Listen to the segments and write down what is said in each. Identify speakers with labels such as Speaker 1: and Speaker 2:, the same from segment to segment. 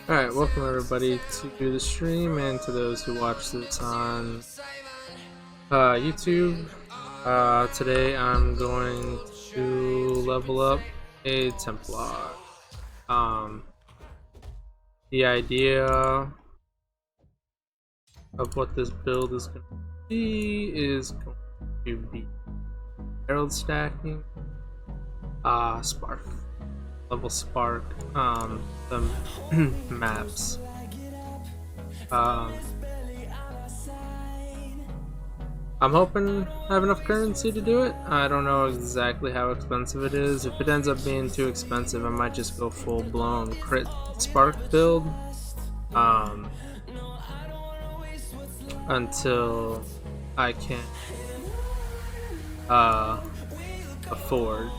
Speaker 1: Alright, welcome everybody to the stream and to those who watch this on YouTube. Today I'm going to level up a Templar. The idea of what this build is going to be herald stacking, spark, level spark, the maps. I'm hoping I have enough currency to do it. I don't know exactly how expensive it is. If it ends up being too expensive, I might just go full-blown crit spark build until I can afford.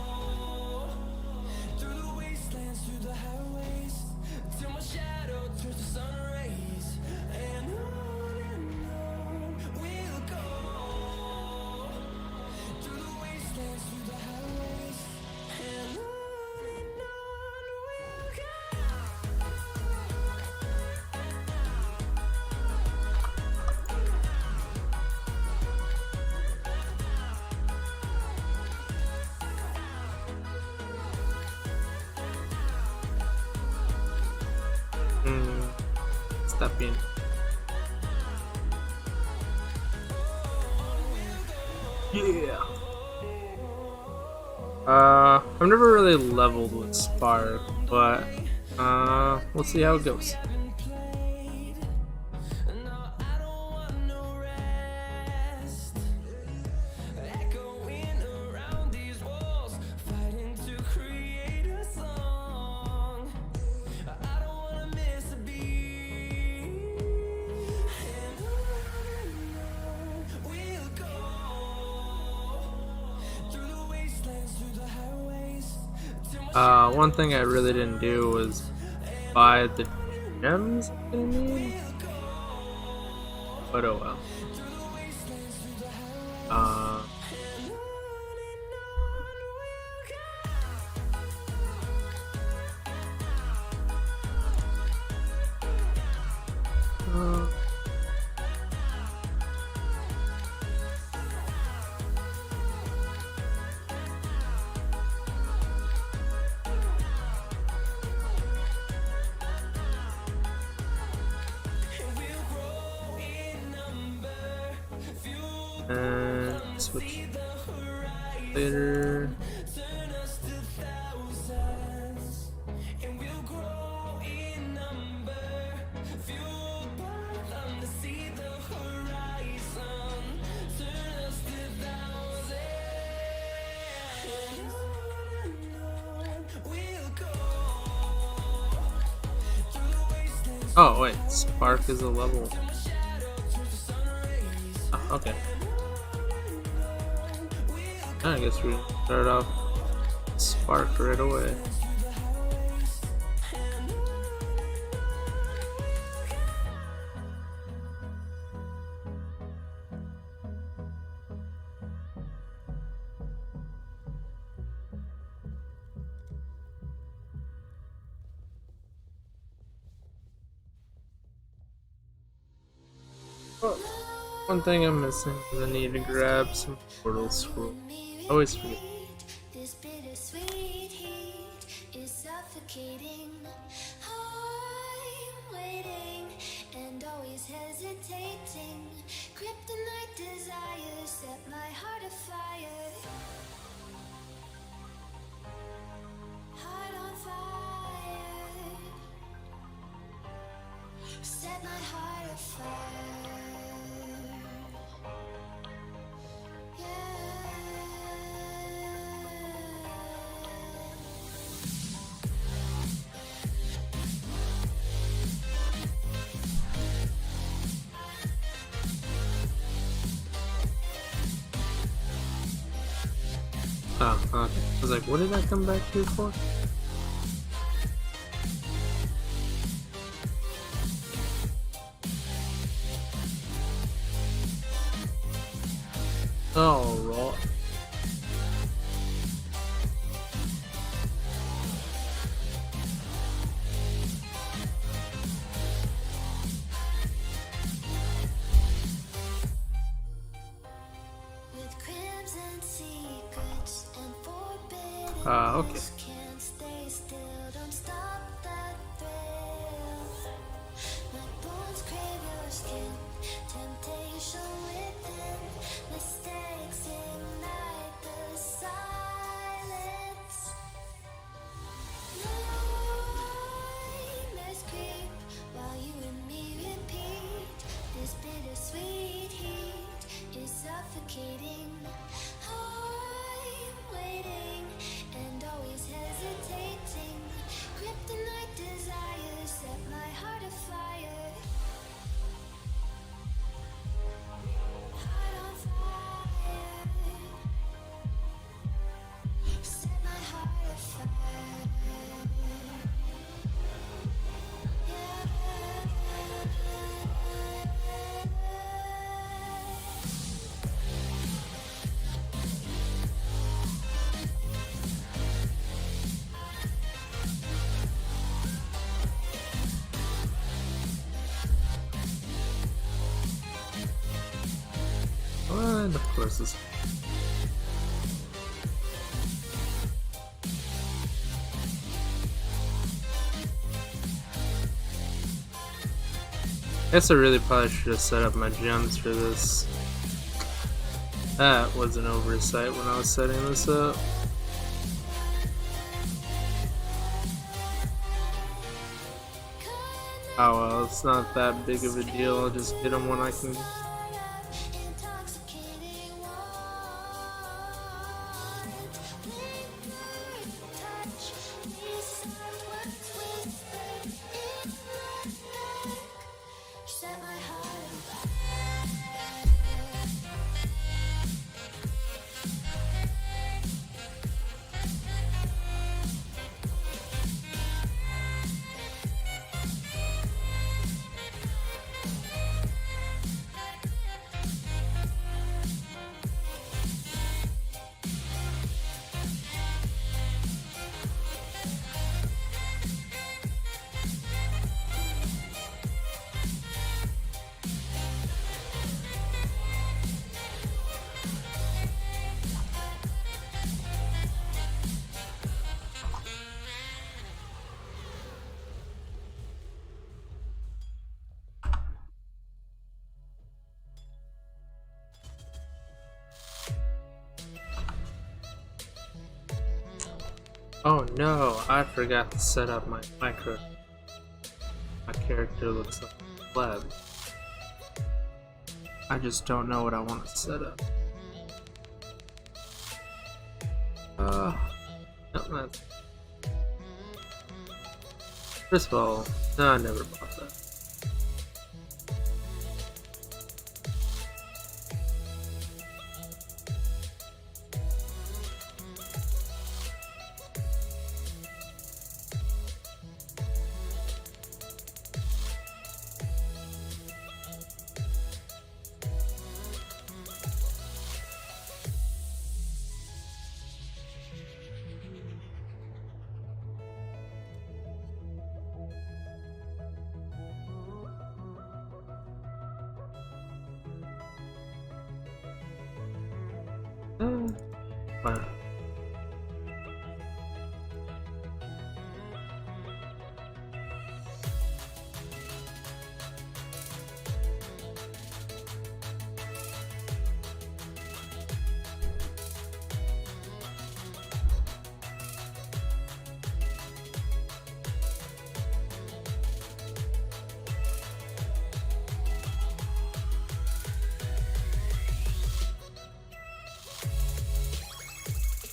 Speaker 1: Stop being. Yeah. I've never really leveled with Spark, but we'll see how it goes. One thing I really didn't do was buy the gems I need, but oh well. And switch later. Oh wait, Spark is a level. Oh, okay. I guess we start off Spark right away. Oh, one thing I'm missing is I need to grab some portal scroll. I always forget.
Speaker 2: This bittersweet heat is suffocating. I'm waiting and always hesitating. Kryptonite desires set my heart afire. Heart on fire. Set my heart afire.
Speaker 1: Oh, okay. I was like, what did I come back here for? Oh, right. Okay.
Speaker 2: Can't stay still, don't stop that thrill. My bones crave your skin, temptation within. Mistakes ignite the silence. Nightmares creep while you and me repeat. This bittersweet heat is suffocating. I'm waiting and always hesitating. Kryptonite desires set my heart afire. Heart on fire. Set my heart afire.
Speaker 1: And of course this. Guess I really probably should have set up my gems for this. That was an oversight when I was setting this up. Oh well, it's not that big of a deal. I'll just get them when I can.
Speaker 2: Intoxicating touch, these words whispered in my neck. Set my heart afire.
Speaker 1: Oh no, I forgot to set up my micro. My character looks like a pleb. I just don't know what I want to set up. No, that's... First of all, no, I never bought that. Fine.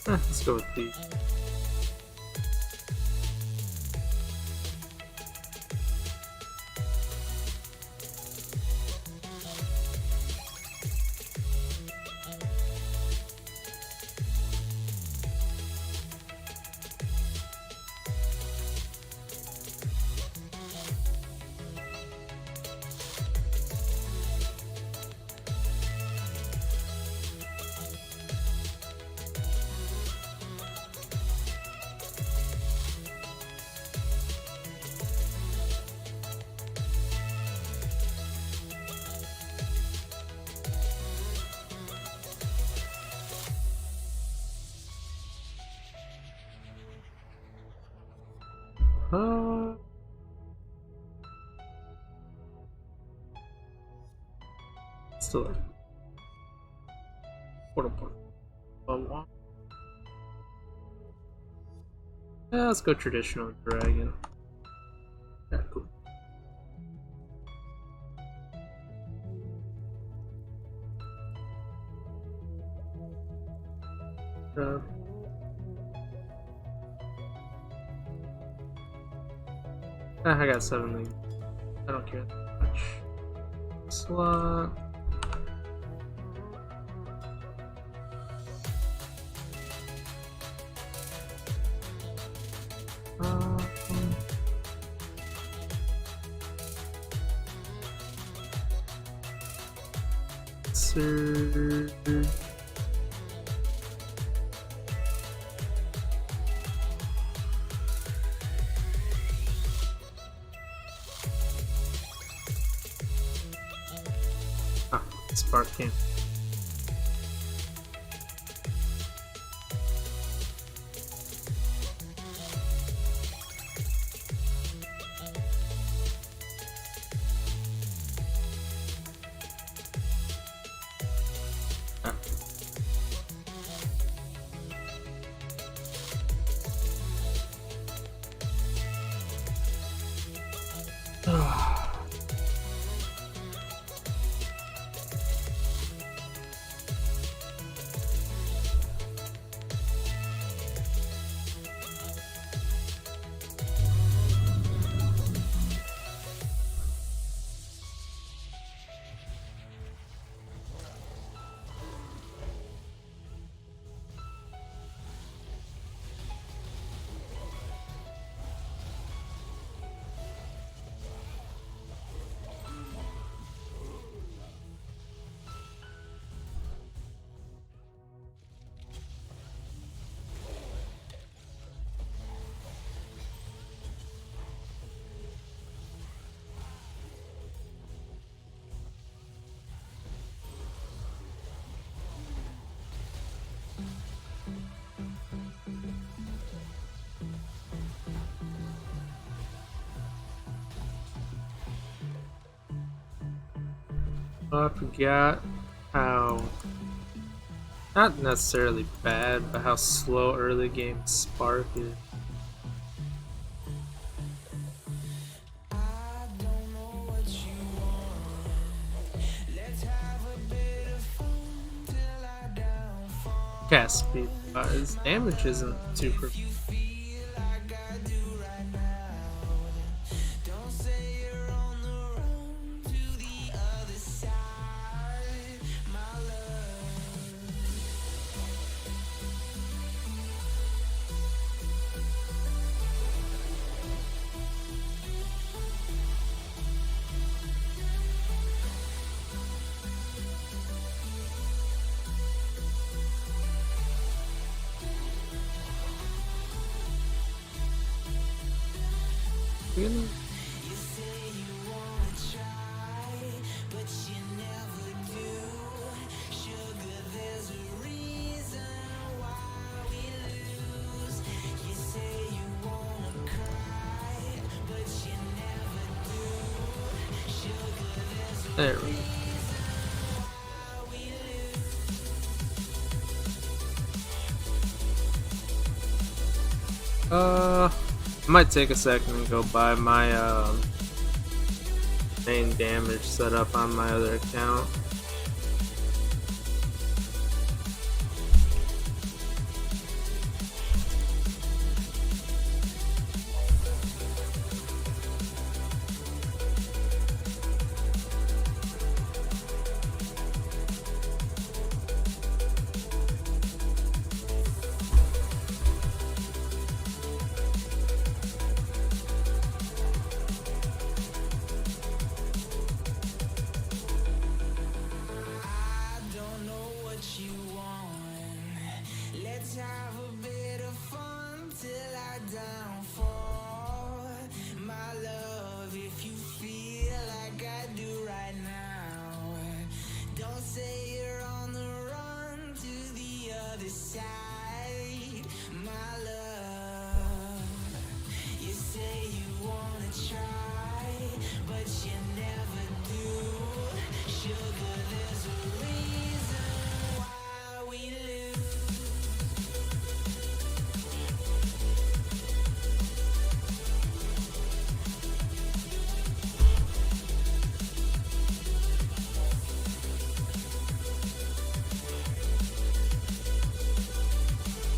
Speaker 1: Let's go with these. Uh, Still a portable. Yeah, let's go traditional dragon. Yeah, cool. I got 7 league. I don't care that much. Slot. Sir. Spark camp. I forgot how, not necessarily bad, but how slow early game Spark is. Cast speed, his damage isn't super. Really? There we go. I might take a second and go buy my main damage set up on my other account.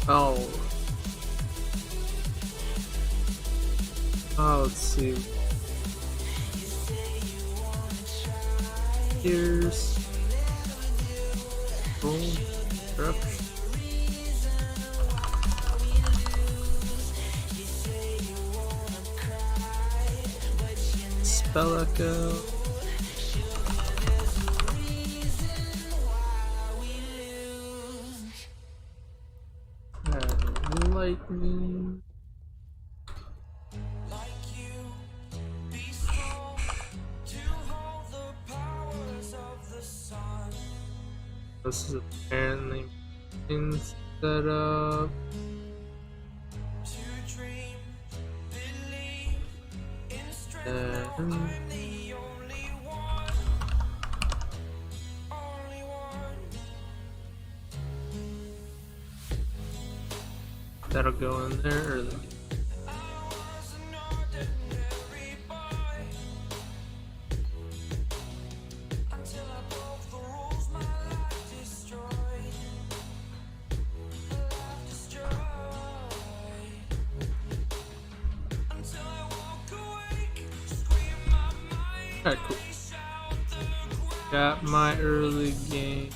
Speaker 1: Oh. Oh, let's see. Here's boom. Corruption. Spell echo. And lightning. This is apparently instead of that'll go in there early. Alright, cool. Got my early game.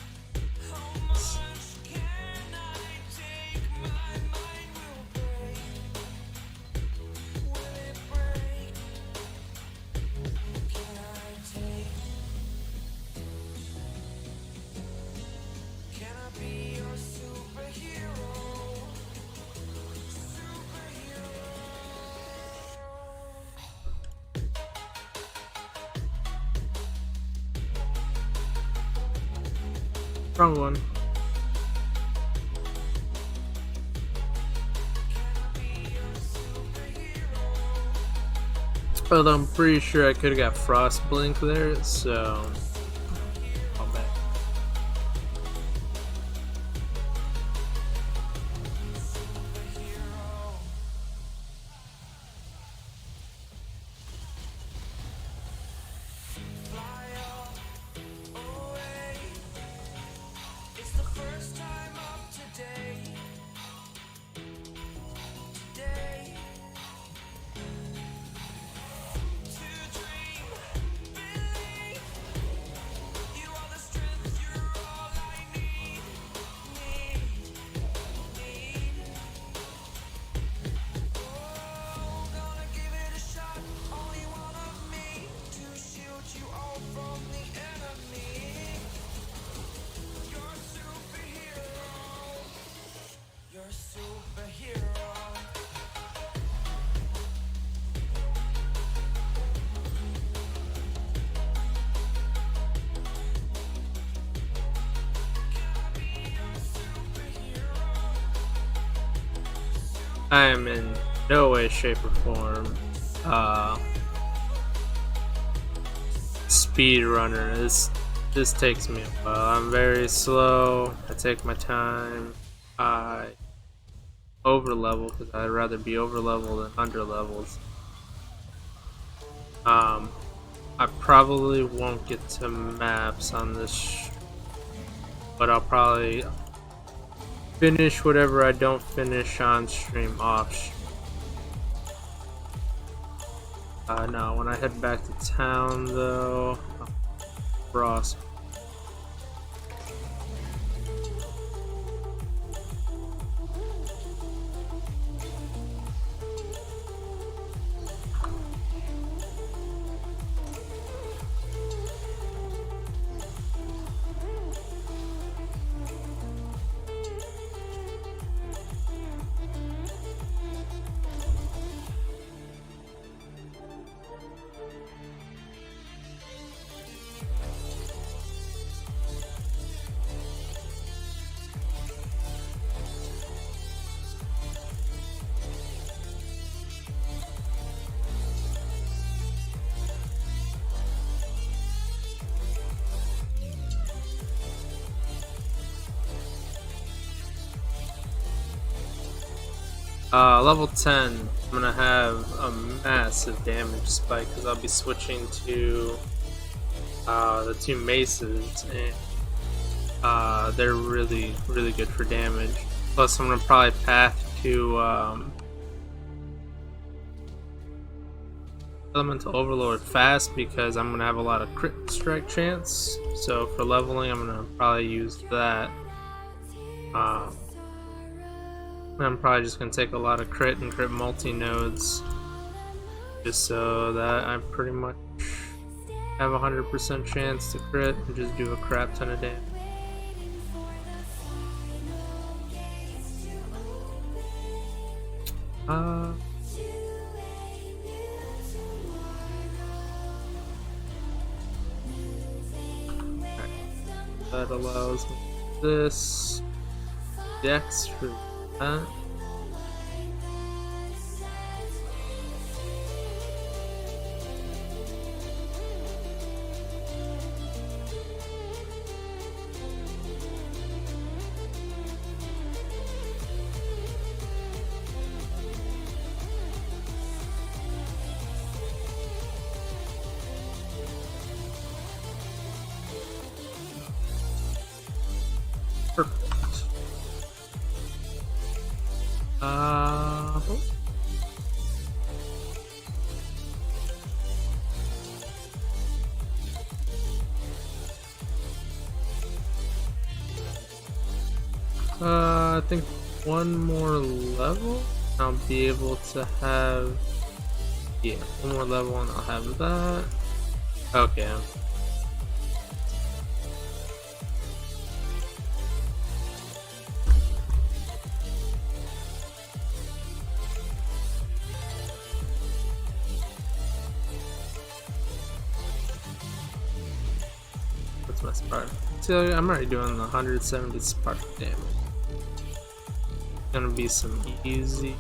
Speaker 1: Wrong one. Although I'm pretty sure I could have got Frost Blink there, so I'll bet. I am in no way, shape, or form speed runner. This takes me a while. I'm very slow. I take my time. I over level because I'd rather be over leveled than under leveled. I probably won't get to maps on this, but I'll probably finish whatever I don't finish on stream off. No, when I head back to town though, Frost. Level 10, I'm gonna have a massive damage spike because I'll be switching to the two maces, and they're really good for damage. Plus, I'm gonna probably path to Elemental Overlord fast because I'm gonna have a lot of crit strike chance. So for leveling, I'm gonna probably use that. I'm probably just gonna take a lot of crit and crit multi nodes, just so that I pretty much have 100% chance to crit and just do a crap ton of damage. That allows me this dex for that. Perfect. I think one more level, I'll be able to have, yeah, one more level and I'll have that. Okay. What's my spark? So I'm already doing the 170 spark damage. Gonna be some easy,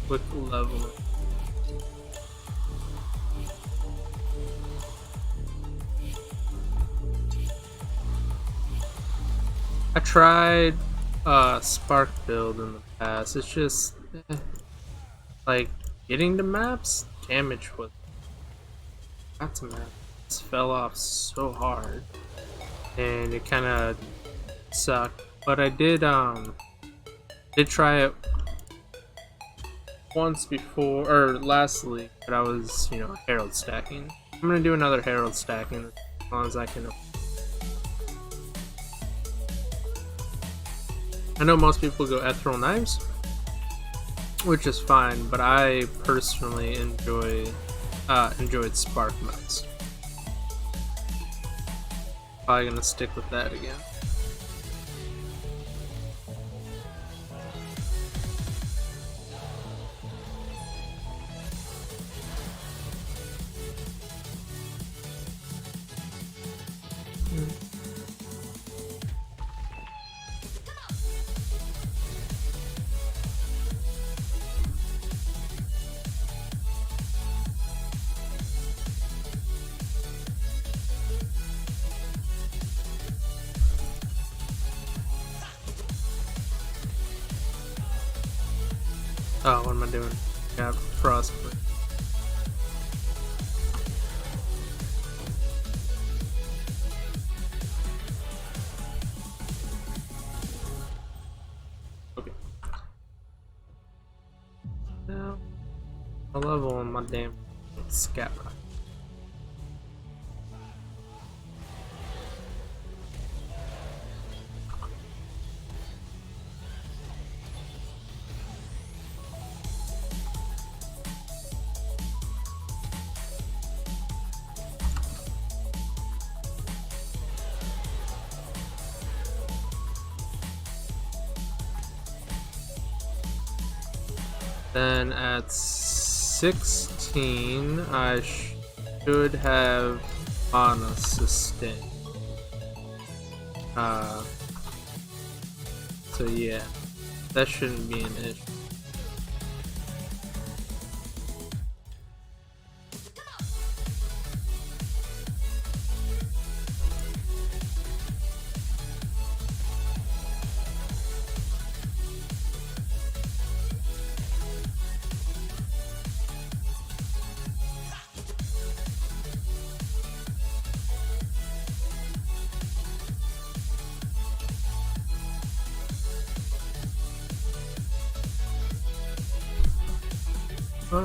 Speaker 1: quick leveling. I tried spark build in the past. It's just like getting to maps, damage was got to maps fell off so hard, and it kind of sucked. But I did try it once before, or last league, but I was, herald stacking. I'm gonna do another herald stacking as long as I can. I know most people go ethereal knives, which is fine, but I personally enjoyed spark modes. Probably gonna stick with that again. Oh, what am I doing? Got frostbite. Okay. Now, a level on my damn scat rock. Then at 16, I should have mana sustain. So yeah, that shouldn't be an issue. I'm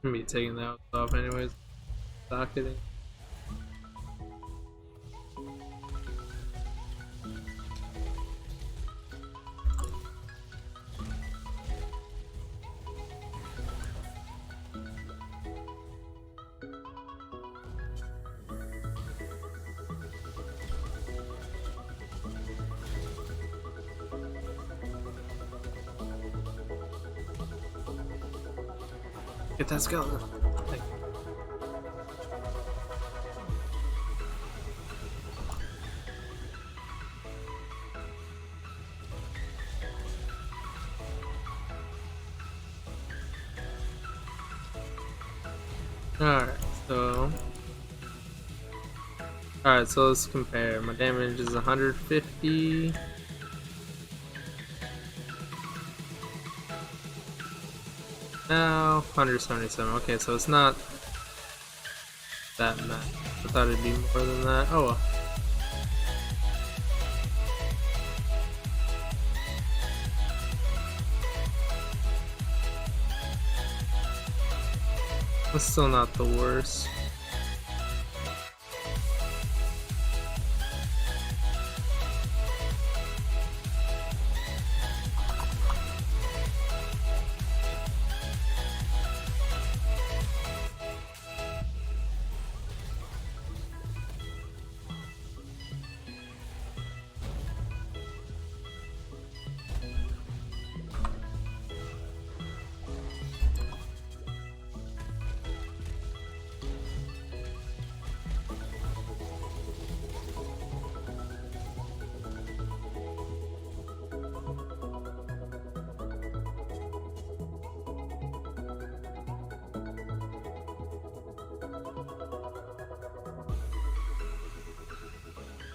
Speaker 1: gonna be taking that off anyways. Docketing. Get that skeleton. Alright, so let's compare. My damage is 150. Now 177. Okay, so it's not that much. I thought it'd be more than that. Oh well. It's still not the worst.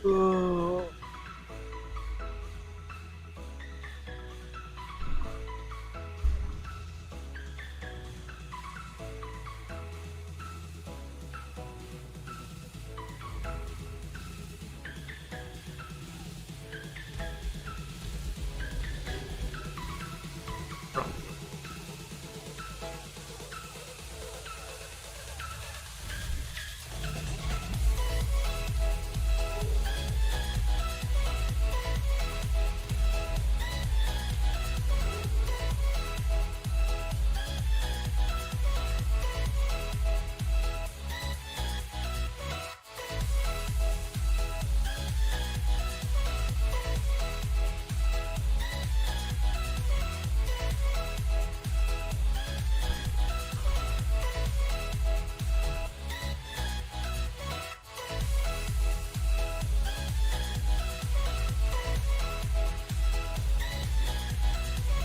Speaker 1: Oh.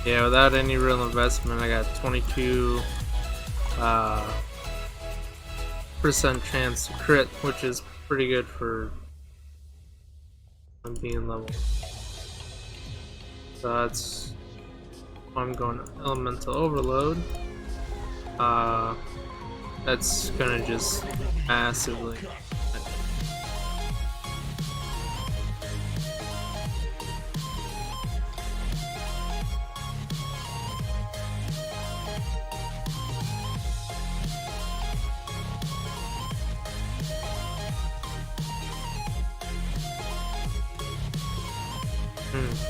Speaker 1: Yeah, without any real investment, I got 22% chance to crit, which is pretty good for being level. So that's I'm going elemental overload. That's gonna just massively.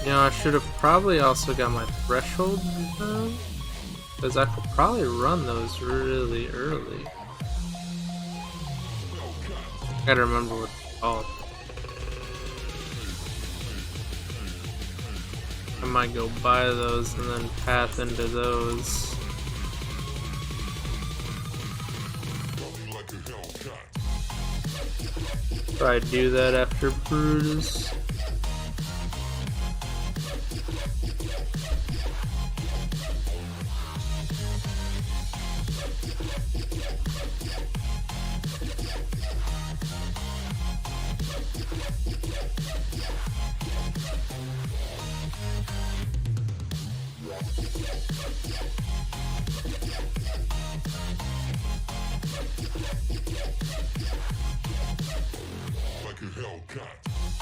Speaker 1: You know, I should have probably also got my threshold down, because I could probably run those really early. Gotta remember what it's called. I might go buy those and then path into those. Try to do that after Brutus.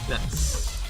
Speaker 1: Yes.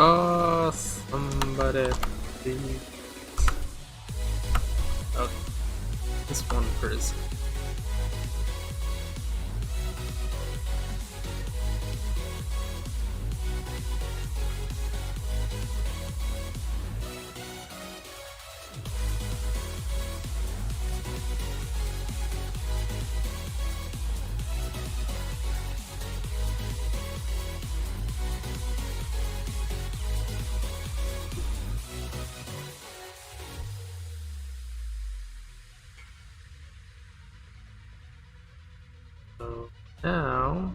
Speaker 1: Oh, somebody please. Okay, this one prison. So now,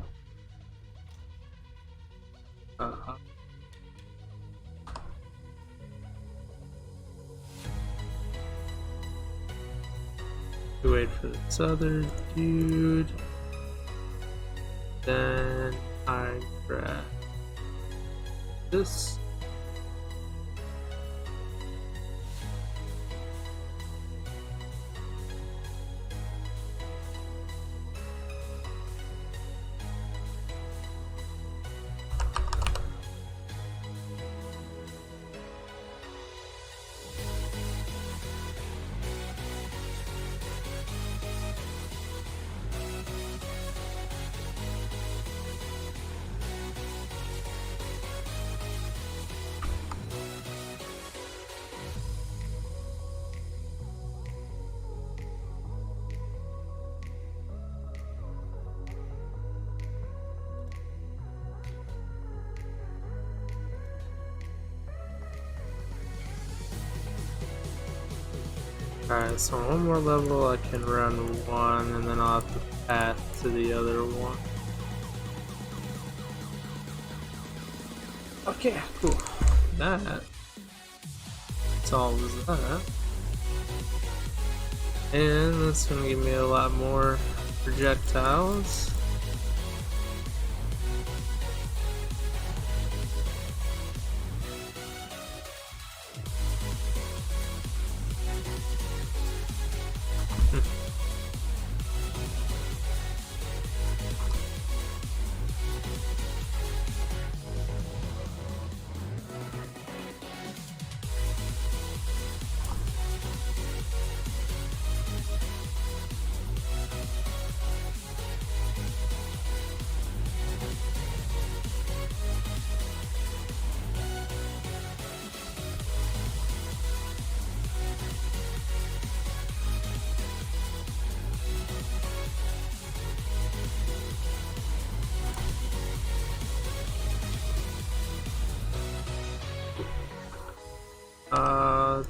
Speaker 1: we wait for this other dude. Then I grab this. Alright, so one more level I can run one, and then I'll have to path to the other one. Okay, cool. That solves that. And that's gonna give me a lot more projectiles.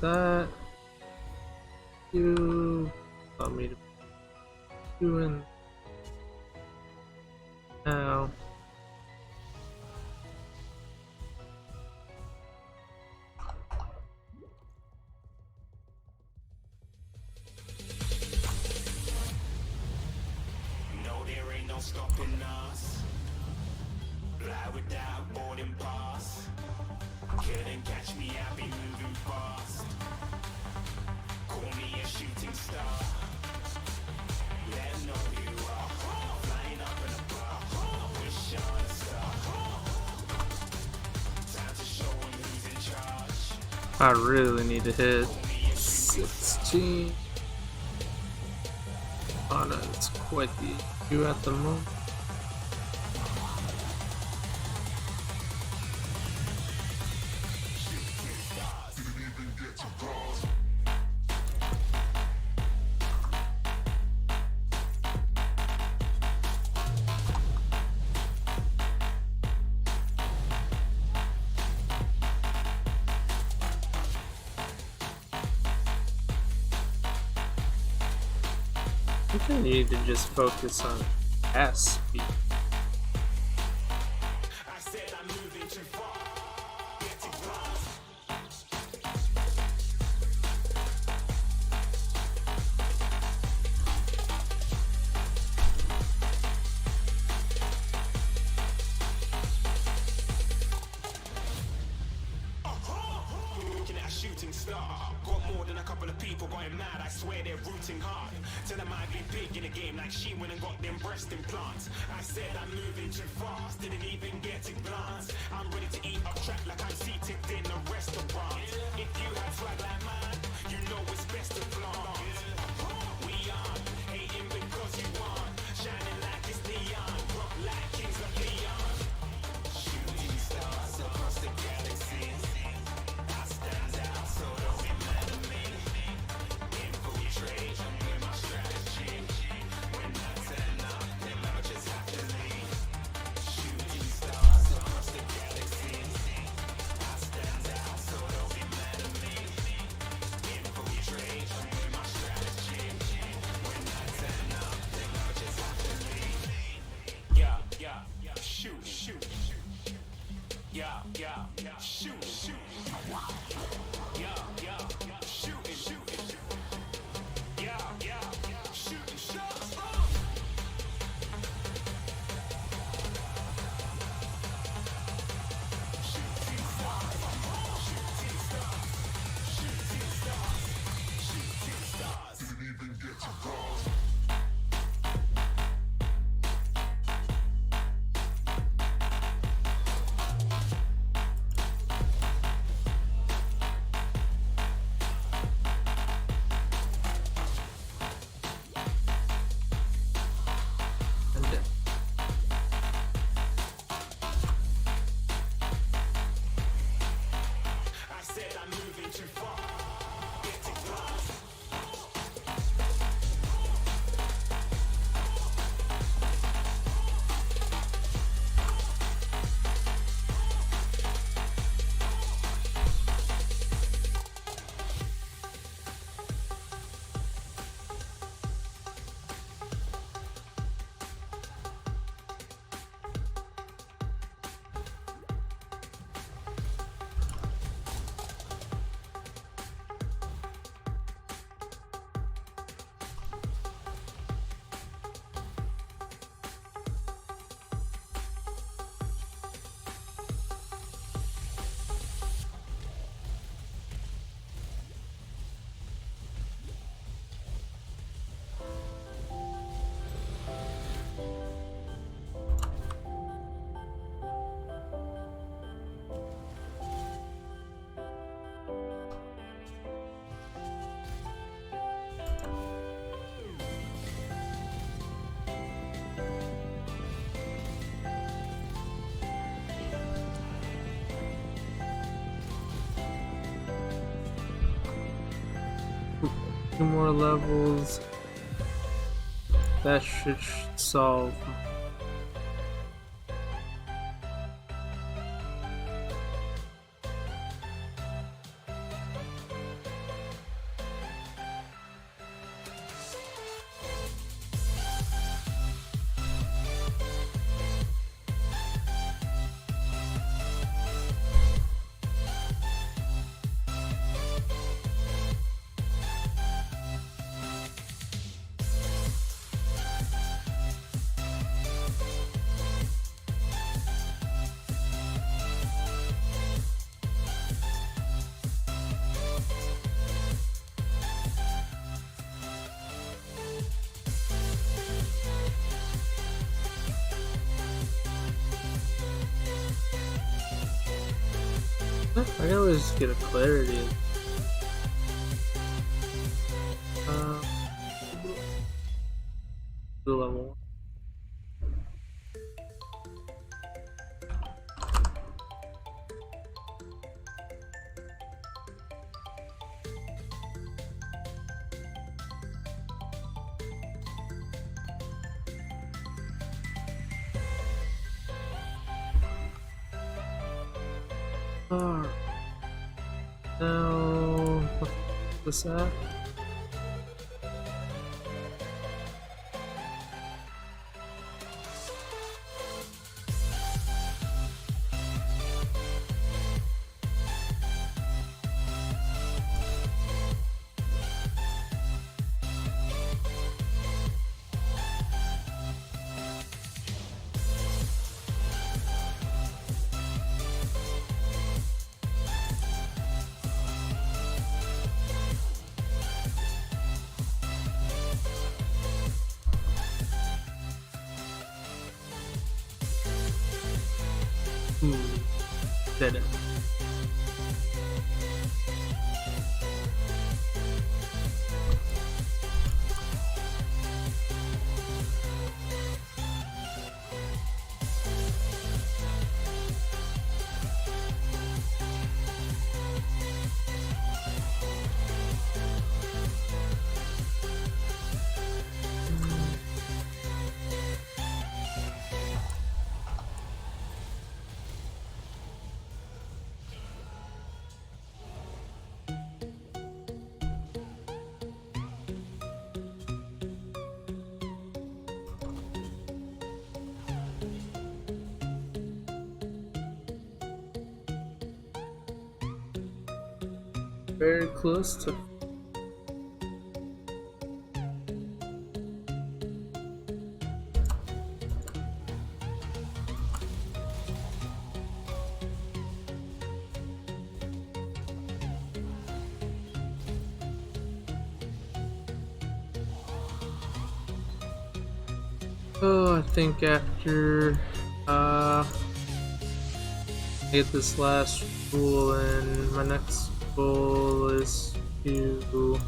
Speaker 1: That you want me to be doing now.
Speaker 3: No, there ain't no stopping us. Fly without boarding pass. Couldn't catch me, I be moving fast. Call me a shooting star. Let 'em know who you are. Flying up in a bar. Wish on a star. Time to show 'em who's in charge.
Speaker 1: I really need to hit 16. Oh no, it's quite the issue at the moment. I think I need to just focus on S speed.
Speaker 3: I said I'm moving too far. Getting lost. Looking at a shooting star. Got more than a couple of people going mad. I swear they're rooting hard. Tell them I'd be big in a game like she went and got them breast implants. I said I'm moving too fast. Didn't even get a glance. I'm ready to eat up track like I'm seated in a restaurant. If you had swag like mine, you know it's best to flaunt. We aren't hating because you want. Shining like it's neon. Rock like kings of Leon. Shooting stars across the galaxy. I stand out, so don't be mad at me. Infiltrate, I'm with my strategy. When I turn up, then I just have to leave. Shooting stars across the galaxy. I stand out, so don't be mad at me. Infiltrate, I'm with my strategy. When I turn up, then I just have to leave. Yeah, shoot, shoot. Yeah, shoot, shoot. Yeah, shooting, shooting. Yeah, shooting shots. Shooting stars, shooting stars, shooting stars, shooting stars. Didn't even get to cross.
Speaker 1: And then
Speaker 3: I said I'm moving too far. Getting lost.
Speaker 1: two more levels. That should solve. I can always get a clarity. The level. Alright. Now, what's that? Dead end. Very close to. Oh, I think after I get this last rule in, my next goal is to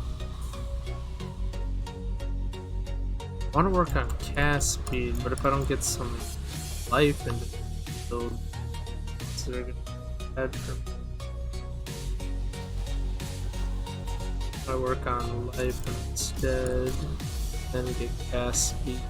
Speaker 1: I want to work on cast speed, but if I don't get some life into the build, it's gonna be bad for me. I work on life instead, then get cast speed.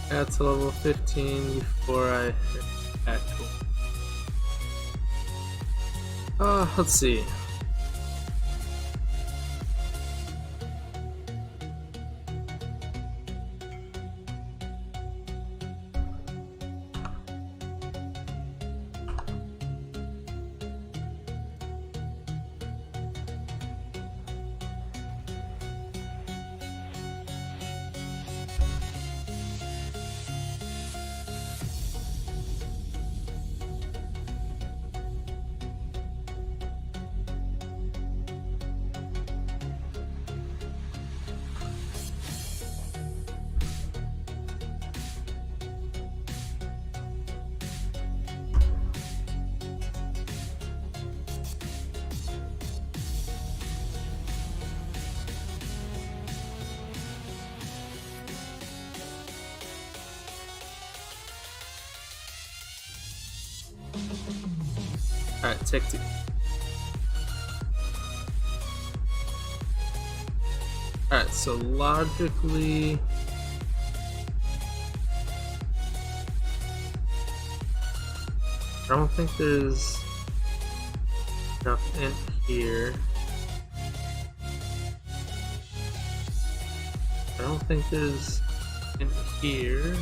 Speaker 1: Got to level 15 before I hit actual. Let's see. Alright, take 2. Alright, so logically I don't think there's enough in here. don't think there's in here.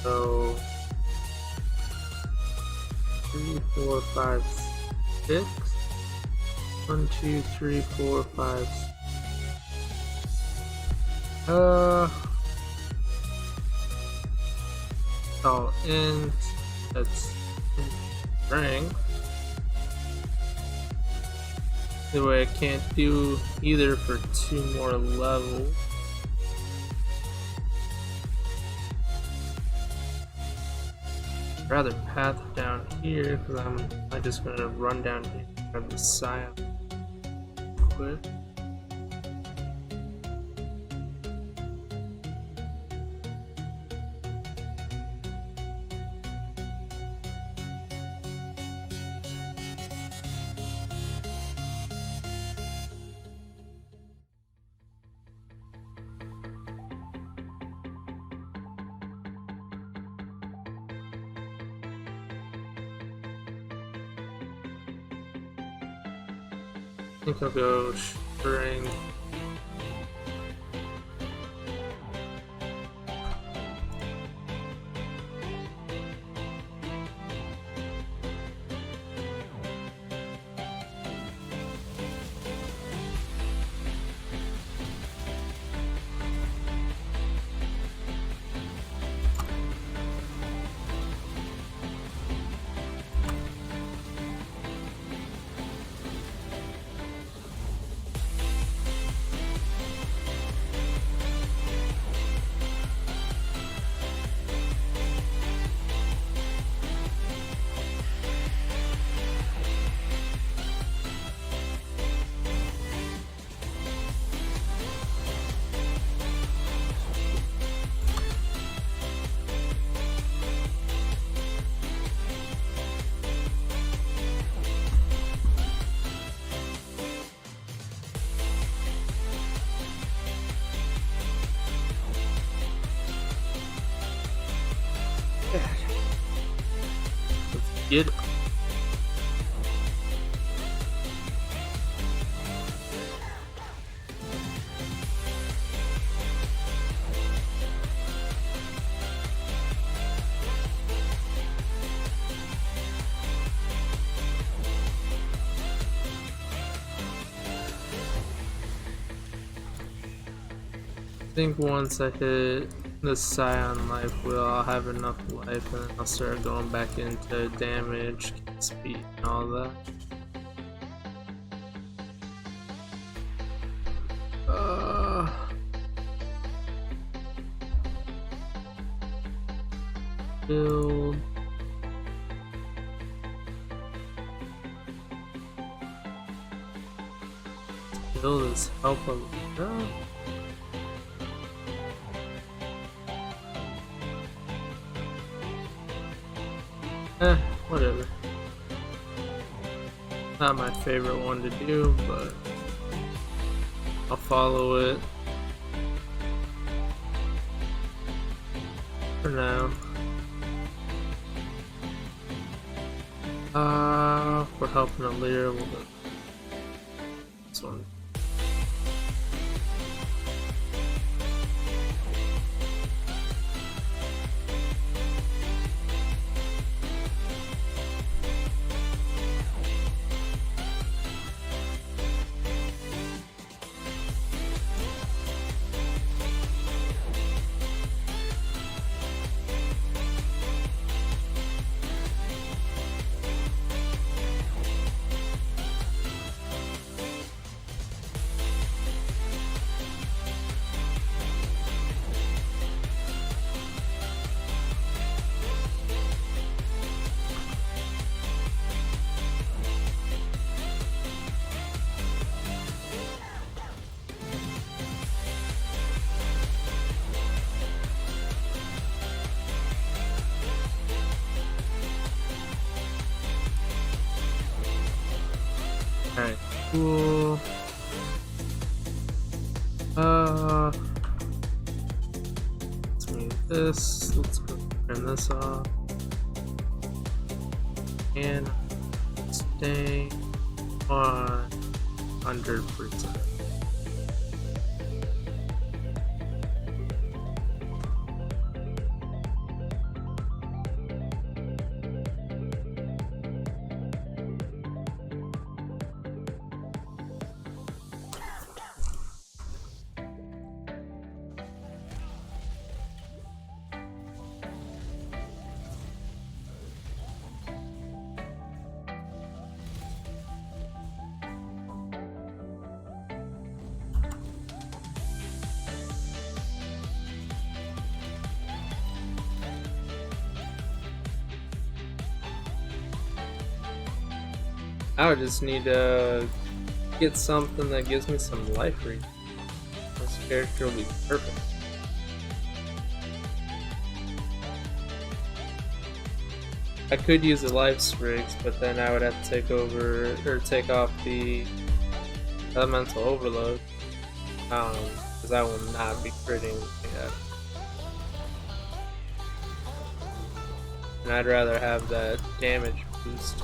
Speaker 1: So 3, 4, 5, 6. 1, 2, 3, 4, 5. Oh, and that's strength. Anyway, I can't do either for 2 more levels. I'd rather path down here because I'm just gonna run down here and grab the scion quick. I think I'll go string. Get it. I think once I hit the Scion life wheel, I'll have enough life and then I'll start going back into damage, speed, and all that. Build. Build is helpful. Whatever. Not my favorite one to do, but I'll follow it for now. We're helping a leader with this one. Alright, cool. Let's move this. Let's go turn this off. And let's staying 100%. I would just need to get something that gives me some life read. This character will be perfect. I could use the life sprigs, but then I would have to take off the elemental overload. Because I will not be critting yet. And I'd rather have that damage boost.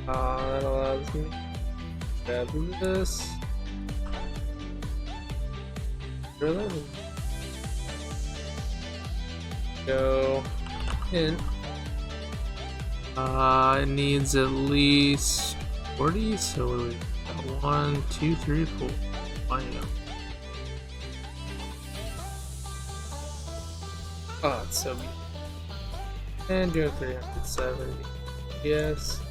Speaker 1: That allows me to grab this. Go in. It needs at least 40, so what do we got? 1, 2, 3, 4. I know. Oh, it's so beautiful. And doing 370. Yes.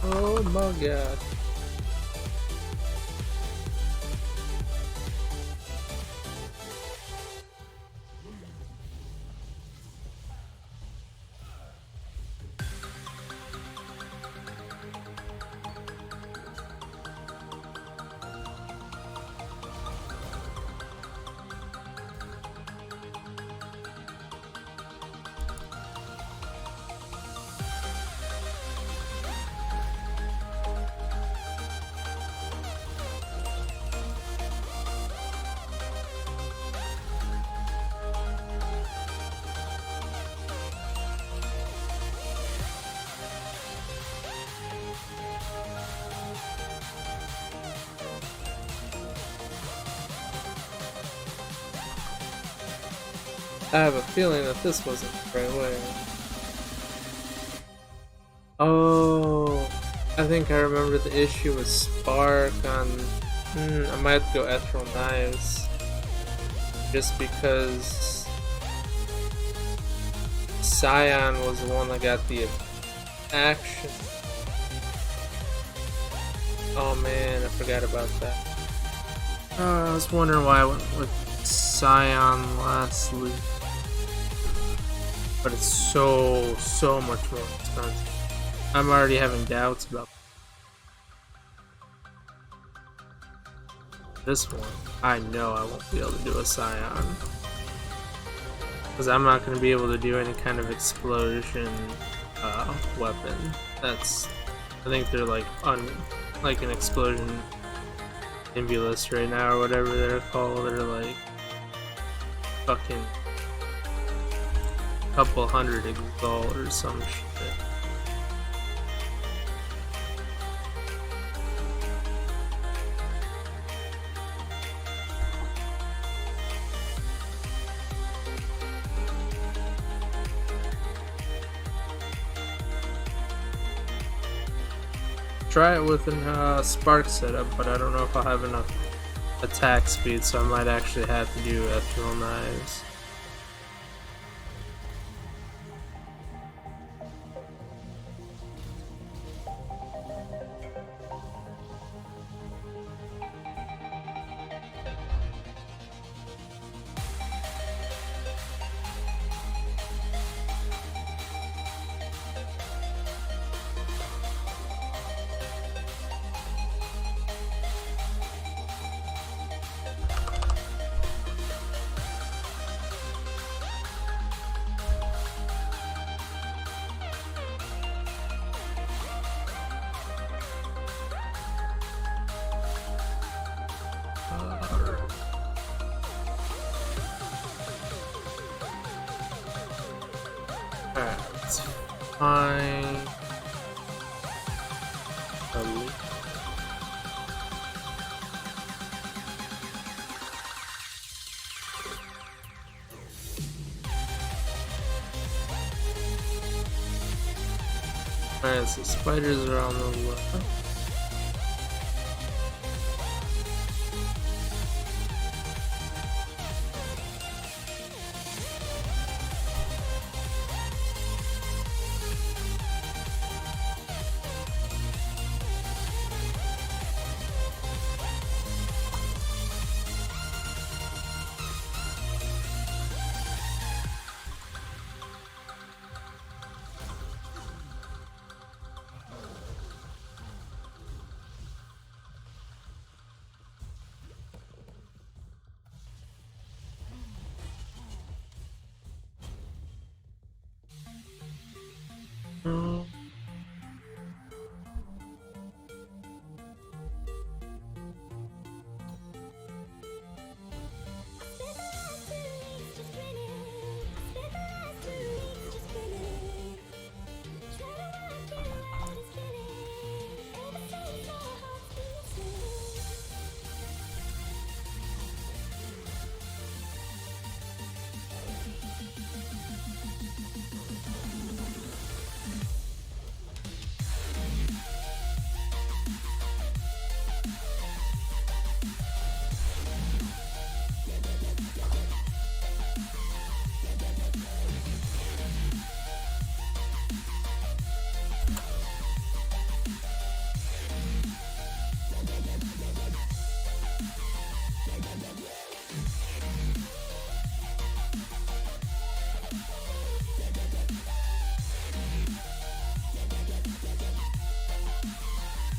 Speaker 1: Oh my god. I have a feeling that this wasn't the right way. Oh, I think I remember the issue with Spark on... I might have to go Ethereal Knives. Just because Scion was the one that got the action. Oh man, I forgot about that. I was wondering why I went with Scion last week. But it's so much more expensive. I'm already having doubts about this one. I know I won't be able to do a Scion. Because I'm not going to be able to do any kind of explosion weapon. That's... I think they're like like an explosion Nimbulus right now or whatever they're called. They're like fucking couple hundred exalt or some shit. Try it with a Spark setup, but I don't know if I'll have enough attack speed, so I might actually have to do Ethereal Knives. Alright, let's find a leak. Alright, so spiders are on the left.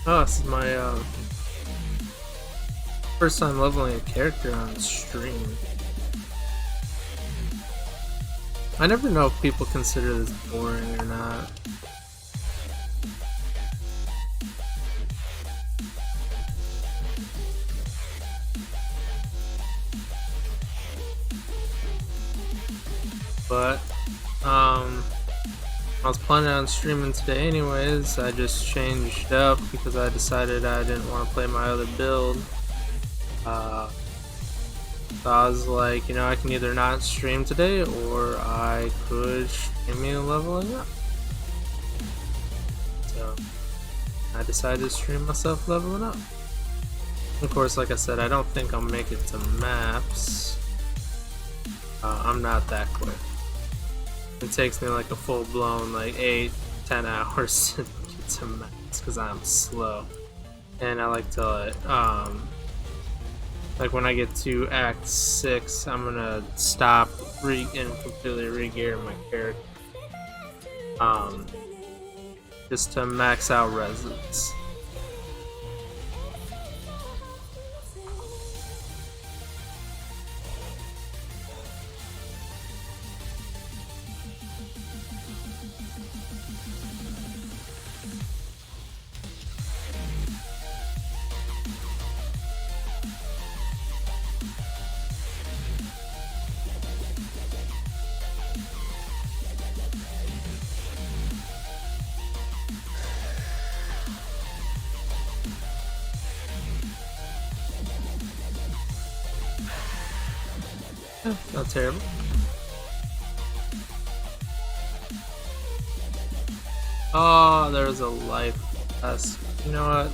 Speaker 1: Oh, this is my first time leveling a character on stream. I never know if people consider this boring or not. But I was planning on streaming today anyways. I just changed up because I decided I didn't want to play my other build. So I was like, you know, I can either not stream today or I could stream me leveling up. So I decided to stream myself leveling up. Of course, like I said, I don't think I'll make it to maps. I'm not that quick. It takes me like a full-blown like 8-10 hours to get to maps because I'm slow. And I like to like when I get to Act 6, I'm gonna stop and completely re-gear my character. Just to max out residence. Not terrible. Oh, there's a life test. You know what?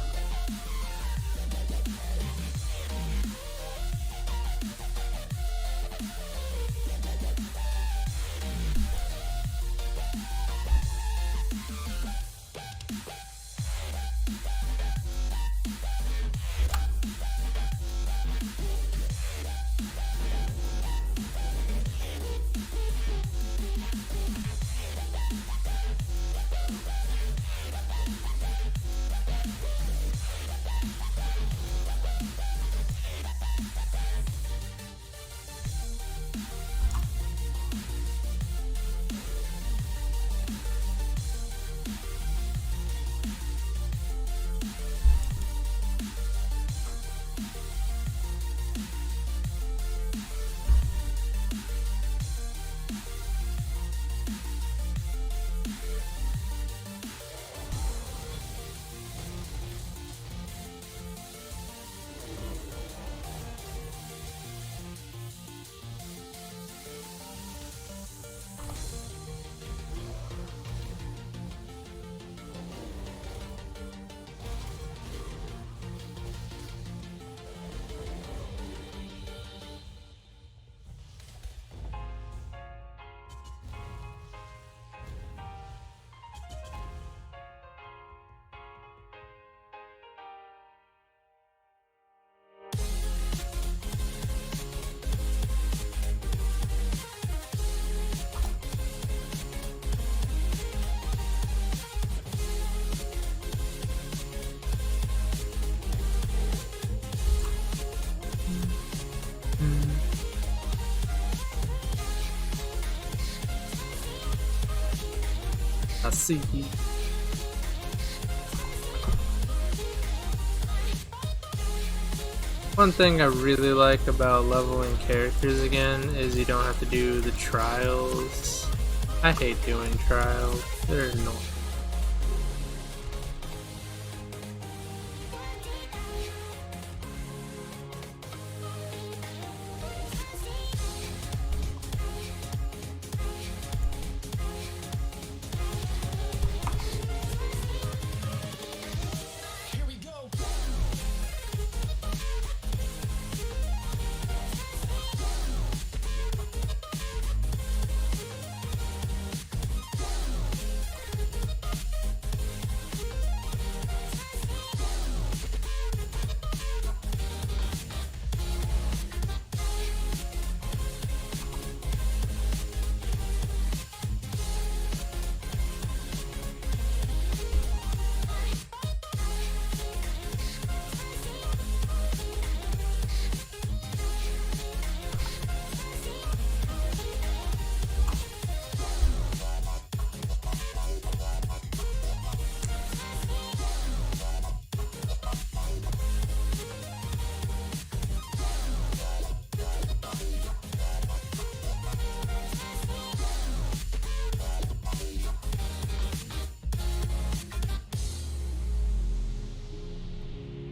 Speaker 1: I see. One thing I really like about leveling characters again is you don't have to do the trials. I hate doing trials. They're annoying.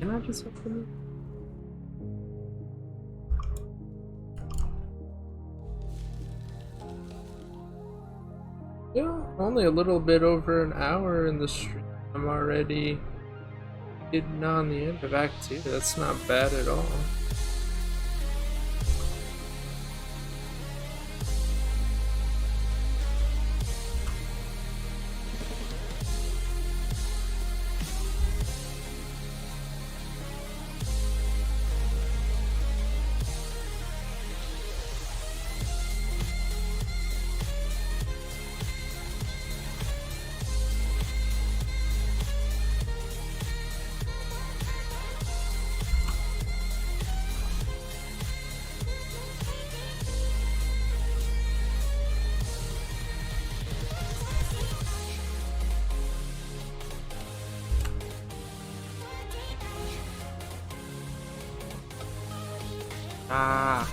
Speaker 1: Can I just open it? Yeah, only a little bit over an hour in the stream. I'm already getting on the end of Act 2. That's not bad at all. Ah.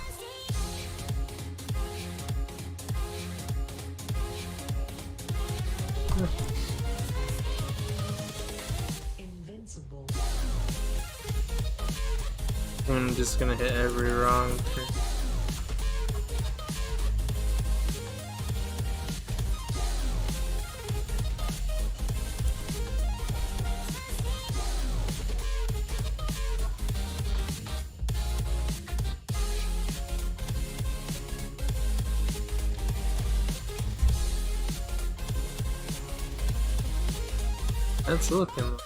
Speaker 4: Invincible.
Speaker 1: I'm just gonna hit every wrong turn. That's looking like.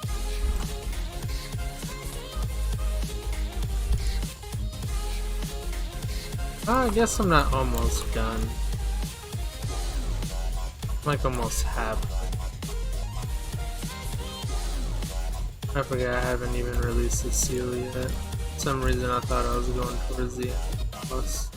Speaker 1: Oh, I guess I'm not almost done. I'm like almost halfway. I forgot I haven't even released the seal yet. For some reason I thought I was going towards the end. Plus.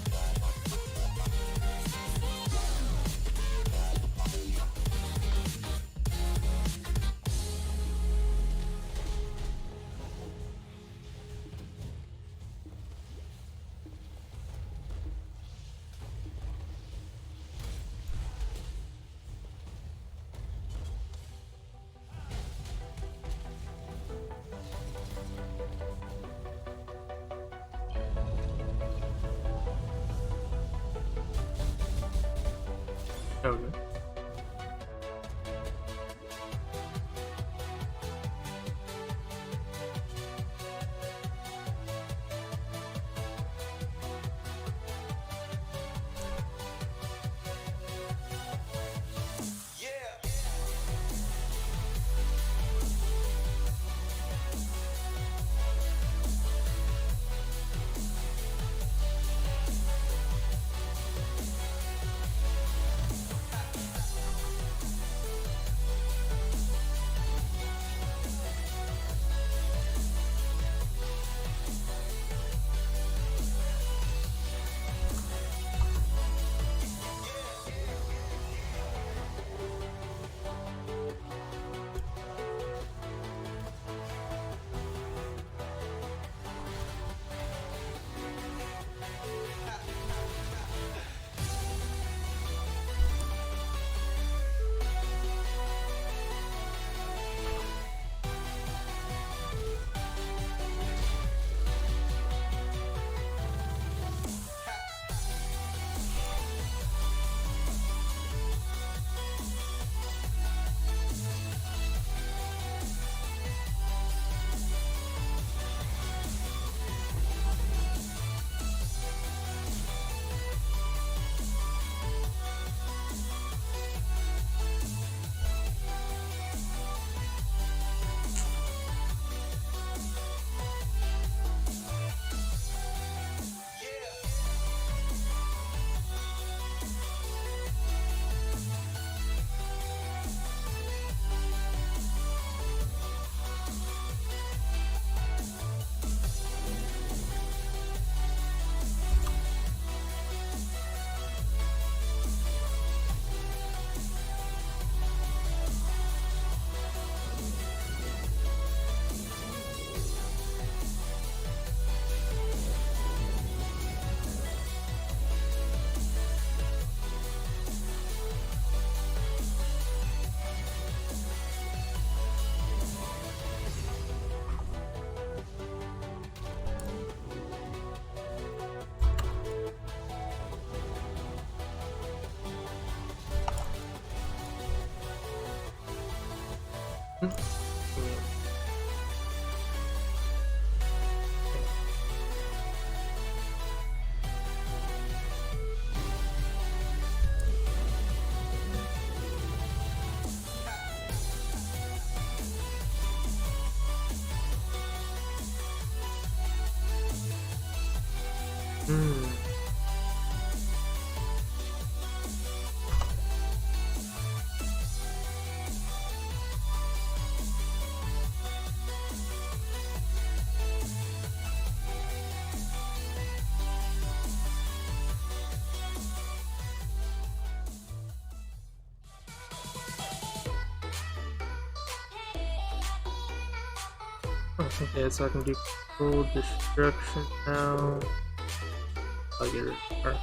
Speaker 1: Okay, so I can do full destruction now. I'll get rid of her.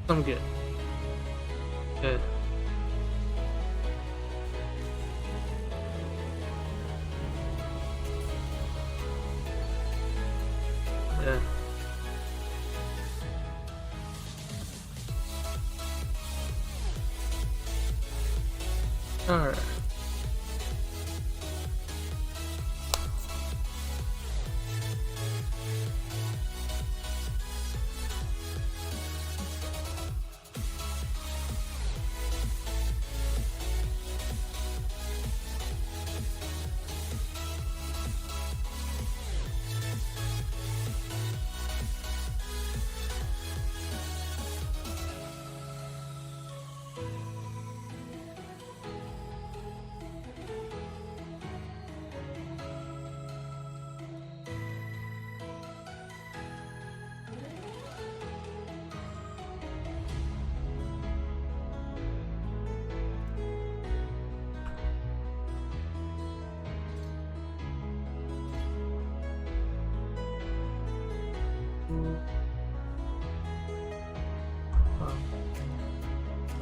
Speaker 1: I'm good. Good. Yeah. Alright.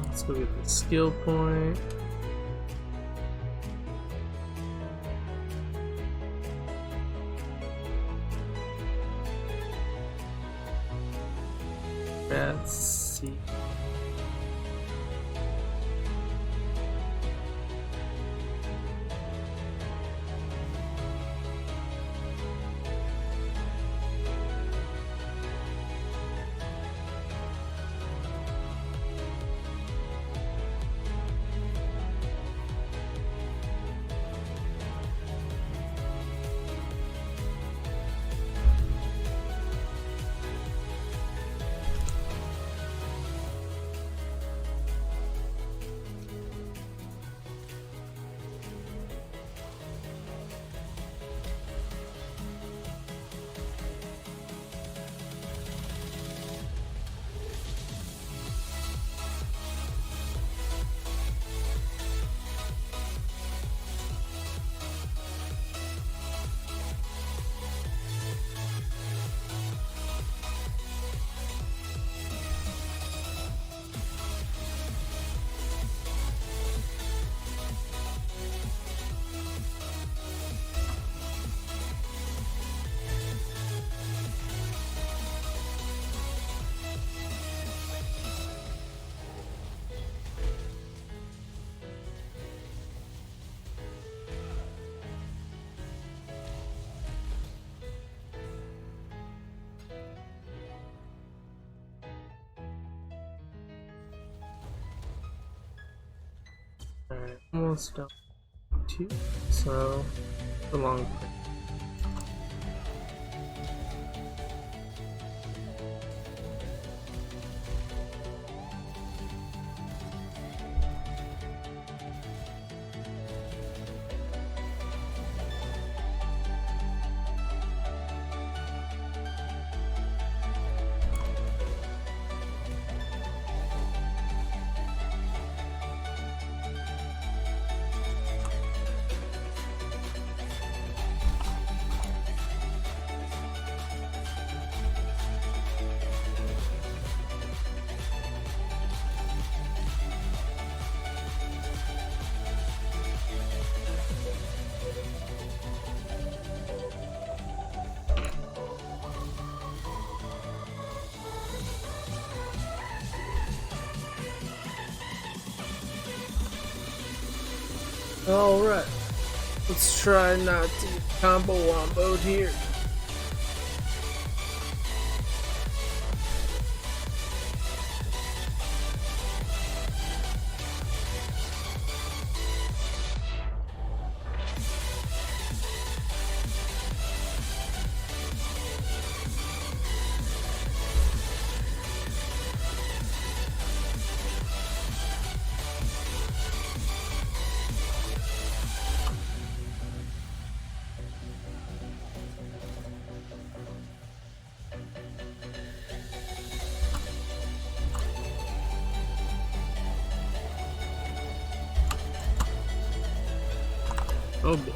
Speaker 1: Let's go get the skill point. Let's see. Alright, almost done. Two, so the long print. Alright. Let's try not to get combo womboed here. Oh boy.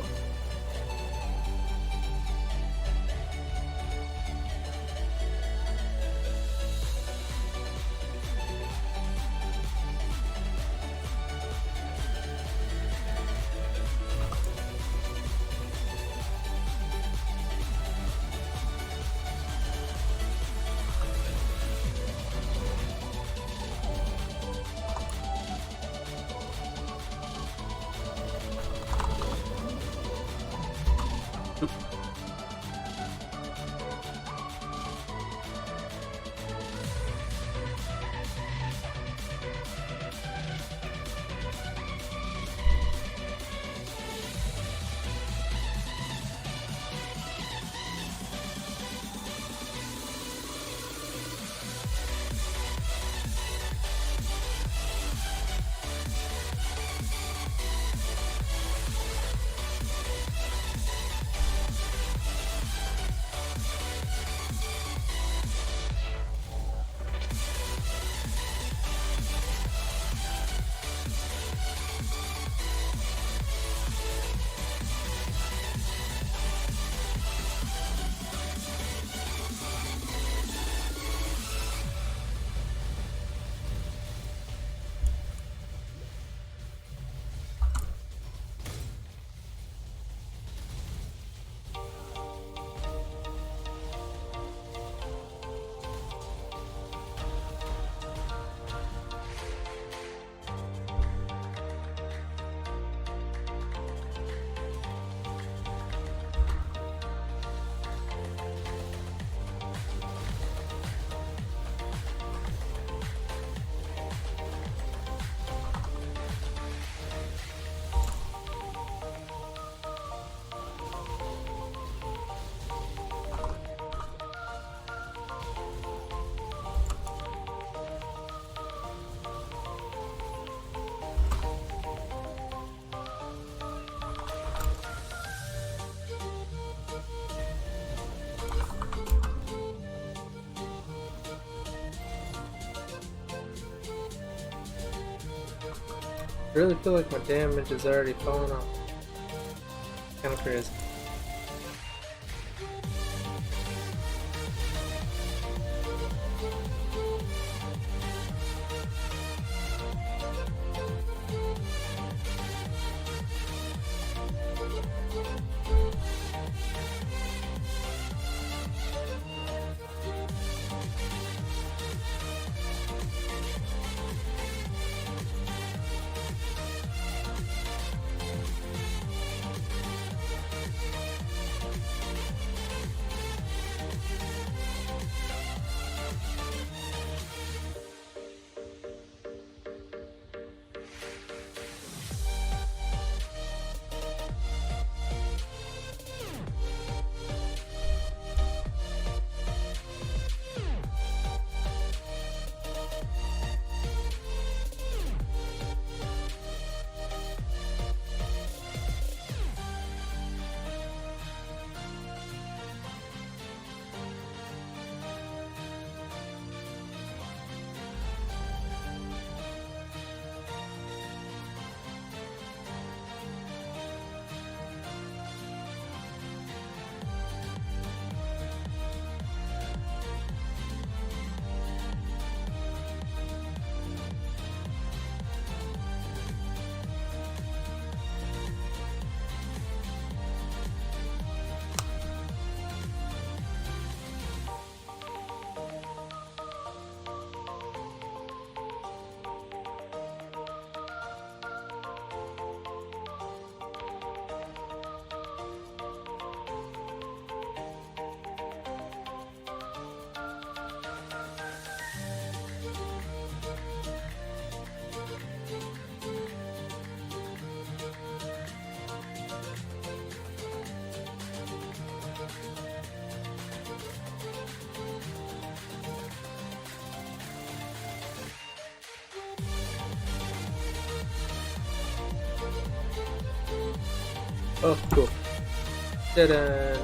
Speaker 1: I really feel like my damage is already falling off. Kind of crazy. Oh, cool. Ta-da!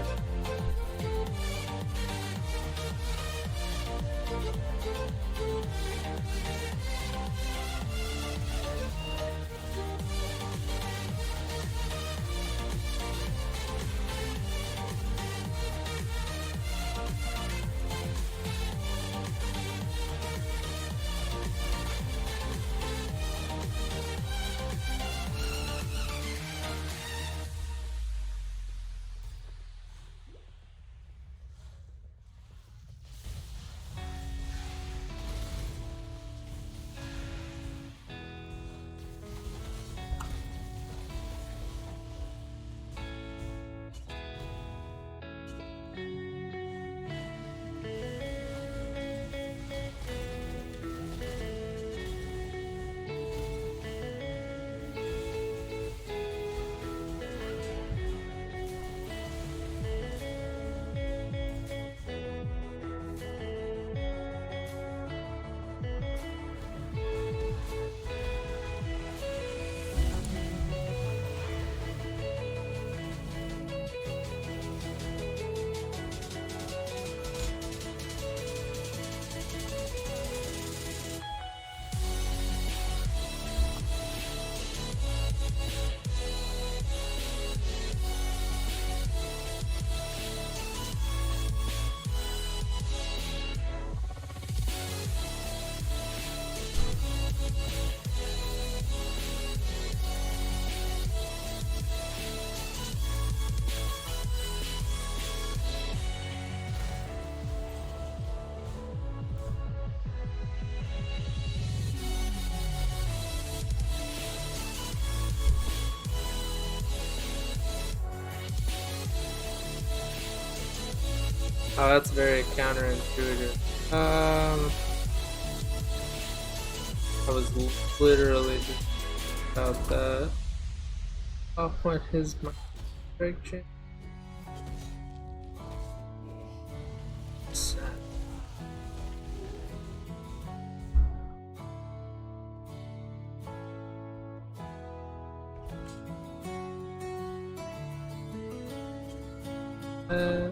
Speaker 1: Oh, that's very counterintuitive. I was literally just about that. Oh, what is my break change? Sad. Uh,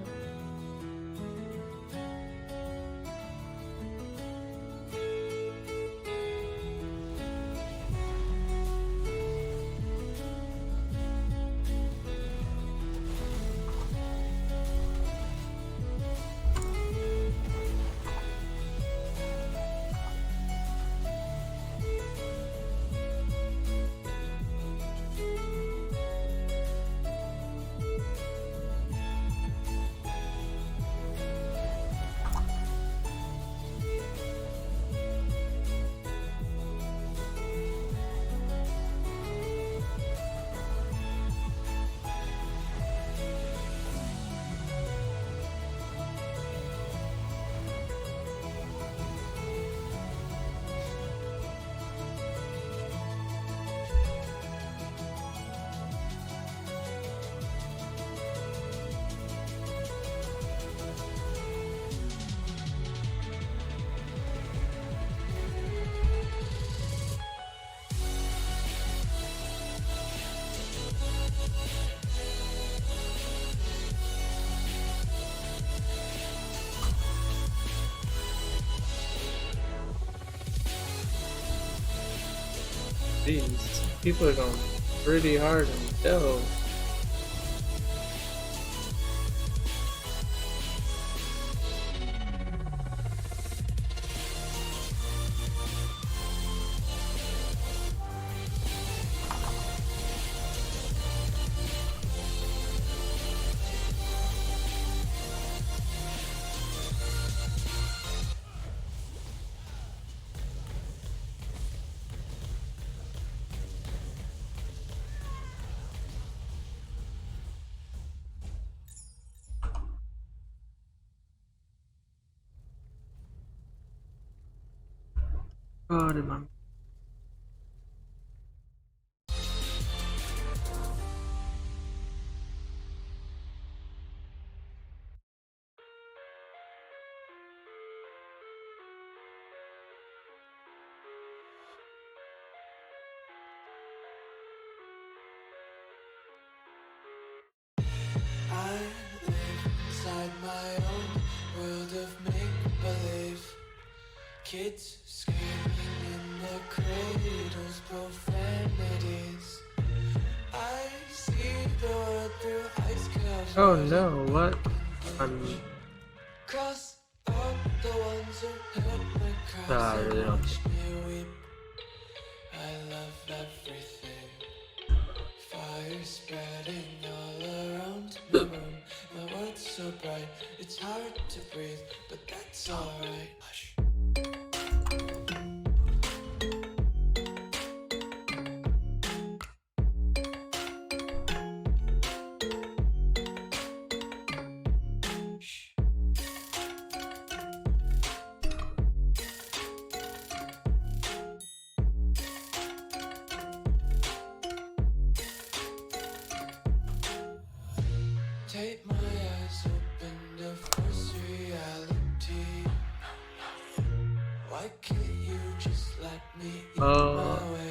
Speaker 1: These people are going pretty hard in Delve. God, am I?
Speaker 4: Kids screaming in their cradles, profanities. I see the world through ice cups.
Speaker 1: Oh no, what?
Speaker 4: Cross out the ones who hurt my cross.
Speaker 1: I really don't.
Speaker 4: Me weep. I love everything. Fire spreading all around my room. My world's so bright, it's hard to breathe, but that's alright. Hush. Take my eyes open to force reality. Why can't you just let me eat my way,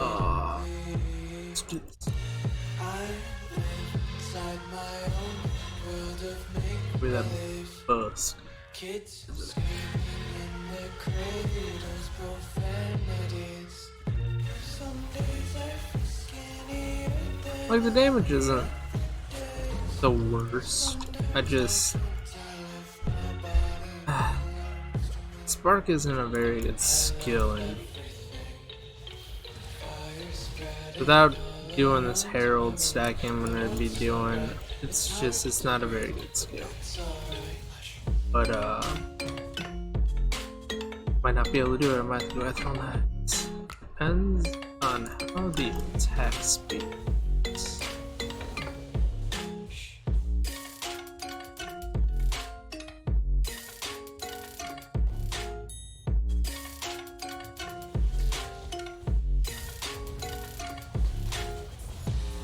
Speaker 4: please? I live inside my own world of
Speaker 1: With a
Speaker 4: make-believe.
Speaker 1: bus.
Speaker 4: Kids screaming in their cradles, profanities. Some days I feel skinnier than
Speaker 1: Like, the damage isn't the worst. I just... Spark isn't a very good skill, and without doing this herald stacking I'm gonna be doing, it's not a very good skill. But might not be able to do it, I might have to do it on that. Depends on how the attack speed is.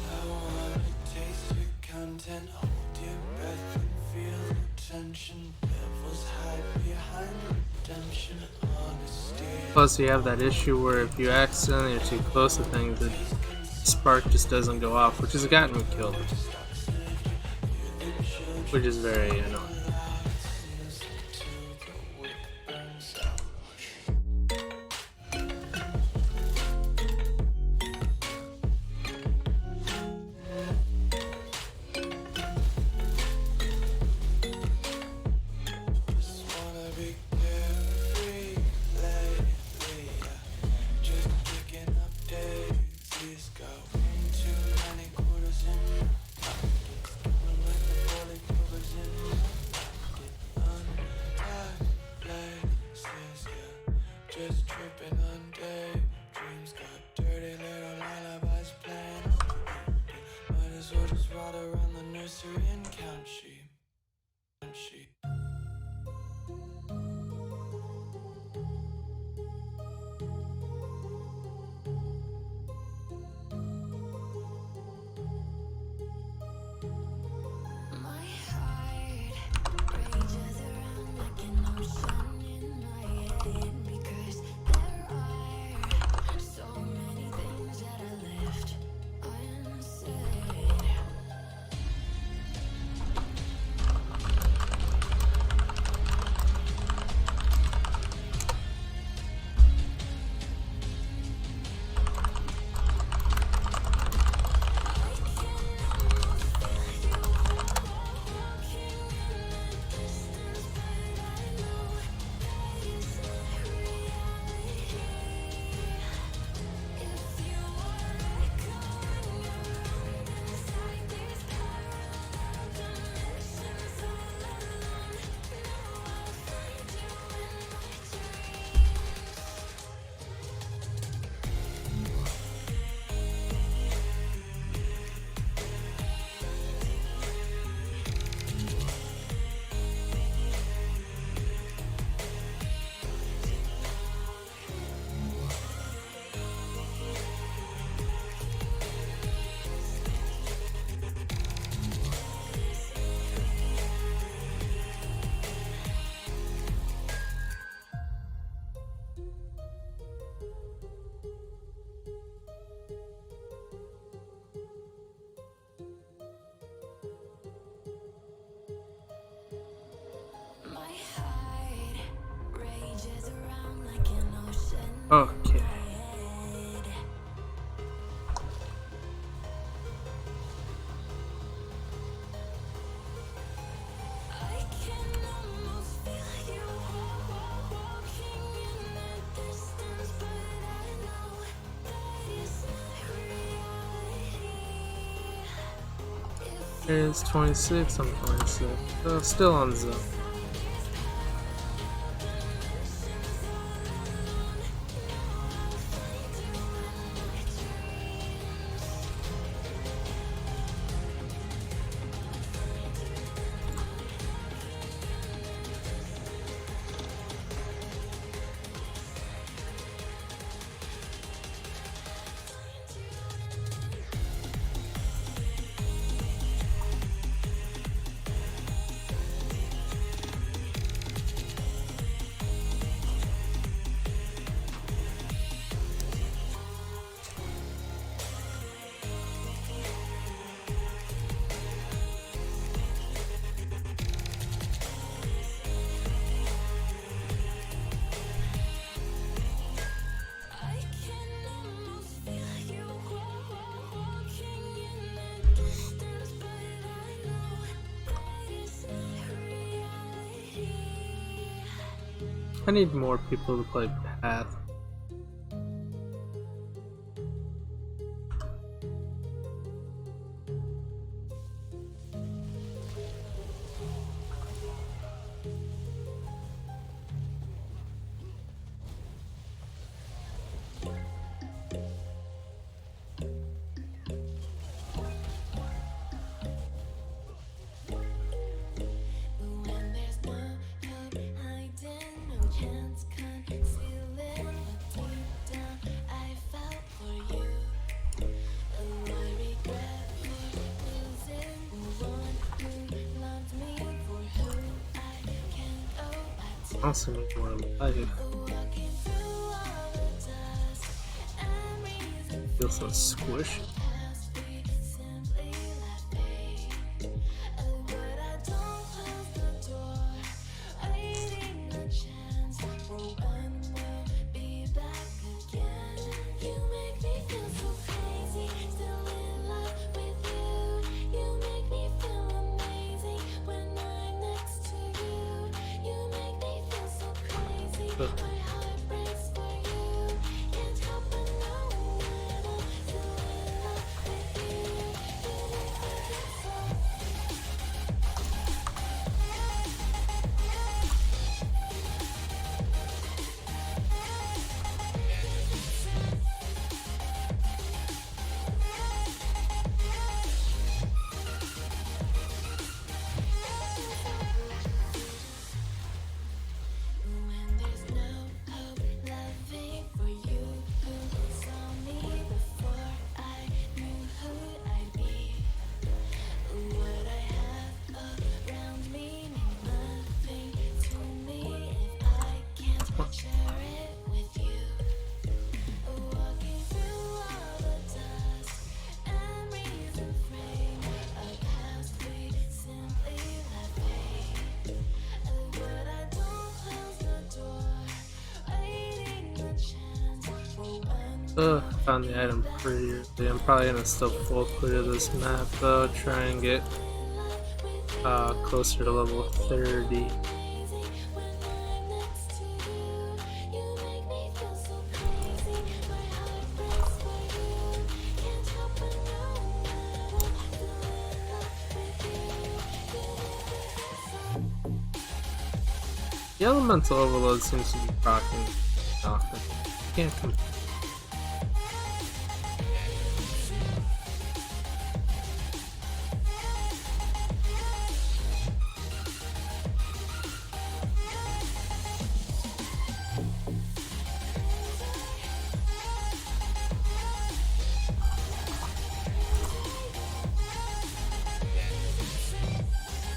Speaker 4: I wanna taste your content, hold your breath and feel the tension. Devils hide behind redemption, honesty.
Speaker 1: Plus you have that issue where if you accidentally are too close to things, the spark just doesn't go off, which has gotten me killed. Which is very annoying.
Speaker 4: Just wanna be carefree lately. Just picking up daisies. Got one too many quarters in my pockets. Coming like the bullet covers in my
Speaker 1: It's 26, I'm 26. So still on zone.
Speaker 2: I can almost feel you walking in the distance, but I know that it's not reality.
Speaker 1: I need more people to play Path.
Speaker 2: When there's no hope hiding, no chance concealing what deep down I felt for you. Oh, I regret for losing the one who loved me, for who I can't go back to.
Speaker 1: I also need more life.
Speaker 2: Walking through all the dust and reason
Speaker 1: Feel so squishy.
Speaker 2: past, we simply left pain. Oh, but I don't close the door, waiting a chance for when we'll be back again. You make me feel so crazy, still in love with you. You make me feel amazing when I'm next to you. You make me feel so crazy, my heart breaks for you. Can't help but know that I'm still in love with you. You make me feel so. When there's no hope loving for you who saw me before I knew who I'd be. What I have around me means nothing to me if I can't share it with you. Walking through all the dust and reason frame a past we simply left pain. But I don't close the door, waiting a chance for when
Speaker 1: Found the item pretty early. I'm probably gonna still full clear this map though, try and get closer to level 30.
Speaker 2: when I'm next to you. You make me feel so crazy, my heart breaks for you. Can't help but know that I'm still in love with you. You make me feel so.
Speaker 1: The elemental overload seems to be proccing often. Can't complain.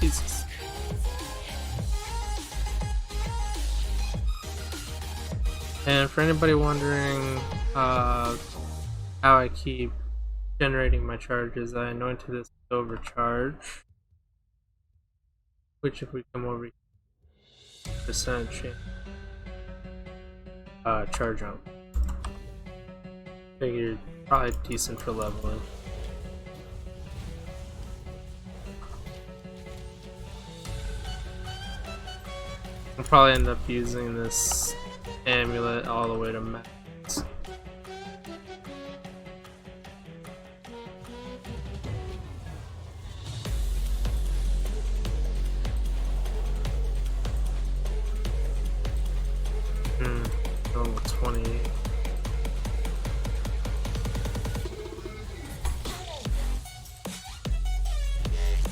Speaker 1: Jesus. And for anybody wondering how I keep generating my charges, I anointed this with overcharge, which if we come over here, percent change charge out. Figured probably decent for leveling. I'll probably end up using this amulet all the way to max.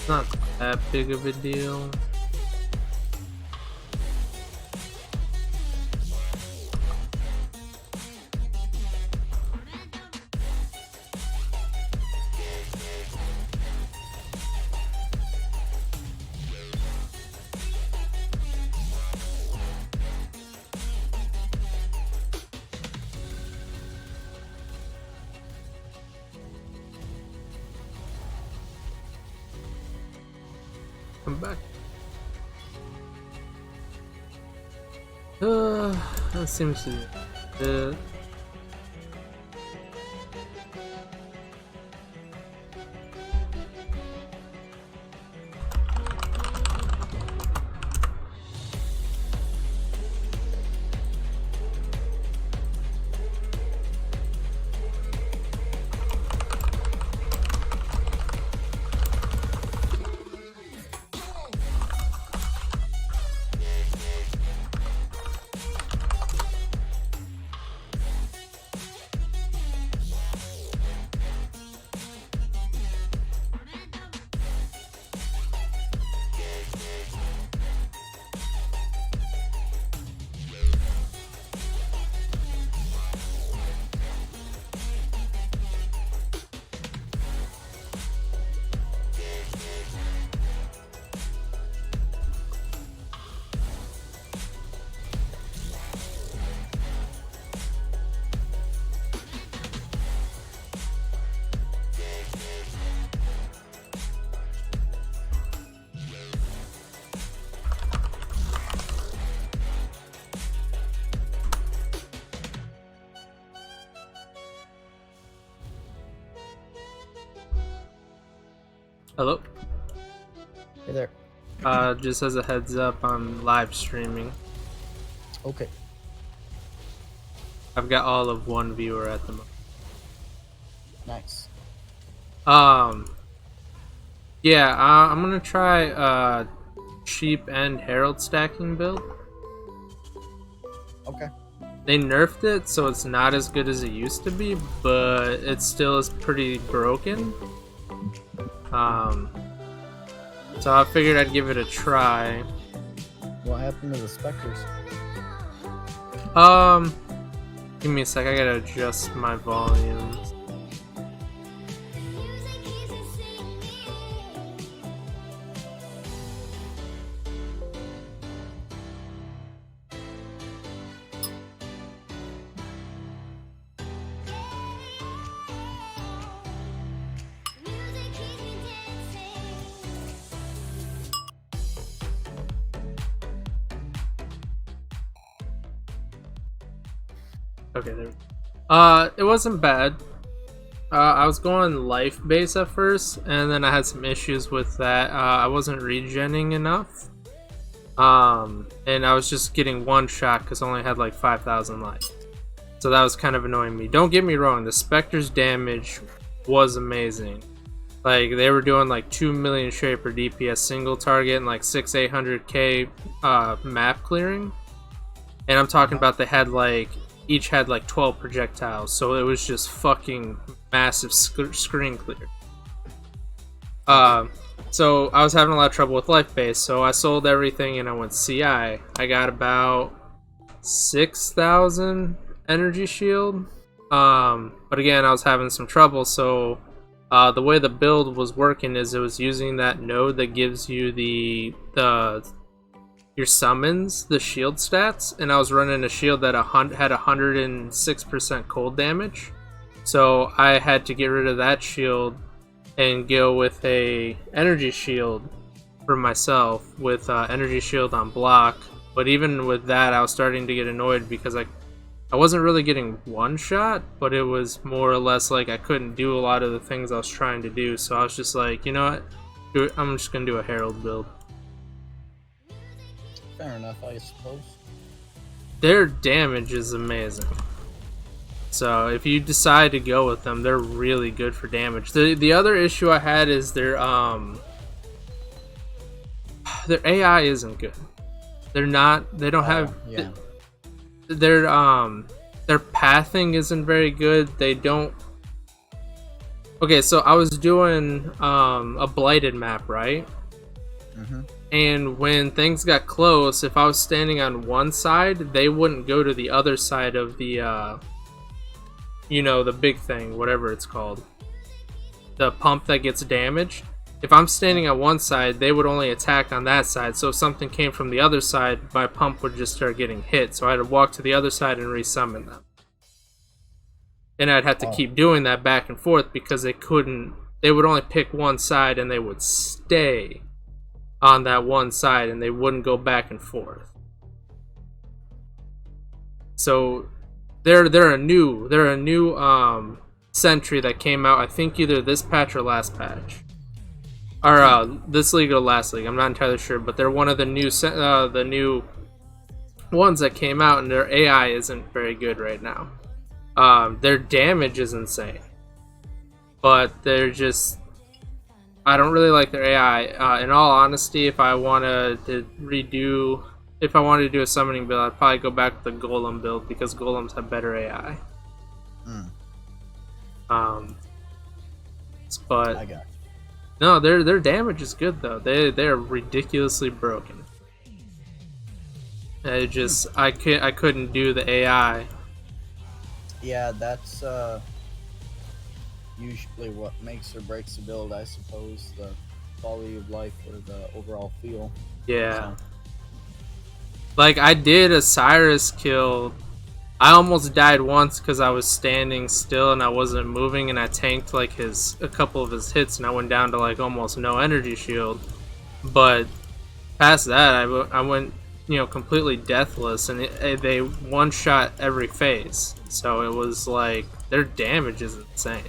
Speaker 1: not that big of a deal. Come back. That seems to be it. Hello?
Speaker 5: Hey there.
Speaker 1: Just as a heads up, I'm live streaming.
Speaker 5: Okay.
Speaker 1: I've got all of one viewer at the moment.
Speaker 5: Nice.
Speaker 1: Yeah, I'm gonna try sheep and herald stacking build.
Speaker 5: Okay.
Speaker 1: They nerfed it, so it's not as good as it used to be, but it still is pretty broken. So I figured I'd give it a try.
Speaker 5: What happened to the specters?
Speaker 1: Give me a sec, I gotta adjust my volume. Okay, there. It wasn't bad. I was going life base at first, and then I had some issues with that. I wasn't regenning enough. And I was just getting one shot because I only had like 5,000 life. So that was kind of annoying me. Don't get me wrong, the Spectre's damage was amazing. Like, they were doing like 2 million straight per DPS single target and like 800k map clearing. And I'm talking about they had like each had like 12 projectiles, so it was just fucking massive screen clear. So I was having a lot of trouble with life base, so I sold everything and I went CI. I got about 6,000 energy shield, but again I was having some trouble. So the way the build was working is it was using that node that gives you your summons, the shield stats, and I was running a shield that had 106% cold damage, so I had to get rid of that shield and go with a energy shield for myself with energy shield on block. But even with that, I was starting to get annoyed because I wasn't really getting one shot, but it was more or less like I couldn't do a lot of the things I was trying to do. So I was just like, you know what, I'm just gonna do a herald build.
Speaker 5: Fair enough, I suppose.
Speaker 1: Their damage is amazing. So if you decide to go with them, they're really good for damage. The other issue I had is their AI isn't good. They don't have
Speaker 5: Yeah.
Speaker 1: their pathing isn't very good. They don't Okay, so I was doing a blighted map, right?
Speaker 5: Mm-hmm.
Speaker 1: And when things got close, if I was standing on one side, they wouldn't go to the other side of the, the big thing, whatever it's called. The pump that gets damaged. If I'm standing on one side, they would only attack on that side. So if something came from the other side, my pump would just start getting hit. So I had to walk to the other side and resummon them. And I'd have to keep doing that back and forth because they would only pick one side and they would stay on that one side and they wouldn't go back and forth. So they're a new sentry that came out, I think either this patch or last patch. Or this league or last league, I'm not entirely sure, but they're one of the new ones that came out, and their AI isn't very good right now. Their damage is insane, but they're just, I don't really like their AI. In all honesty, if I wanted to do a summoning build, I'd probably go back to the Golem build because Golems have better AI. But
Speaker 5: I got you.
Speaker 1: No, their damage is good though. They're ridiculously broken. I couldn't do the AI.
Speaker 5: Yeah, that's usually what makes or breaks the build, I suppose. The quality of life or the overall feel.
Speaker 1: Yeah.
Speaker 5: So.
Speaker 1: Like I did a Cyrus kill. I almost died once because I was standing still and I wasn't moving, and I tanked like a couple of his hits, and I went down to like almost no energy shield. But past that, I went completely deathless, and they one shot every phase. So it was like their damage is insane.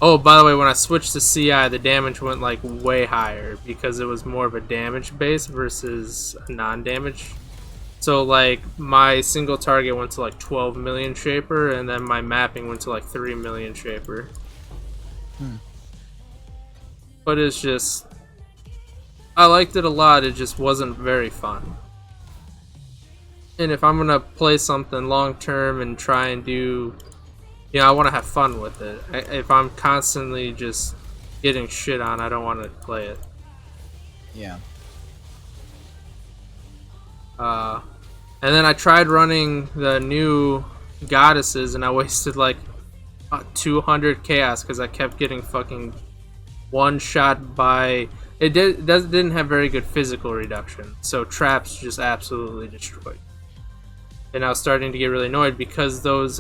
Speaker 1: Oh, by the way, when I switched to CI, the damage went like way higher because it was more of a damage base versus a non-damage. So like my single target went to like 12 million Shaper, and then my mapping went to like 3 million Shaper. But it's just, I liked it a lot, it just wasn't very fun. And if I'm gonna play something long term and try and do, I want to have fun with it. If I'm constantly just getting shit on, I don't want to play it.
Speaker 5: Yeah.
Speaker 1: And then I tried running the new goddesses, and I wasted like 200 chaos because I kept getting fucking one shot by. Didn't have very good physical reduction, so traps just absolutely destroyed. And I was starting to get really annoyed because those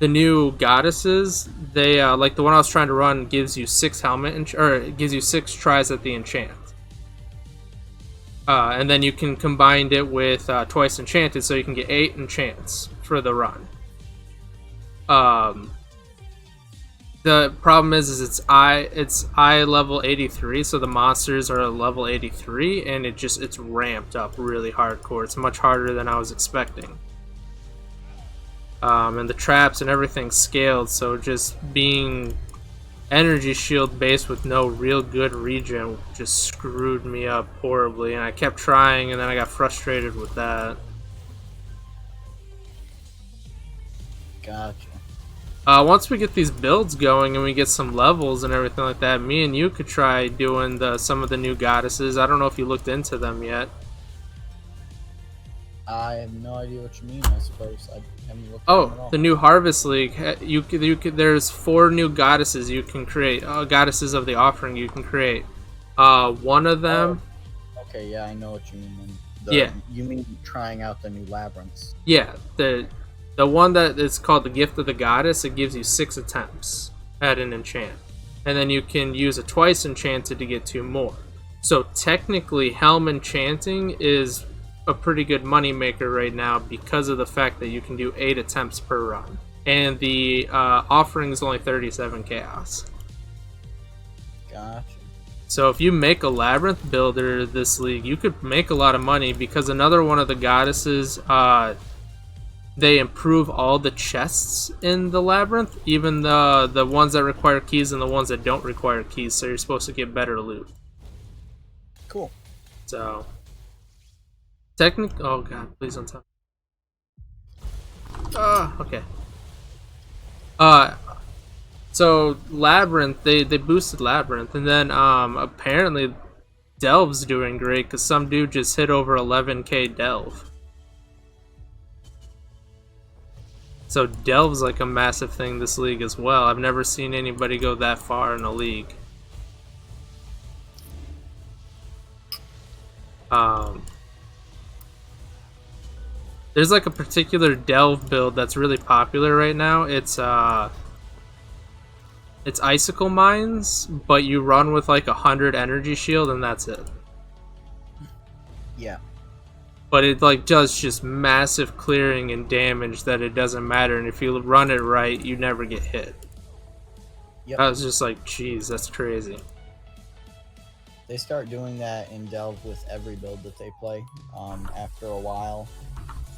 Speaker 1: the new goddesses, they like the one I was trying to run gives you 6 helmet or it gives you 6 tries at the enchant. And then you can combine it with twice enchanted, so you can get 8 enchants for the run. The problem is it's I level 83, so the monsters are level 83, and it's ramped up really hardcore. It's much harder than I was expecting. And the traps and everything scaled, so just being energy shield based with no real good regen just screwed me up horribly, and I kept trying, and then I got frustrated with that.
Speaker 5: Gotcha.
Speaker 1: Once we get these builds going and we get some levels and everything like that, me and you could try doing some of the new goddesses. I don't know if you looked into them yet.
Speaker 5: I have no idea what you mean, I suppose. I haven't looked at them at all.
Speaker 1: The new Harvest League. There's 4 new goddesses you can create. Goddesses of the Offering you can create. One of them.
Speaker 5: Oh, okay, yeah, I know what you mean.
Speaker 1: Yeah.
Speaker 5: You mean trying out the new labyrinths?
Speaker 1: Yeah, the one that is called the Gift of the Goddess. It gives you 6 attempts at an enchant, and then you can use a twice enchanted to get 2 more. So technically, Helm enchanting is a pretty good money maker right now because of the fact that you can do 8 attempts per run, and the offering is only 37 chaos.
Speaker 5: Gotcha.
Speaker 1: So if you make a labyrinth builder this league, you could make a lot of money because another one of the goddesses, they improve all the chests in the labyrinth, even the ones that require keys and the ones that don't require keys, so you're supposed to get better loot.
Speaker 5: Cool.
Speaker 1: So oh god, please don't tell me. Okay. So Labyrinth, they boosted Labyrinth, and then apparently Delve's doing great because some dude just hit over 11k Delve. So Delve's like a massive thing this league as well. I've never seen anybody go that far in a league. There's like a particular Delve build that's really popular right now. It's Icicle Mines, but you run with like 100 energy shield and that's it.
Speaker 5: Yeah.
Speaker 1: But it like does just massive clearing and damage that it doesn't matter, and if you run it right, you never get hit.
Speaker 5: Yep.
Speaker 1: I was just like, geez, that's crazy.
Speaker 5: They start doing that in Delve with every build that they play. After a while,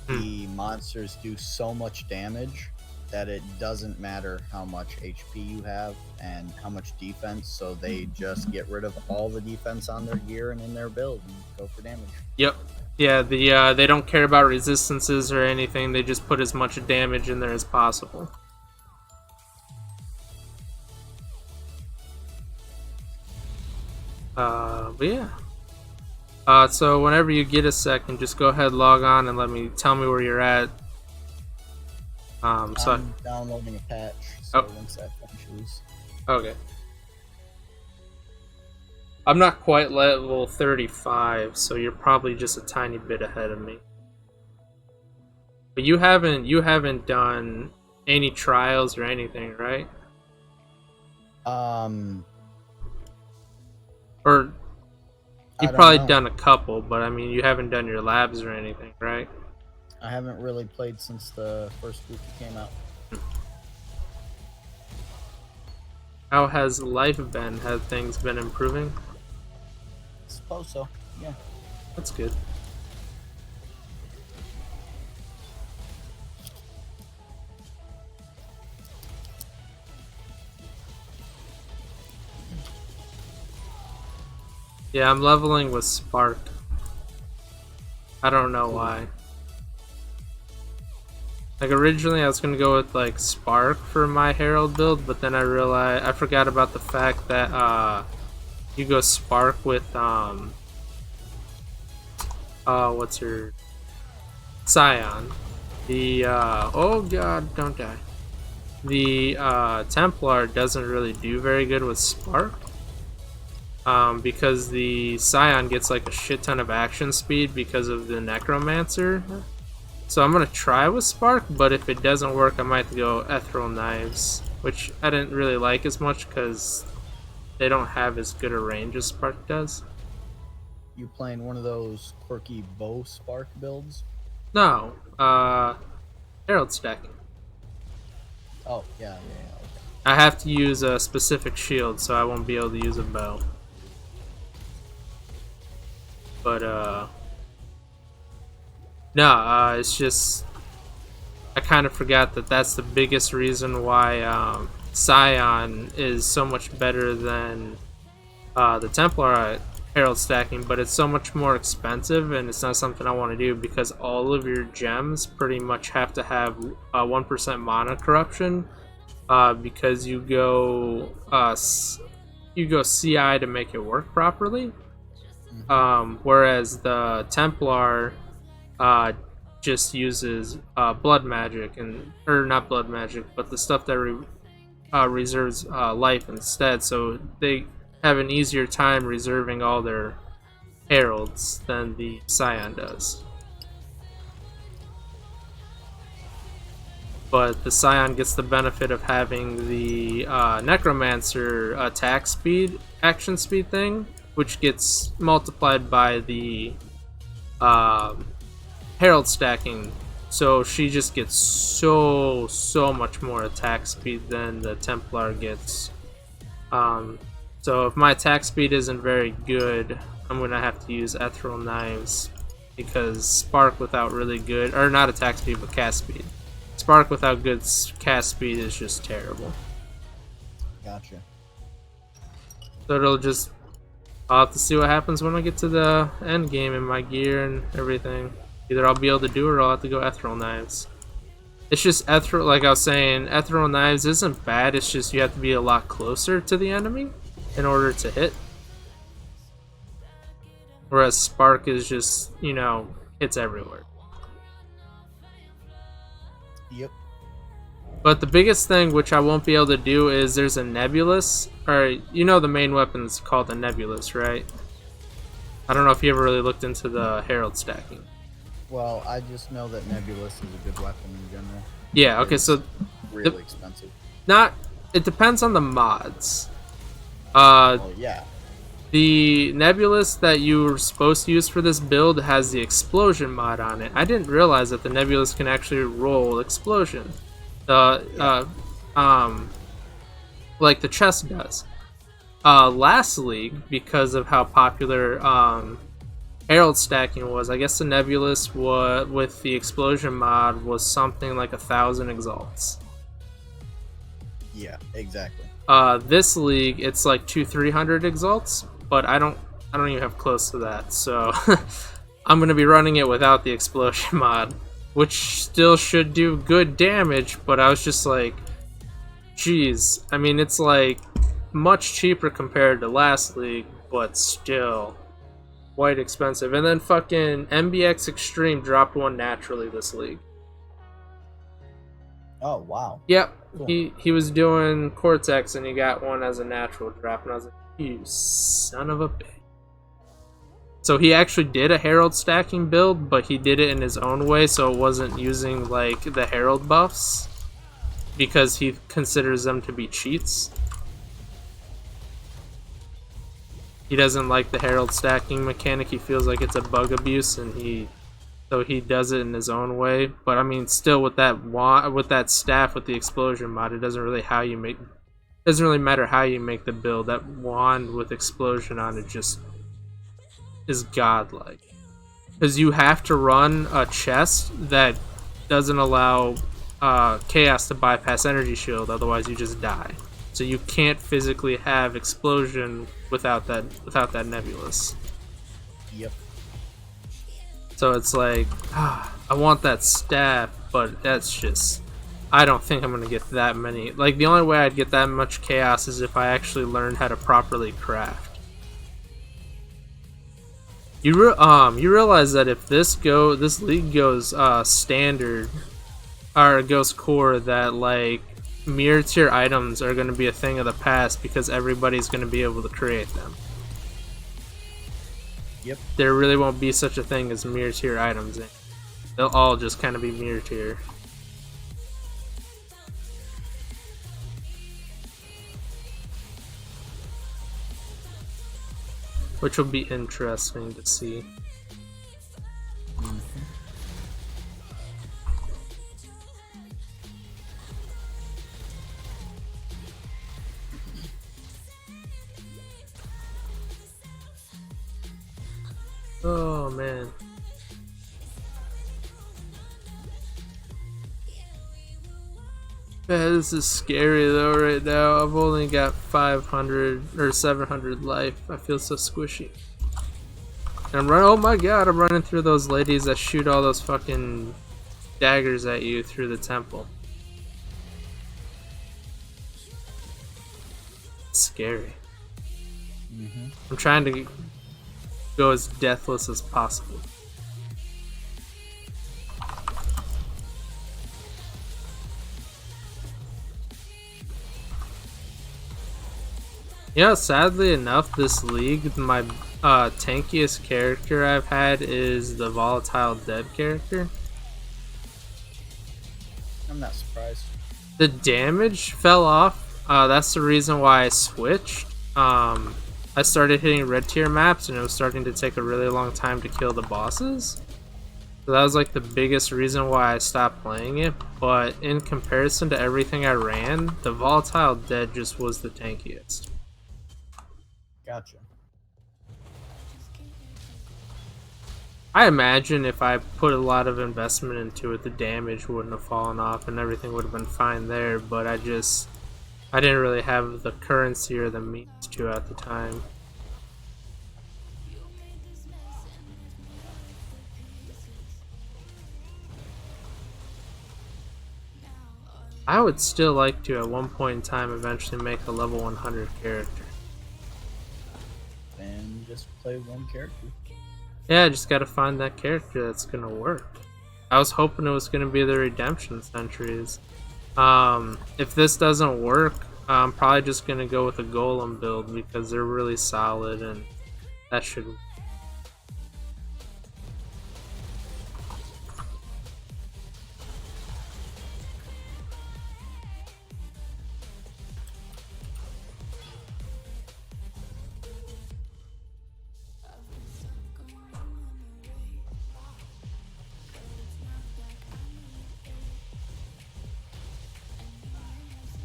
Speaker 5: the monsters do so much damage that it doesn't matter how much HP you have and how much defense, so they just get rid of all the defense on their gear and in their build and go for damage.
Speaker 1: Yep. Yeah, they don't care about resistances or anything, they just put as much damage in there as possible. But yeah. So whenever you get a second, just go ahead, log on, and tell me where you're at.
Speaker 5: I'm downloading a patch, so once that finishes.
Speaker 1: Okay. I'm not quite level 35, so you're probably just a tiny bit ahead of me. But you haven't done any trials or anything, right? Or you've probably done a couple, but I mean, you haven't done your labs or anything, right?
Speaker 5: I haven't really played since the first week it came out.
Speaker 1: How has life been? Have things been improving?
Speaker 5: I suppose so, yeah.
Speaker 1: That's good. Yeah, I'm leveling with Spark. I don't know why. Like originally I was gonna go with like Spark for my Herald build, but then I realized I forgot about the fact that you go Spark with what's her Scion. The oh god, don't die. The Templar doesn't really do very good with Spark. Because the Scion gets like a shit ton of action speed because of the Necromancer. So I'm gonna try with Spark, but if it doesn't work, I might go Ethereal Knives, which I didn't really like as much because they don't have as good a range as Spark does.
Speaker 5: You playing one of those quirky bow Spark builds?
Speaker 1: No, Herald stacking.
Speaker 5: Oh, yeah, okay.
Speaker 1: I have to use a specific shield, so I won't be able to use a bow. But, no, it's just, I kind of forgot that that's the biggest reason why, Scion is so much better than, the Templar at Herald stacking, but it's so much more expensive, and it's not something I want to do, because all of your gems pretty much have to have, 1% mana corruption, because you go CI to make it work properly. Whereas the Templar just uses blood magic, or not blood magic, but the stuff that reserves life instead. So they have an easier time reserving all their heralds than the Scion does. But the Scion gets the benefit of having the Necromancer attack speed, action speed thing, which gets multiplied by the Herald stacking. So she just gets so much more attack speed than the Templar gets. So if my attack speed isn't very good, I'm going to have to use Ethereal Knives, because Spark without really good, or not attack speed, but cast speed. Spark without good cast speed is just terrible.
Speaker 5: Gotcha.
Speaker 1: So it'll just, I'll have to see what happens when I get to the end game in my gear and everything. Either I'll be able to do it or I'll have to go Ethereal Knives. It's just ethereal, like I was saying, ethereal knives isn't bad, it's just you have to be a lot closer to the enemy in order to hit. Whereas spark is just, you know, hits everywhere.
Speaker 5: Yep.
Speaker 1: But the biggest thing, which I won't be able to do, is there's a nebulous, or you know the main weapon's called the nebulous, right? I don't know if you ever really looked into the herald stacking.
Speaker 5: Well, I just know that Nebulous is a good weapon in general.
Speaker 1: Yeah, okay,
Speaker 5: It's
Speaker 1: so
Speaker 5: really expensive.
Speaker 1: it depends on the mods.
Speaker 5: Well, yeah.
Speaker 1: The nebulous that you were supposed to use for this build has the explosion mod on it. I didn't realize that the nebulous can actually roll explosion. Like the chest does. Last league, because of how popular herald stacking was, I guess the nebulous with the explosion mod was something like 1,000 exalts.
Speaker 5: Yeah, exactly.
Speaker 1: This league it's like 200-300 exalts, but I don't even have close to that, so I'm gonna be running it without the explosion mod, which still should do good damage, but I was just like, geez, I mean it's like much cheaper compared to last league, but still quite expensive. And then fucking MBX Extreme dropped one naturally this league.
Speaker 5: Oh, wow.
Speaker 1: Yep.
Speaker 5: Cool.
Speaker 1: He was doing Cortex and he got one as a natural drop, and I was like, you son of a bitch. So he actually did a herald stacking build, but he did it in his own way, so it wasn't using like the herald buffs because he considers them to be cheats. He doesn't like the herald stacking mechanic. He feels like it's a bug abuse, and so he does it in his own way. But I mean, still with that staff with the explosion mod, it doesn't really matter how you make the build. That wand with explosion on it just is godlike, because you have to run a chest that doesn't allow chaos to bypass energy shield, otherwise you just die. So you can't physically have explosion without that nebulous.
Speaker 5: Yep.
Speaker 1: So it's like, I want that staff, but that's just, I don't think I'm gonna get that many. Like, the only way I'd get that much chaos is if I actually learned how to properly craft. You realize that if this league goes standard, or goes core, that like mirror tier items are going to be a thing of the past because everybody's going to be able to create them.
Speaker 5: Yep.
Speaker 1: There really won't be such a thing as mirror tier items. They'll all just kind of be mirror tier. Which will be interesting to see. Oh man. Man, this is scary though right now. I've only got 500 or 700 life. I feel so squishy. And I'm running, oh my god, I'm running through those ladies that shoot all those fucking daggers at you through the temple. It's scary. I'm trying to go as deathless as possible. You know, sadly enough, this league, my tankiest character I've had is the volatile dead character.
Speaker 5: I'm not surprised.
Speaker 1: The damage fell off. That's the reason why I switched. I started hitting red tier maps and it was starting to take a really long time to kill the bosses. So that was like the biggest reason why I stopped playing it. But in comparison to everything I ran, the volatile dead just was the tankiest.
Speaker 5: Gotcha.
Speaker 1: I imagine if I put a lot of investment into it, the damage wouldn't have fallen off and everything would have been fine there, but I didn't really have the currency or the means to at the time. I would still like to, at one point in time, eventually make a level 100 character.
Speaker 5: And just play one character.
Speaker 1: Yeah, I just gotta find that character that's gonna work. I was hoping it was gonna be the redemption sentries. If this doesn't work, I'm probably just gonna go with a golem build because they're really solid and that should.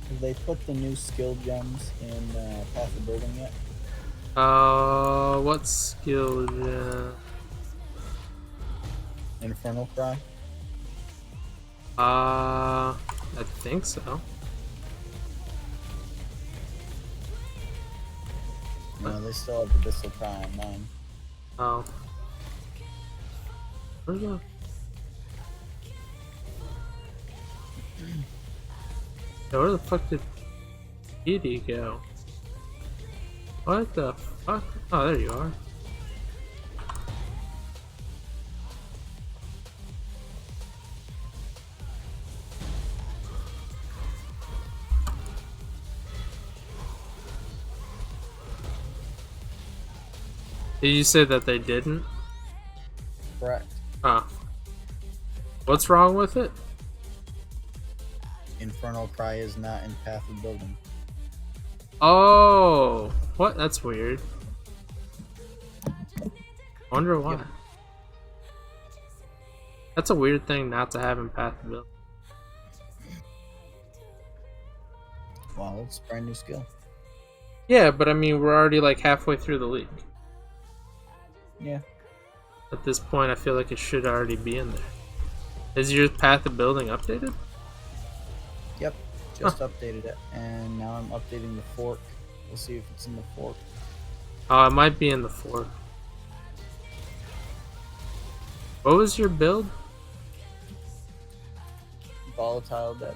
Speaker 5: Have they put the new skill gems in Path of Building yet?
Speaker 1: What skill?
Speaker 5: Infernal Cry?
Speaker 1: I think so.
Speaker 5: No, they still have the Abyssal Cry on mine.
Speaker 1: Oh. Where's the... Yeah, where the fuck did Edie go? What the fuck? Oh, there you are. Did you say that they didn't?
Speaker 5: Correct.
Speaker 1: Huh. What's wrong with it?
Speaker 5: Infernal Cry is not in Path of Building.
Speaker 1: Oh, what? That's weird. Wonder why.
Speaker 5: Yep.
Speaker 1: That's a weird thing not to have in Path of Building.
Speaker 5: Well, it's a brand new skill.
Speaker 1: Yeah, but I mean, we're already like halfway through the league.
Speaker 5: Yeah.
Speaker 1: At this point, I feel like it should already be in there. Is your Path of Building updated?
Speaker 5: Yep. Just updated it. And now I'm updating the fork. We'll see if it's in the fork.
Speaker 1: Oh, it might be in the fork. What was your build?
Speaker 5: Volatile Dead.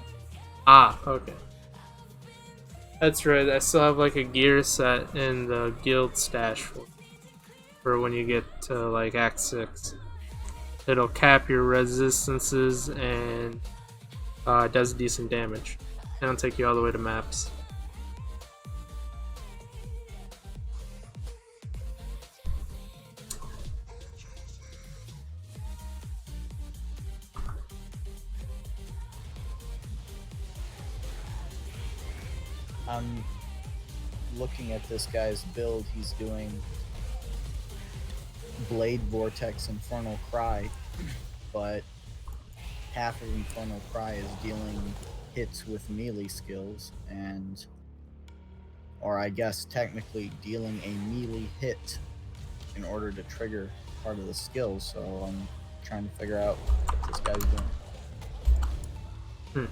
Speaker 1: Ah, okay. That's right. I still have like a gear set in the guild stash for when you get to like Act 6. It'll cap your resistances and does decent damage. And it'll take you all the way to maps.
Speaker 5: I'm looking at this guy's build. He's doing Blade Vortex Infernal Cry, but half of Infernal Cry is dealing hits with melee skills, and or I guess technically dealing a melee hit in order to trigger part of the skill. So I'm trying to figure out what this guy's doing.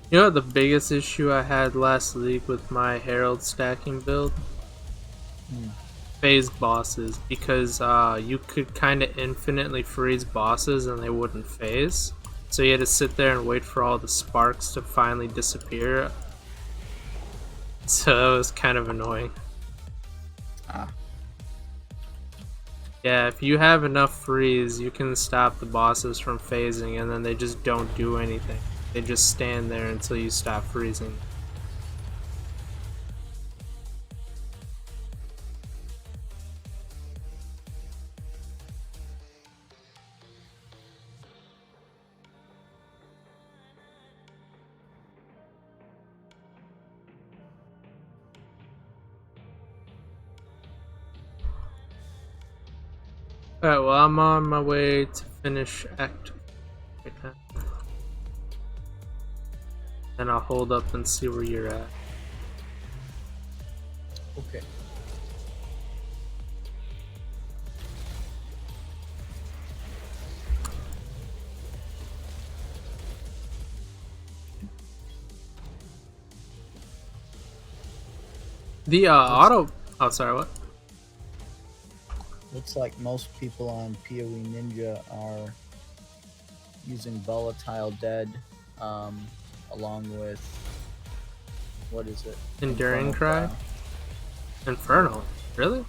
Speaker 1: You know what the biggest issue I had last league with my herald stacking build? Phase bosses, because you could kind of infinitely freeze bosses and they wouldn't phase. So you had to sit there and wait for all the sparks to finally disappear. So that was kind of annoying. Yeah, if you have enough freeze, you can stop the bosses from phasing and then they just don't do anything. They just stand there until you stop freezing. Alright, well, I'm on my way to finish Act right now. Then I'll hold up and see where you're at.
Speaker 5: Okay.
Speaker 1: The auto. Oh, sorry. What?
Speaker 5: Looks like most people on PoE Ninja are using Volatile Dead, along with what is it?
Speaker 1: Enduring Cry? Infernal. Really?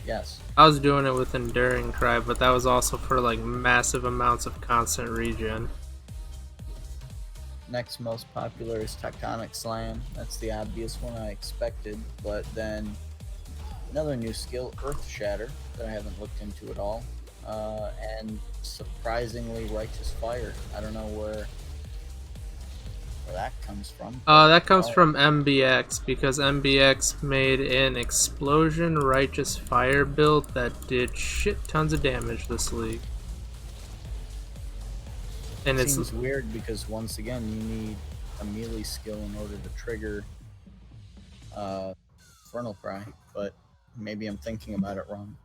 Speaker 5: Yes.
Speaker 1: I was doing it with Enduring Cry, but that was also for like massive amounts of constant regen.
Speaker 5: Next most popular is Tectonic Slam. That's the obvious one I expected, but then another new skill, Earth Shatter, that I haven't looked into at all, and surprisingly Righteous Fire. I don't know where that comes from.
Speaker 1: That comes from MBX, because MBX made an Explosion Righteous Fire build that did shit tons of damage this league. And
Speaker 5: it seems weird because once again you need a melee skill in order to trigger Infernal Cry, but maybe I'm thinking about it wrong.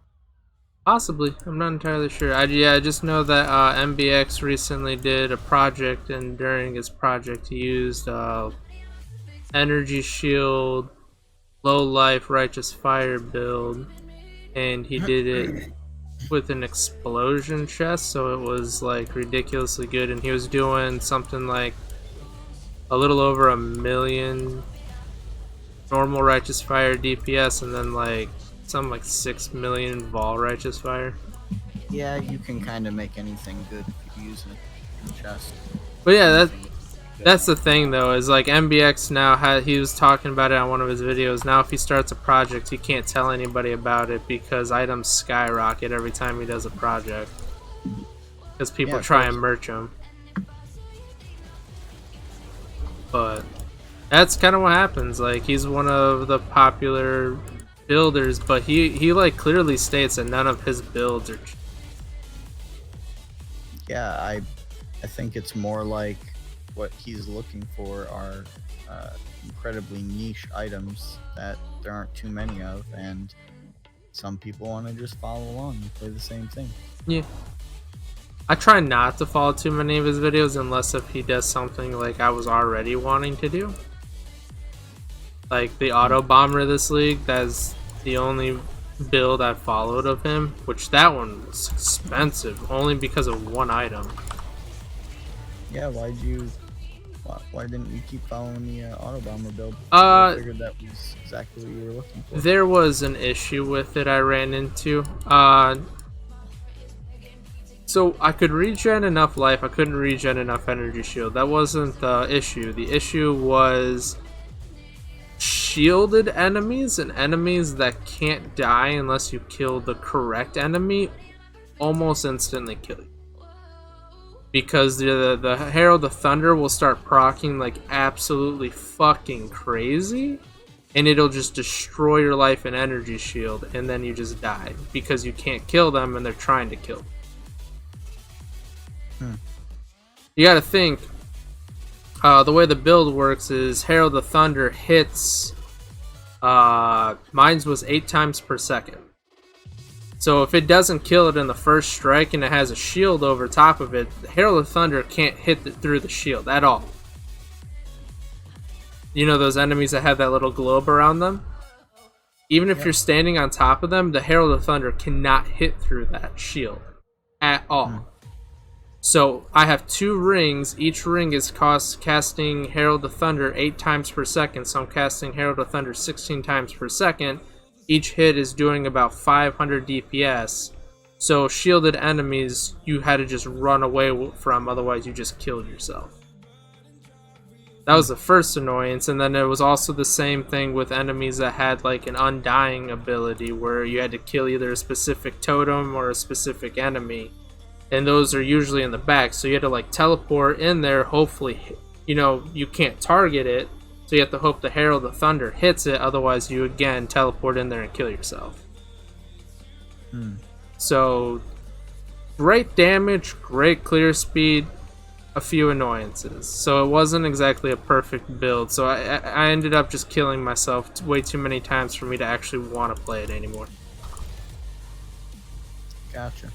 Speaker 1: Possibly, I'm not entirely sure. I just know that MBX recently did a project, and during his project he used Energy Shield, Low Life Righteous Fire build, and he did it with an explosion chest, so it was like ridiculously good, and he was doing something like a little over 1 million normal Righteous Fire DPS, and then like something like 6 million Vol Righteous Fire.
Speaker 5: Yeah, you can kind of make anything good if you use it in chest.
Speaker 1: But yeah, that's the thing though, is like MBX now he was talking about it on one of his videos. Now if he starts a project, he can't tell anybody about it because items skyrocket every time he does a project, because people try and merch him. But that's kind of what happens. Like, he's one of the popular builders, but he like clearly states that none of his builds are.
Speaker 5: Yeah, I think it's more like what he's looking for are incredibly niche items that there aren't too many of, and some people want to just follow along and play the same thing.
Speaker 1: Yeah. I try not to follow too many of his videos unless if he does something like I was already wanting to do. Like the auto bomber this league, that's the only build I followed of him, which that one was expensive only because of one item.
Speaker 5: Yeah, why didn't you keep following the auto bomber build? I figured that was exactly what you were looking for.
Speaker 1: There was an issue with it I ran into. So I could regen enough life, I couldn't regen enough energy shield. That wasn't the issue. The issue was shielded enemies and enemies that can't die unless you kill the correct enemy almost instantly kill you. Because the Herald of Thunder will start proccing like absolutely fucking crazy, and it'll just destroy your life and energy shield, and then you just die because you can't kill them and they're trying to kill them. You gotta think, the way the build works is Herald of Thunder hits, mine was 8 times per second. So if it doesn't kill it in the first strike and it has a shield over top of it, the Herald of Thunder can't hit through the shield at all. You know those enemies that have that little globe around them? Even if you're standing on top of them, the Herald of Thunder cannot hit through that shield at all. So I have 2 rings. Each ring is casting Herald of Thunder 8 times per second, so I'm casting Herald of Thunder 16 times per second. Each hit is doing about 500 DPS. So shielded enemies you had to just run away from, otherwise you just killed yourself. That was the first annoyance, and then it was also the same thing with enemies that had like an undying ability where you had to kill either a specific totem or a specific enemy. And those are usually in the back, so you had to like teleport in there, hopefully, you know, you can't target it. So you have to hope the Herald of Thunder hits it, otherwise you again teleport in there and kill yourself. So, great damage, great clear speed, a few annoyances. So it wasn't exactly a perfect build, so I ended up just killing myself way too many times for me to actually want to play it anymore.
Speaker 5: Gotcha.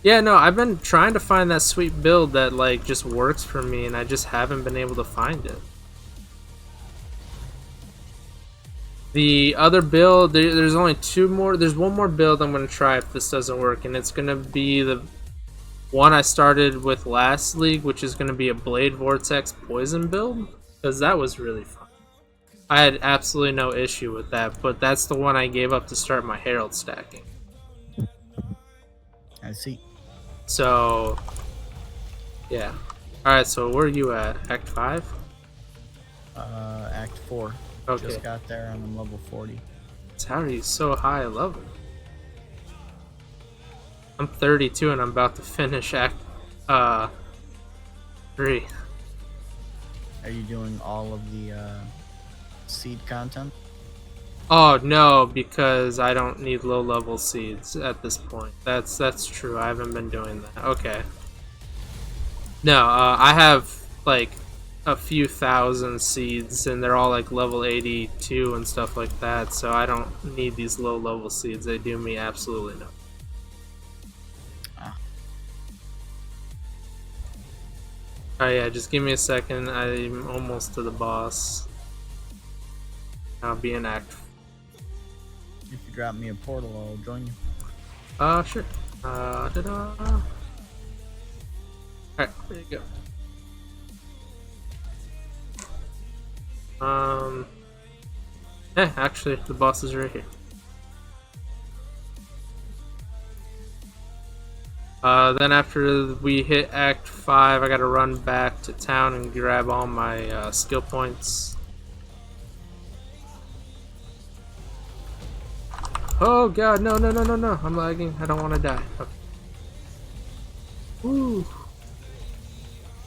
Speaker 1: Yeah, no, I've been trying to find that sweet build that like just works for me, and I just haven't been able to find it. The other build, there's only two more. There's one more build I'm gonna try if this doesn't work, and it's gonna be the one I started with last league, which is gonna be a Blade Vortex Poison build, because that was really fun. I had absolutely no issue with that, but that's the one I gave up to start my herald stacking.
Speaker 5: I see.
Speaker 1: So, yeah. All right. So where are you at? Act 5?
Speaker 5: Act 4.
Speaker 1: Okay.
Speaker 5: Just got there. I'm level 40.
Speaker 1: How are you so high level? I'm 32 and I'm about to finish Act 3.
Speaker 5: Are you doing all of the seed content?
Speaker 1: Oh no, because I don't need low level seeds at this point. That's true. I haven't been doing that. Okay. No, I have like a few thousand seeds, and they're all like level 82 and stuff like that. So I don't need these low level seeds. They do me absolutely no. Oh yeah, just give me a second. I'm almost to the boss. I'll be in act.
Speaker 5: If you drop me a portal, I'll join you.
Speaker 1: Sure. Ta-da. Alright, there you go. Actually, the boss is right here. Then after we hit Act 5, I gotta run back to town and grab all my skill points. Oh god, no, no, no, no, no. I'm lagging. I don't want to die. Okay. Woo.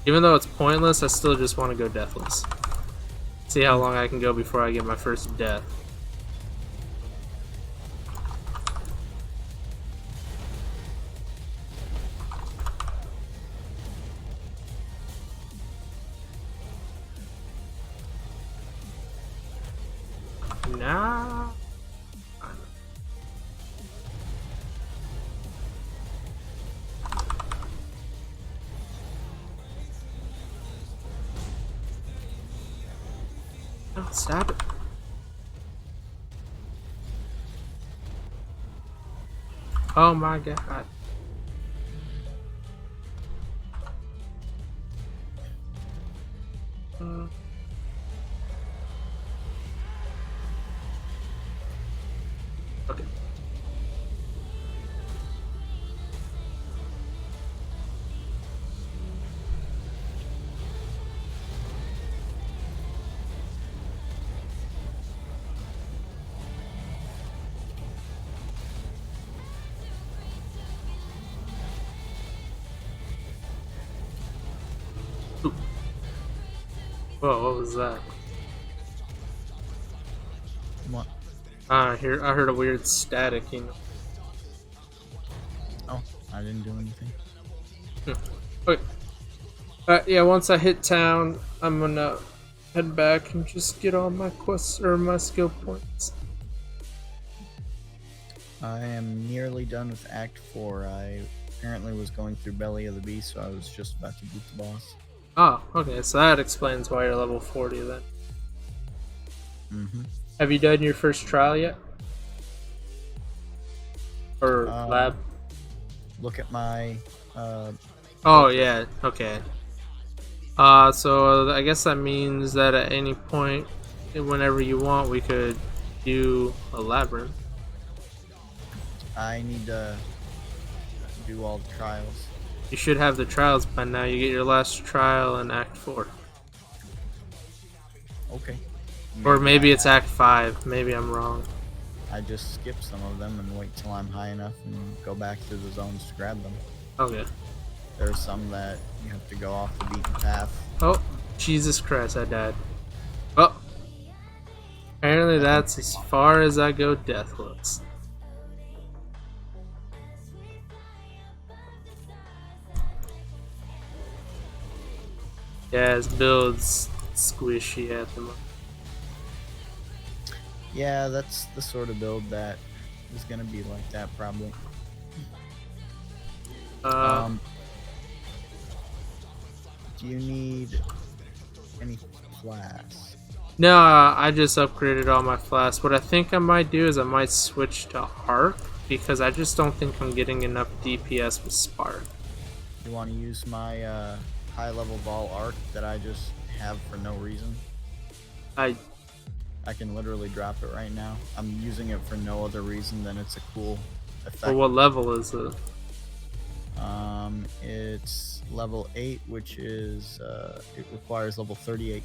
Speaker 1: Even though it's pointless, I still just want to go deathless. See how long I can go before I get my first death. Nah. Oh, stop it. Oh my god. Okay. Ooh. Whoa, what was that?
Speaker 5: What?
Speaker 1: I heard a weird static, you know.
Speaker 5: Oh, I didn't do anything.
Speaker 1: Okay. Yeah, once I hit town, I'm gonna head back and just get all my quests or my skill points.
Speaker 5: I am nearly done with Act 4. I apparently was going through Belly of the Beast, so I was just about to beat the boss.
Speaker 1: Oh, okay, so that explains why you're level 40 then.
Speaker 5: Mm-hmm.
Speaker 1: Have you done your first trial yet? Or lab?
Speaker 5: Look at my...
Speaker 1: Oh, yeah, okay. So I guess that means that at any point, whenever you want, we could do a labyrinth.
Speaker 5: I need to do all the trials.
Speaker 1: You should have the trials by now. You get your last trial in Act 4.
Speaker 5: Okay.
Speaker 1: Or maybe it's
Speaker 5: I
Speaker 1: Act 5. Maybe I'm wrong.
Speaker 5: I just skip some of them and wait till I'm high enough and go back through the zones to grab them.
Speaker 1: Okay.
Speaker 5: There's some that you have to go off the beaten path.
Speaker 1: Oh, Jesus Christ, I died. Oh. Apparently that's as far as I go deathless. Yeah, his build's squishy at the moment.
Speaker 5: Yeah, that's the sort of build that is gonna be like that probably. Do you need any flasks?
Speaker 1: No, I just upgraded all my flasks. What I think I might do is I might switch to Arc because I just don't think I'm getting enough DPS with Spark.
Speaker 5: You want to use my high level Vol arc that I just have for no reason?
Speaker 1: I
Speaker 5: I can literally drop it right now. I'm using it for no other reason than it's a cool effect.
Speaker 1: For what level is it?
Speaker 5: It's level 8, which is it requires level 38.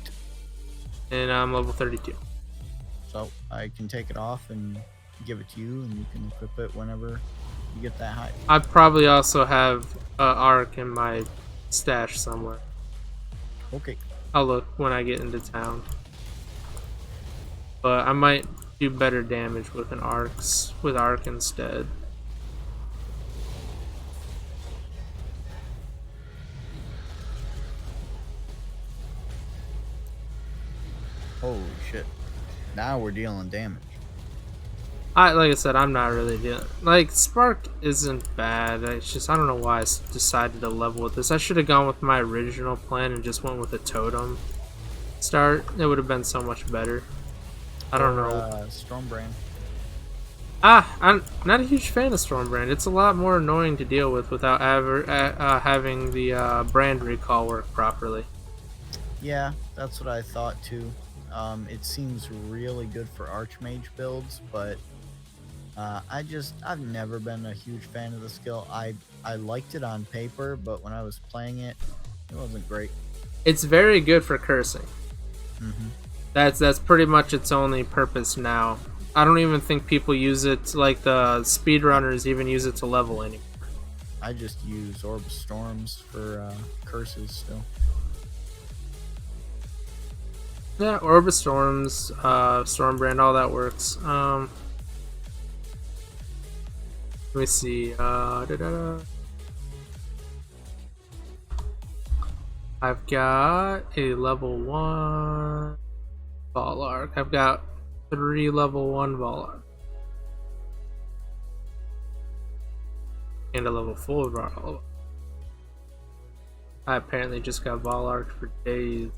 Speaker 1: And I'm level 32.
Speaker 5: So I can take it off and give it to you, and you can equip it whenever you get that high.
Speaker 1: I probably also have Arc in my stash somewhere.
Speaker 5: Okay.
Speaker 1: I'll look when I get into town. But I might do better damage with Arc instead.
Speaker 5: Holy shit. Now we're dealing damage.
Speaker 1: Like I said, I'm not really dealing. Like, Spark isn't bad. It's just, I don't know why I decided to level with this. I should have gone with my original plan and just went with a totem start. It would have been so much better. I don't know.
Speaker 5: Stormbrand.
Speaker 1: I'm not a huge fan of Stormbrand. It's a lot more annoying to deal with without having the brand recall work properly.
Speaker 5: Yeah, that's what I thought too. It seems really good for Archmage builds, but I've never been a huge fan of the skill. I liked it on paper, but when I was playing it, it wasn't great.
Speaker 1: It's very good for cursing.
Speaker 5: Mm-hmm.
Speaker 1: That's pretty much its only purpose now. I don't even think people use it, like the speedrunners even use it to level anymore.
Speaker 5: I just use Orb of Storms for curses still.
Speaker 1: Yeah, Orb of Storms, Stormbrand, all that works. Let me see. I've got a level 1 Ball Arc. I've got 3 level 1 Ball Arc. And a level 4 Ball Arc. I apparently just got Ball Arc for days.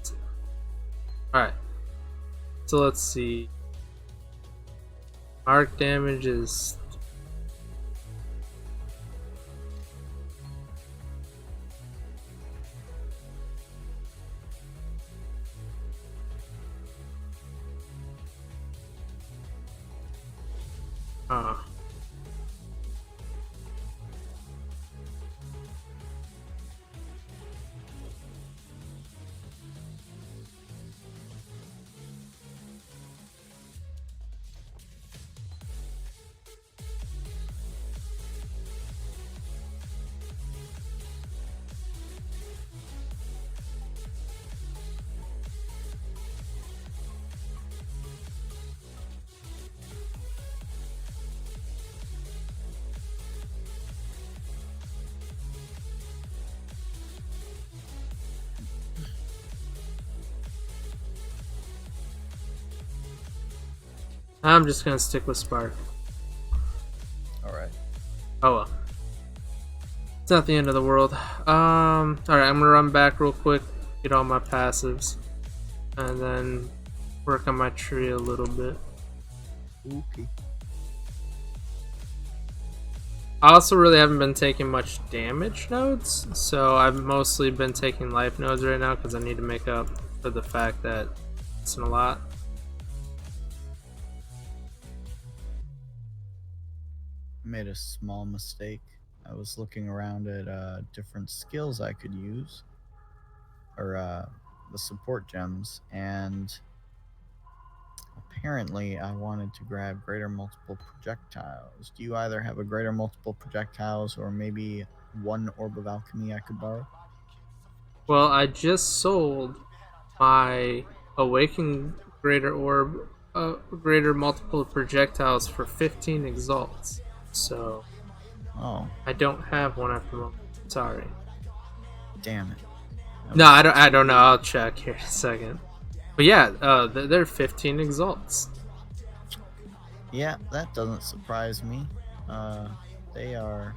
Speaker 1: Alright. So let's see. Arc damage is... I'm just gonna stick with Spark.
Speaker 5: Alright.
Speaker 1: Oh well. It's not the end of the world. Alright, I'm gonna run back real quick, get all my passives, and then work on my tree a little bit.
Speaker 5: Okay.
Speaker 1: I also really haven't been taking much damage nodes, so I've mostly been taking life nodes right now because I need to make up for the fact that it's a lot.
Speaker 5: Made a small mistake. I was looking around at different skills I could use, or the support gems, and apparently I wanted to grab greater multiple projectiles. Do you either have a greater multiple projectiles or maybe one orb of alchemy I could borrow?
Speaker 1: Well, I just sold my awakened greater orb, greater multiple projectiles for 15 exalts. So, I don't have one at the moment. Sorry.
Speaker 5: Damn it.
Speaker 1: No, I don't know. I'll check here in a second. But yeah, they're 15 exalts.
Speaker 5: Yeah, that doesn't surprise me. They are.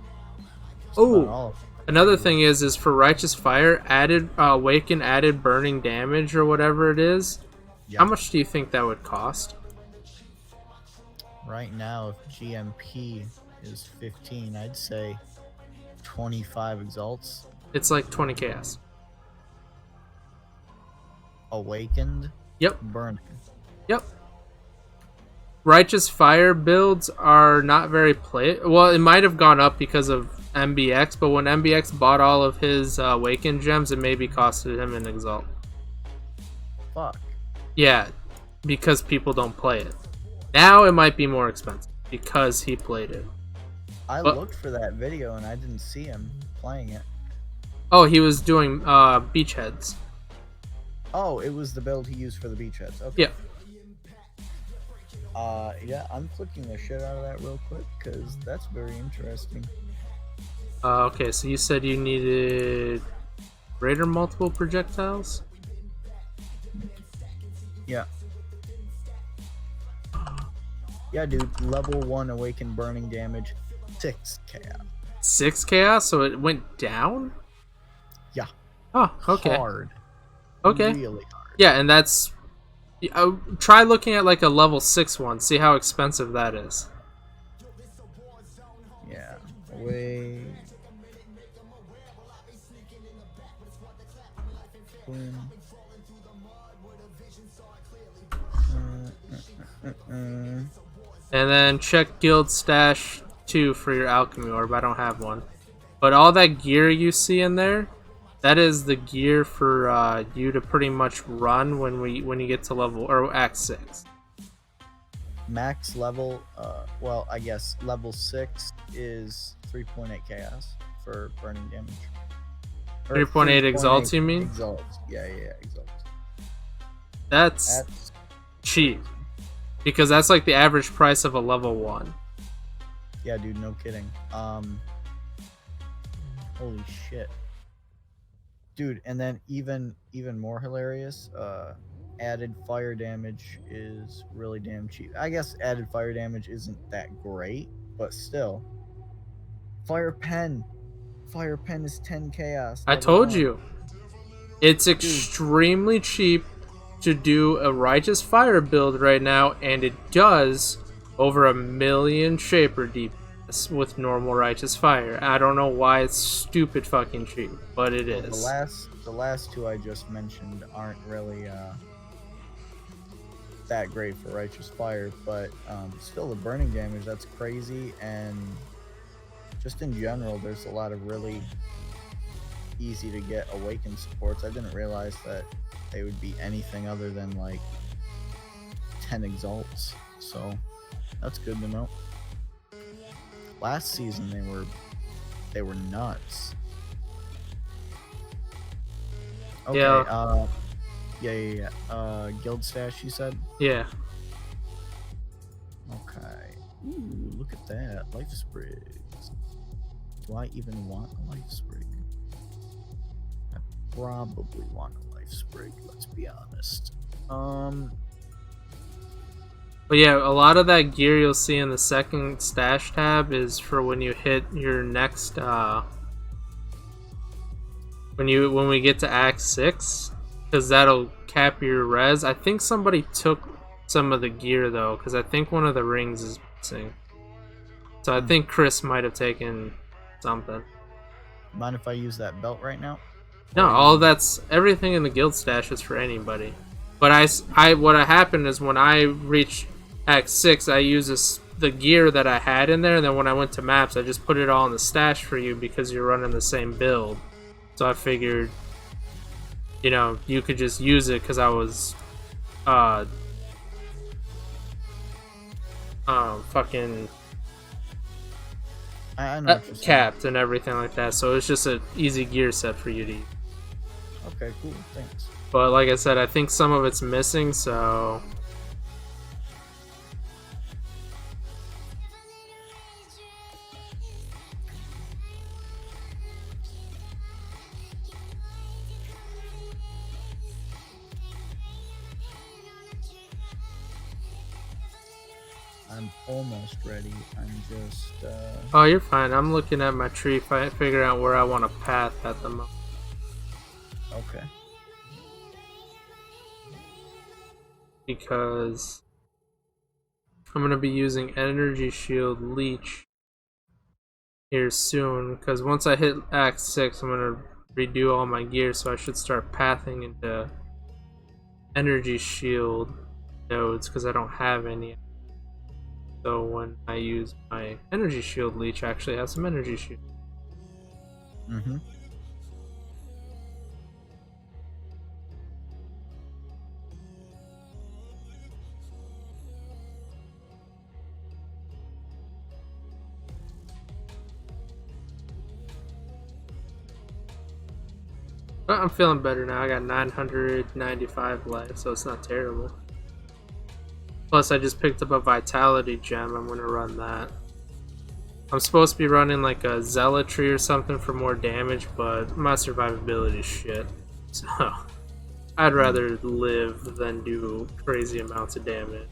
Speaker 1: Oh, another thing is for Righteous Fire, added awaken added burning damage or whatever it is.
Speaker 5: Yeah.
Speaker 1: How much do you think that would cost?
Speaker 5: Right now, if GMP is 15, I'd say 25 exalts.
Speaker 1: It's like 20 chaos.
Speaker 5: Awakened.
Speaker 1: Yep.
Speaker 5: Burning.
Speaker 1: Yep. Righteous Fire builds are not very well, it might have gone up because of MBX, but when MBX bought all of his Awakened gems, it maybe costed him an exalt.
Speaker 5: Fuck.
Speaker 1: Yeah, because people don't play it. Now it might be more expensive because he played it.
Speaker 5: I looked for that video and I didn't see him playing it.
Speaker 1: Oh, he was doing beachheads.
Speaker 5: Oh, it was the build he used for the beachheads. Okay.
Speaker 1: Yeah.
Speaker 5: Yeah, I'm clicking the shit out of that real quick because that's very interesting.
Speaker 1: Okay, so you said you needed greater multiple projectiles?
Speaker 5: Yeah. Yeah, dude. Level 1 awakened burning damage, 6 chaos.
Speaker 1: 6 chaos? So it went down?
Speaker 5: Yeah.
Speaker 1: Oh, okay.
Speaker 5: Hard.
Speaker 1: Okay.
Speaker 5: Really hard.
Speaker 1: Yeah, and that's... try looking at like a level 6 one. See how expensive that is.
Speaker 5: Yeah. Wait.
Speaker 1: And then check Guild Stash 2 for your Alchemy Orb. I don't have one. But all that gear you see in there, that is the gear for you to pretty much run when you get to level or Act 6.
Speaker 5: Max level, well, I guess level 6 is 3.8 chaos for burning damage.
Speaker 1: 3.8 exalts, you mean?
Speaker 5: Exalts. Yeah, exalts.
Speaker 1: That's cheap. Because that's like the average price of a level 1.
Speaker 5: Yeah, dude, no kidding. Holy shit. Dude, and then even more hilarious, added fire damage is really damn cheap. I guess added fire damage isn't that great, but still. Fire pen is 10 chaos.
Speaker 1: I told you. It's extremely cheap to do a Righteous Fire build right now, and it does over 1 million Shaper DPS with normal Righteous Fire. I don't know why it's stupid fucking cheap, but it is.
Speaker 5: The last two I just mentioned aren't really that great for Righteous Fire, but still the burning damage, that's crazy, and just in general, there's a lot of really easy to get awakened supports. I didn't realize that they would be anything other than like 10 exalts, so that's good to know. Last season they were nuts. Okay, yeah. Guild stash, you said?
Speaker 1: Yeah.
Speaker 5: Okay. Ooh, look at that. Life sprigs. Do I even want a life sprig? I probably want a life sprig, let's be honest.
Speaker 1: But yeah, a lot of that gear you'll see in the second stash tab is for when you hit your next when we get to Act 6, because that'll cap your res. I think somebody took some of the gear though, because I think one of the rings is missing. So I think Chris might have taken something.
Speaker 5: Mind if I use that belt right now?
Speaker 1: No, everything in the guild stash is for anybody. But what happened is when I reached Act 6, I used the gear that I had in there, and then when I went to maps, I just put it all in the stash for you because you're running the same build. So I figured, you could just use it because I was, fucking
Speaker 5: I know what you're saying.
Speaker 1: capped and everything like that. So it's just an easy gear set for you to use.
Speaker 5: Okay, cool, thanks.
Speaker 1: But like I said, I think some of it's missing, so...
Speaker 5: I'm almost ready. I'm just
Speaker 1: Oh, you're fine. I'm looking at my tree, figuring out where I want to path at the moment.
Speaker 5: okay.
Speaker 1: because I'm gonna be using Energy Shield Leech here soon. Because once I hit Act 6, I'm gonna redo all my gear, so I should start pathing into Energy Shield nodes because I don't have any. So when I use my Energy Shield Leech, I actually have some Energy Shield.
Speaker 5: Mm-hmm.
Speaker 1: But I'm feeling better now. I got 995 life, so it's not terrible. Plus, I just picked up a Vitality Gem. I'm gonna run that. I'm supposed to be running like a Zealotry or something for more damage, but my survivability is shit. So, I'd rather live than do crazy amounts of damage.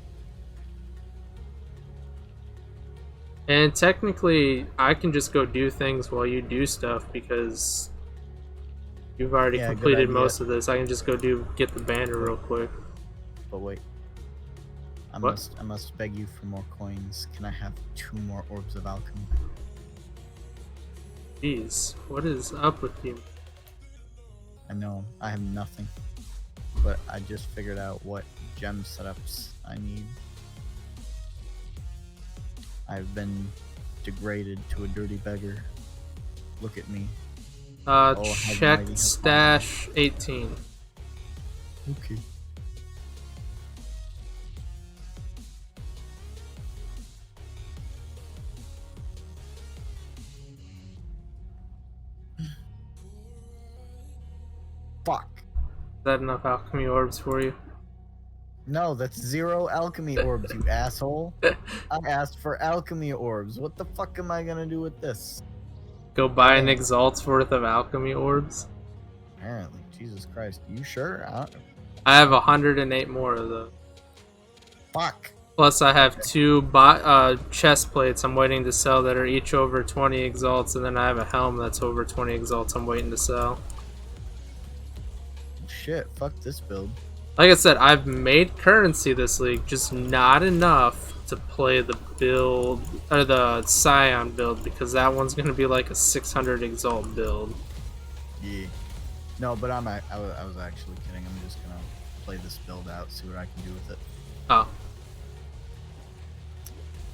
Speaker 1: And technically, I can just go do things while you do stuff because you've already
Speaker 5: Yeah, good
Speaker 1: completed
Speaker 5: idea.
Speaker 1: most of this. I can just go get the banner real quick.
Speaker 5: But wait. I
Speaker 1: What?
Speaker 5: must beg you for more coins. Can I have 2 more orbs of alchemy?
Speaker 1: Jeez, what is up with you?
Speaker 5: I know I have nothing, but I just figured out what gem setups I need. I've been degraded to a dirty beggar. Look at me. Oh, how
Speaker 1: Check
Speaker 5: mighty have
Speaker 1: stash 18.
Speaker 5: Okay. Fuck.
Speaker 1: Is that enough alchemy orbs for you?
Speaker 5: No, that's 0 alchemy orbs, you asshole. I asked for alchemy orbs. What the fuck am I gonna do with this?
Speaker 1: Go buy an
Speaker 5: Okay.
Speaker 1: Exalt's worth of alchemy orbs.
Speaker 5: Apparently, Jesus Christ. You sure?
Speaker 1: I have 108 more of those.
Speaker 5: Fuck.
Speaker 1: Plus, I have 2 chest plates I'm waiting to sell that are each over 20 Exalts, and then I have a helm that's over 20 Exalts I'm waiting to sell.
Speaker 5: Shit, fuck this build.
Speaker 1: Like I said, I've made currency this league, just not enough to play the build, or the Scion build, because that one's going to be like a 600 Exalt build.
Speaker 5: Yeah. No, but I was actually kidding. I'm just gonna play this build out, see what I can do with it.
Speaker 1: Oh.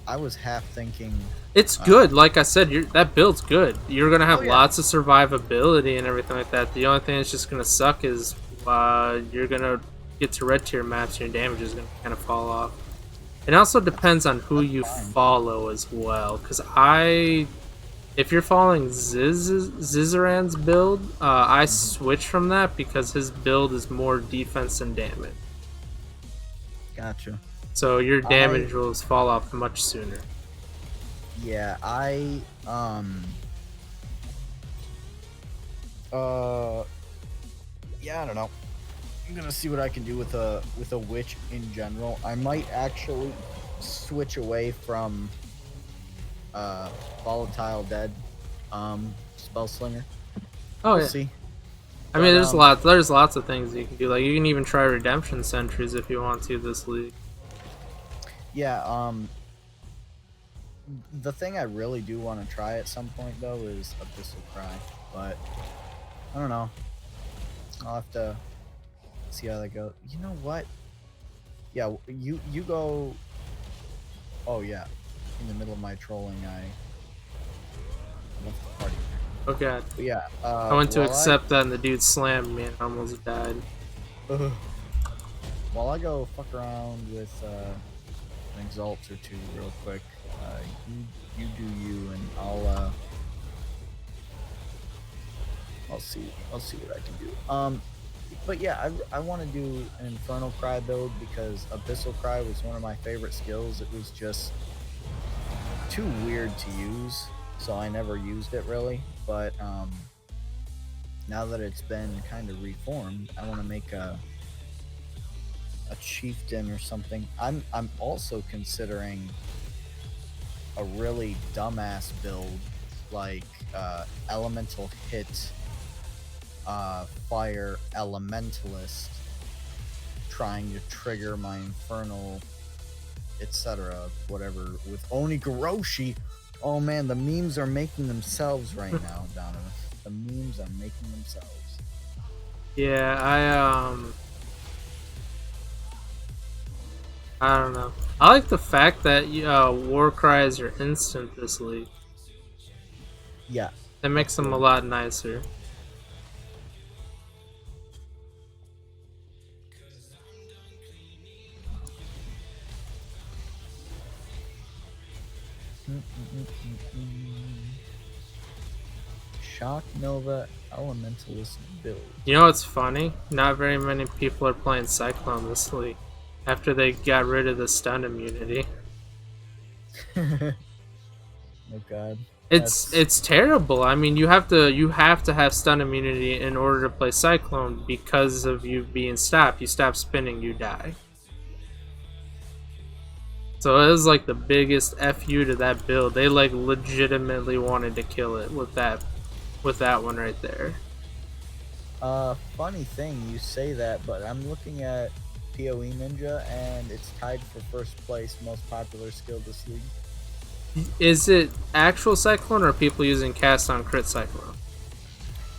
Speaker 5: I was half thinking...
Speaker 1: It's good, like I said, that build's good. You're going to have
Speaker 5: Oh, yeah.
Speaker 1: lots of survivability and everything like that. The only thing that's just going to suck is you're going to get to red tier maps and your damage is going to kind of fall off. It also depends on who you follow as well, because if you're following Zizaran's build, I switch from that because his build is more defense than damage.
Speaker 5: Gotcha.
Speaker 1: So your damage will fall off much sooner.
Speaker 5: Yeah, yeah, I don't know. I'm gonna see what I can do with a witch in general. I might actually switch away from volatile dead spell slinger.
Speaker 1: Oh
Speaker 5: We'll
Speaker 1: yeah.
Speaker 5: see.
Speaker 1: I mean,
Speaker 5: But,
Speaker 1: there's lots of things you can do. Like you can even try redemption sentries if you want to this league.
Speaker 5: Yeah, the thing I really do want to try at some point though is Abyssal Cry, but I don't know. I'll have to see how that goes. You know what? Yeah, you go. Oh yeah, in the middle of my trolling, I left the party.
Speaker 1: Oh god.
Speaker 5: But yeah,
Speaker 1: I went to accept that and the dude slammed me and I almost died.
Speaker 5: While I go fuck around with an Exalt or 2 real quick, you do you, and I'll see what I can do. But yeah, I want to do an Infernal Cry build because Abyssal Cry was one of my favorite skills. It was just too weird to use, so I never used it really. But now that it's been kind of reformed, I want to make a chieftain or something. I'm also considering a really dumbass build like elemental hit fire elementalist trying to trigger my infernal, etc. whatever with Onigoroshi. Oh man, the memes are making themselves right now, Donovan. The memes are making themselves.
Speaker 1: Yeah, I don't know. I like the fact that war cries are instant this league.
Speaker 5: Yeah.
Speaker 1: That makes them a
Speaker 5: good.
Speaker 1: lot nicer.
Speaker 5: Shock Nova Elementalist build.
Speaker 1: You know what's funny? Not very many people are playing Cyclone this league after they got rid of the stun immunity.
Speaker 5: Oh god.
Speaker 1: It's terrible. I mean, you have to have stun immunity in order to play Cyclone because of you being stopped. You stop spinning, you die. So it was like the biggest FU to that build. They like legitimately wanted to kill it with that one right there.
Speaker 5: Funny thing you say that, but I'm looking at PoE Ninja and it's tied for first place most popular skill this league.
Speaker 1: Is it actual Cyclone or people using cast on crit Cyclone?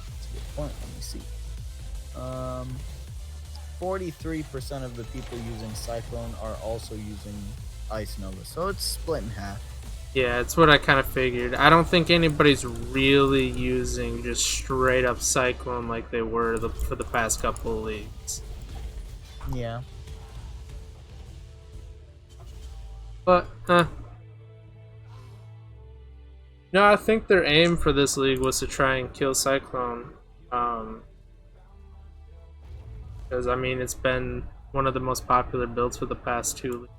Speaker 5: That's a good point. Let me see. 43% of the people using Cyclone are also using Ice Nova, so it's split in half.
Speaker 1: Yeah, it's what I kind of figured. I don't think anybody's really using just straight up Cyclone like they were for the past couple of leagues.
Speaker 5: Yeah.
Speaker 1: But, no, I think their aim for this league was to try and kill Cyclone. Because, I mean, it's been one of the most popular builds for the past 2 leagues.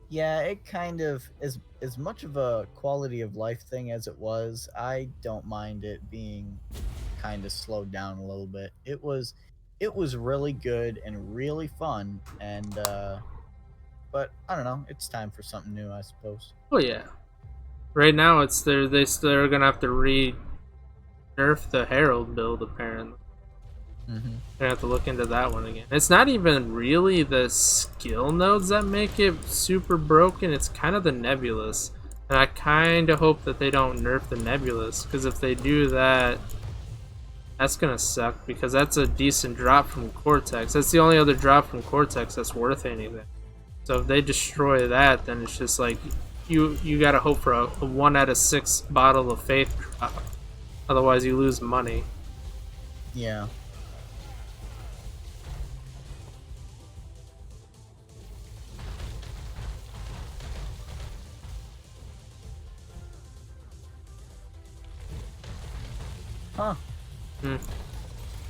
Speaker 5: Yeah, it kind of is as much of a quality of life thing as it was. I don't mind it being kind of slowed down a little bit. It was really good and really fun, and but I don't know, it's time for something new, I suppose.
Speaker 1: Oh yeah. Right now they're gonna have to nerf the Herald build apparently.
Speaker 5: Mm-hmm.
Speaker 1: I have to look into that one again. It's not even really the skill nodes that make it super broken. It's kind of the Nebulous. And I kind of hope that they don't nerf the Nebulous. Because if they do that, that's going to suck. Because that's a decent drop from Cortex. That's the only other drop from Cortex that's worth anything. So if they destroy that, then it's just like, you got to hope for a 1 out of 6 bottle of Faith drop. Otherwise you lose money.
Speaker 5: Yeah. Huh.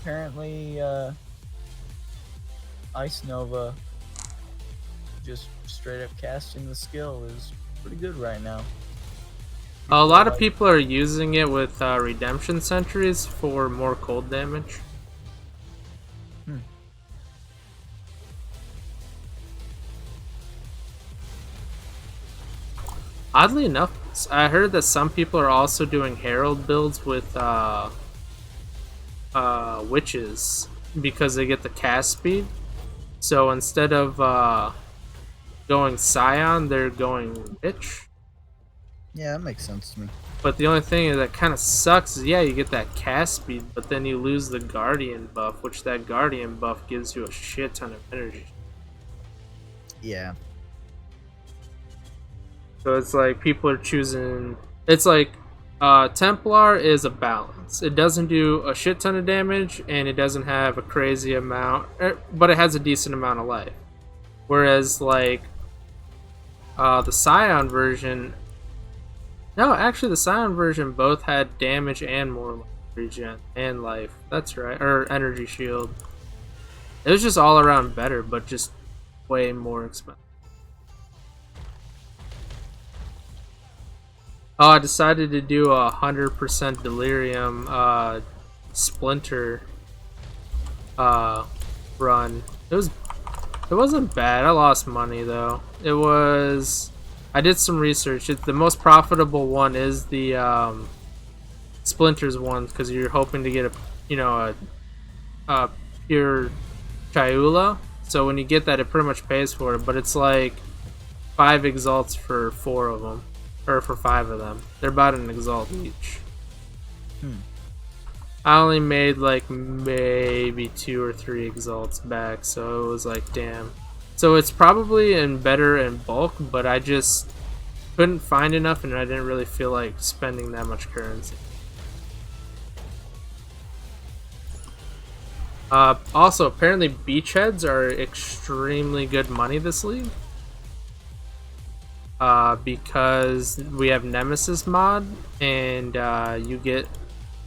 Speaker 5: Apparently, Ice Nova just straight up casting the skill is pretty good right now.
Speaker 1: A lot of people are using it with Redemption Sentries for more cold damage. Oddly enough, I heard that some people are also doing Herald builds with Witches because they get the cast speed. So instead of going Scion, they're going Witch.
Speaker 5: Yeah, that makes sense to me.
Speaker 1: But the only thing that kind of sucks is, yeah, you get that cast speed, but then you lose the Guardian buff, which that Guardian buff gives you a shit ton of energy.
Speaker 5: Yeah.
Speaker 1: So it's like people are choosing. It's like Templar is a balance. It doesn't do a shit ton of damage, and it doesn't have a crazy amount, but it has a decent amount of life. Whereas like the Scion version, no, actually the Scion version both had damage and more regen and life. That's right, or energy shield. It was just all around better, but just way more expensive. Oh, I decided to do 100% delirium splinter run. It wasn't bad. I lost money though. It was. I did some research. The most profitable one is the splinters one because you're hoping to get a pure Chayula. So when you get that, it pretty much pays for it. But it's like 5 exalts for 4 of them, or for 5 of them. They're about an exalt each. I only made like maybe 2 or 3 exalts back, so it was like, damn. So it's probably better in bulk, but I just couldn't find enough, and I didn't really feel like spending that much currency. Also, apparently beachheads are extremely good money this league. Because we have Nemesis mod, and you get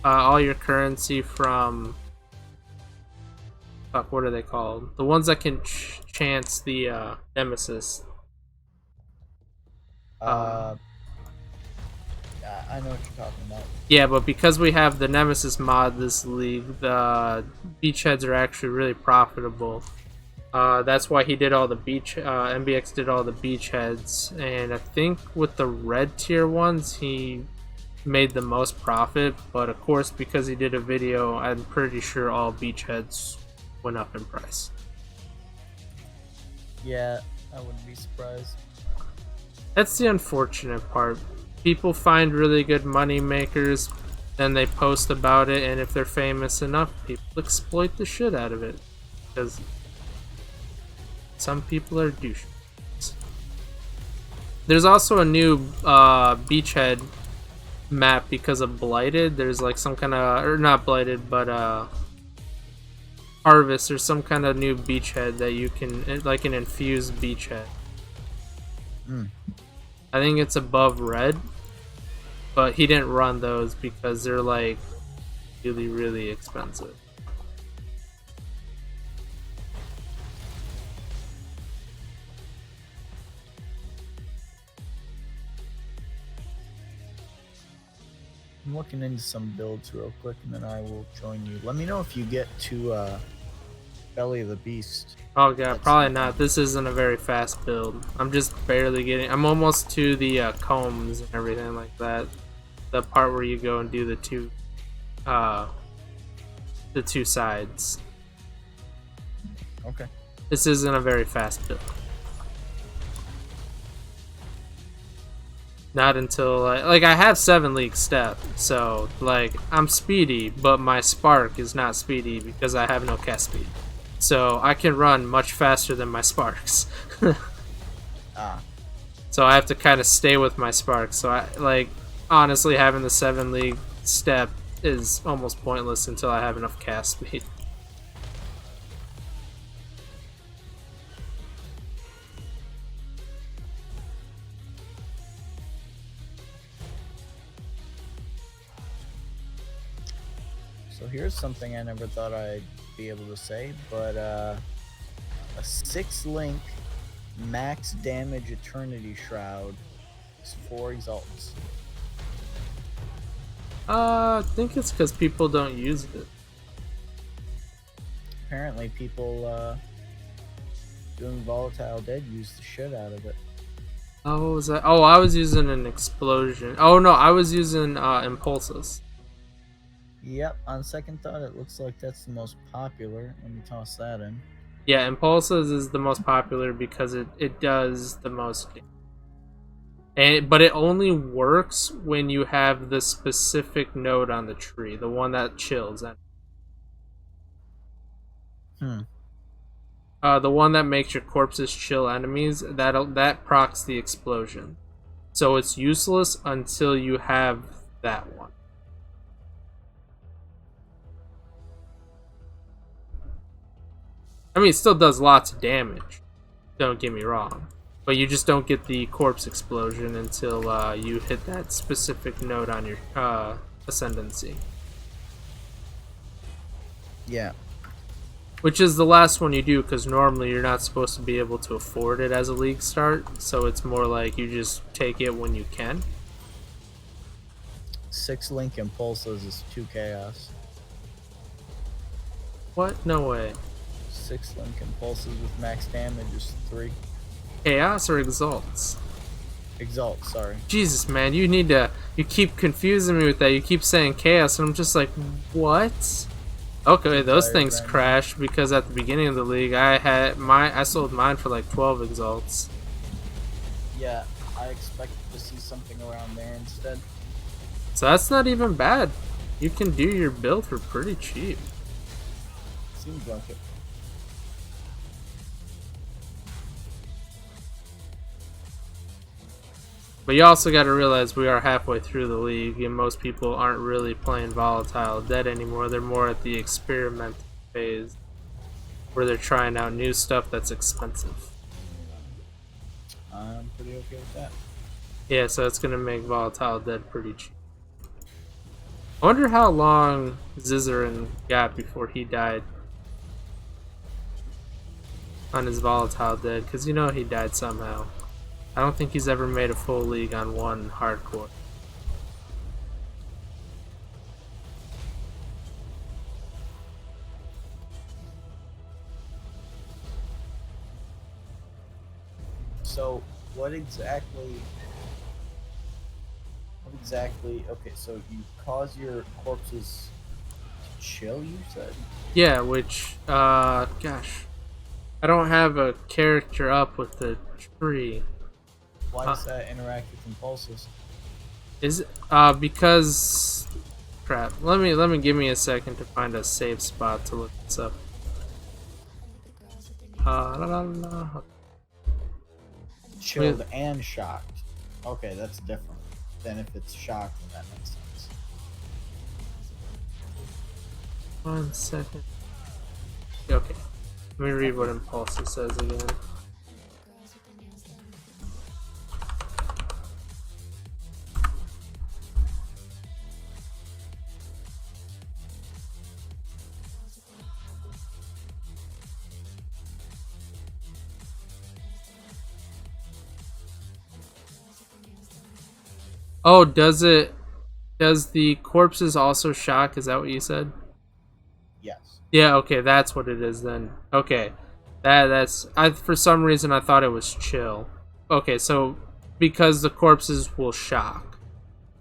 Speaker 1: all your currency from... Fuck, what are they called? The ones that can chance the Nemesis.
Speaker 5: I know what you're talking about.
Speaker 1: Yeah, but because we have the Nemesis mod this league, the beachheads are actually really profitable. That's why he did all the MBX did all the beachheads, and I think with the red tier ones he made the most profit, but of course because he did a video, I'm pretty sure all beachheads went up in price.
Speaker 5: Yeah, I wouldn't be surprised.
Speaker 1: That's the unfortunate part. People find really good money makers, and they post about it, and if they're famous enough, people exploit the shit out of it. Because some people are douchebags. There's also a new beachhead map because of Blighted. There's like some kind of, or not Blighted, but Harvest, or some kind of new beachhead that you can, like an infused beachhead. I think it's above red, but he didn't run those because they're like really, really expensive.
Speaker 5: I'm looking into some builds real quick, and then I will join you. Let me know if you get to Belly of the Beast.
Speaker 1: Oh god, probably not. This isn't a very fast build. I'm just barely getting... I'm almost to the combs and everything like that. The part where you go and do the two sides.
Speaker 5: Okay.
Speaker 1: This isn't a very fast build. Not until like I have 7 league step, so like I'm speedy, but my spark is not speedy because I have no cast speed. So I can run much faster than my sparks. So I have to kind of stay with my sparks. So I like honestly having the 7 league step is almost pointless until I have enough cast speed.
Speaker 5: So here's something I never thought I'd be able to say, but a 6-link max damage Eternity Shroud is 4 exalts.
Speaker 1: I think it's because people don't use it.
Speaker 5: Apparently people doing Volatile Dead use the shit out of it.
Speaker 1: Oh, what was that? Oh, I was using an explosion. Oh no, I was using impulses.
Speaker 5: Yep, on second thought it looks like that's the most popular. Let me toss that in.
Speaker 1: Yeah, impulses is the most popular because it does the most damage. But it only works when you have the specific node on the tree, the one that chills. The one that makes your corpses chill enemies, that procs the explosion. So it's useless until you have that one. I mean, it still does lots of damage, don't get me wrong, but you just don't get the corpse explosion until you hit that specific node on your ascendancy.
Speaker 5: Yeah.
Speaker 1: Which is the last one you do, because normally you're not supposed to be able to afford it as a league start, so it's more like you just take it when you can.
Speaker 5: 6-link impulses is 2 chaos.
Speaker 1: What? No way.
Speaker 5: 6-link impulses with max damage is 3.
Speaker 1: Chaos or exalts?
Speaker 5: Exalt, sorry.
Speaker 1: Jesus, man, you keep confusing me with that. You keep saying chaos, and I'm just like, what? Okay, those
Speaker 5: Fire
Speaker 1: things
Speaker 5: Dragon.
Speaker 1: crashed because at the beginning of the league, I sold mine for like 12 exalts.
Speaker 5: Yeah, I expected to see something around there instead.
Speaker 1: So that's not even bad. You can do your build for pretty cheap.
Speaker 5: Seems like it.
Speaker 1: But you also got to realize we are halfway through the league, and most people aren't really playing Volatile Dead anymore. They're more at the experiment phase, where they're trying out new stuff that's expensive.
Speaker 5: I'm pretty okay with that.
Speaker 1: Yeah, so it's gonna make Volatile Dead pretty cheap. I wonder how long Zizaran got before he died on his Volatile Dead, because you know he died somehow. I don't think he's ever made a full league on one hardcore.
Speaker 5: So, what exactly? Okay, so you cause your corpses to chill. You said.
Speaker 1: Yeah, which, gosh. I don't have a character up with the tree.
Speaker 5: Why does that interact with impulses?
Speaker 1: Is it, because crap. Let me give me a second to find a safe spot to look this up. La, la, la.
Speaker 5: Chilled and shocked. Okay, that's different. Then if it's shocked, then that makes sense.
Speaker 1: 1 second. Okay. Let me read what Impulses says again. Oh, does the corpses also shock? Is that what you said?
Speaker 5: Yes.
Speaker 1: Yeah, okay, that's what it is then. Okay. That's I for some reason I thought it was chill. Okay, so because the corpses will shock,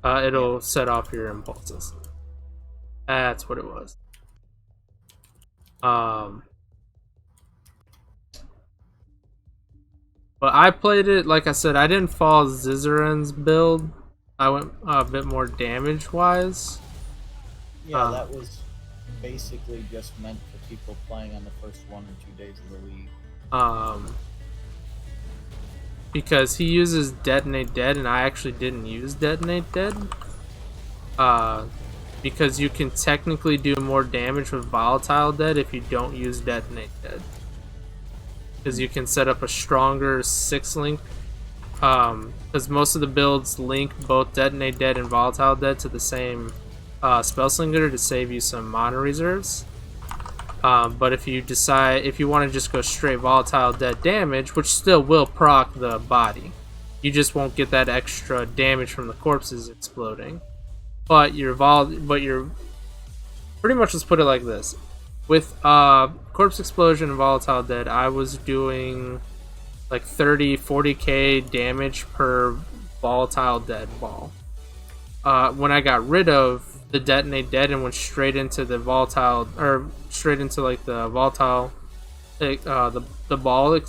Speaker 1: it'll set off your impulses. That's what it was. But I played it, like I said, I didn't follow Zizaran's build. I went a bit more damage wise.
Speaker 5: Yeah, that was basically just meant for people playing on the first 1 or 2 days of the league.
Speaker 1: Because he uses Detonate Dead, and I actually didn't use Detonate Dead. Because you can technically do more damage with Volatile Dead if you don't use Detonate Dead. Because you can set up a stronger 6-link. Because most of the builds link both Detonate Dead and Volatile Dead to the same spell slinger to save you some mana reserves. But if you want to just go straight Volatile Dead damage, which still will proc the body, you just won't get that extra damage from the corpses exploding. But you're pretty much, let's put it like this. With Corpse Explosion and Volatile Dead, I was doing like 30-40k damage per Volatile Dead ball. When I got rid of the Detonate Dead and went straight into the Volatile, or straight into like the Volatile, the ball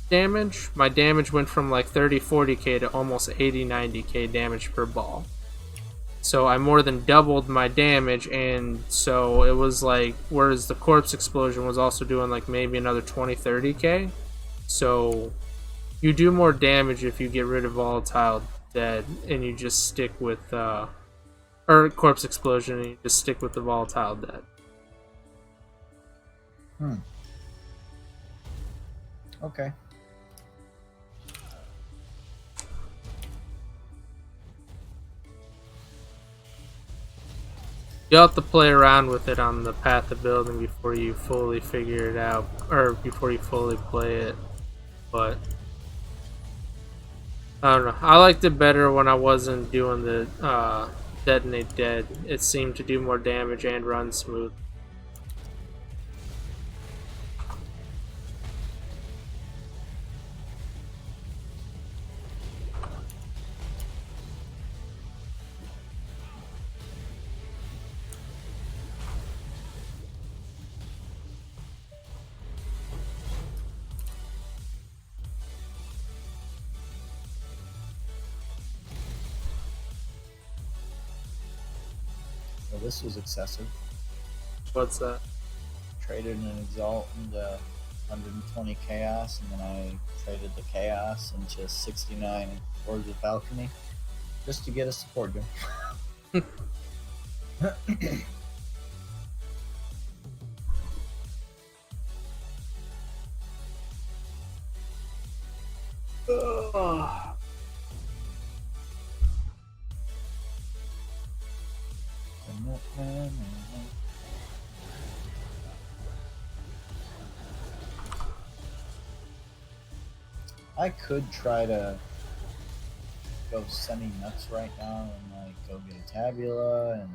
Speaker 1: damage, my damage went from like 30-40k to almost 80-90k damage per ball. So I more than doubled my damage, and so it was like, whereas the Corpse Explosion was also doing like maybe another 20-30k. So you do more damage if you get rid of Volatile Dead and you just stick with or Corpse Explosion and you just stick with the Volatile Dead.
Speaker 5: Okay.
Speaker 1: You'll have to play around with it on the path of building before you fully figure it out, or before you fully play it. But I don't know. I liked it better when I wasn't doing the Detonate Dead. It seemed to do more damage and run smooth.
Speaker 5: this was excessive.
Speaker 1: What's that?
Speaker 5: Traded an Exalt into 120 Chaos, and then I traded the Chaos into 69 Words of Alchemy, just to get a support game. I could try to go semi-nuts right now and like go get a Tabula, and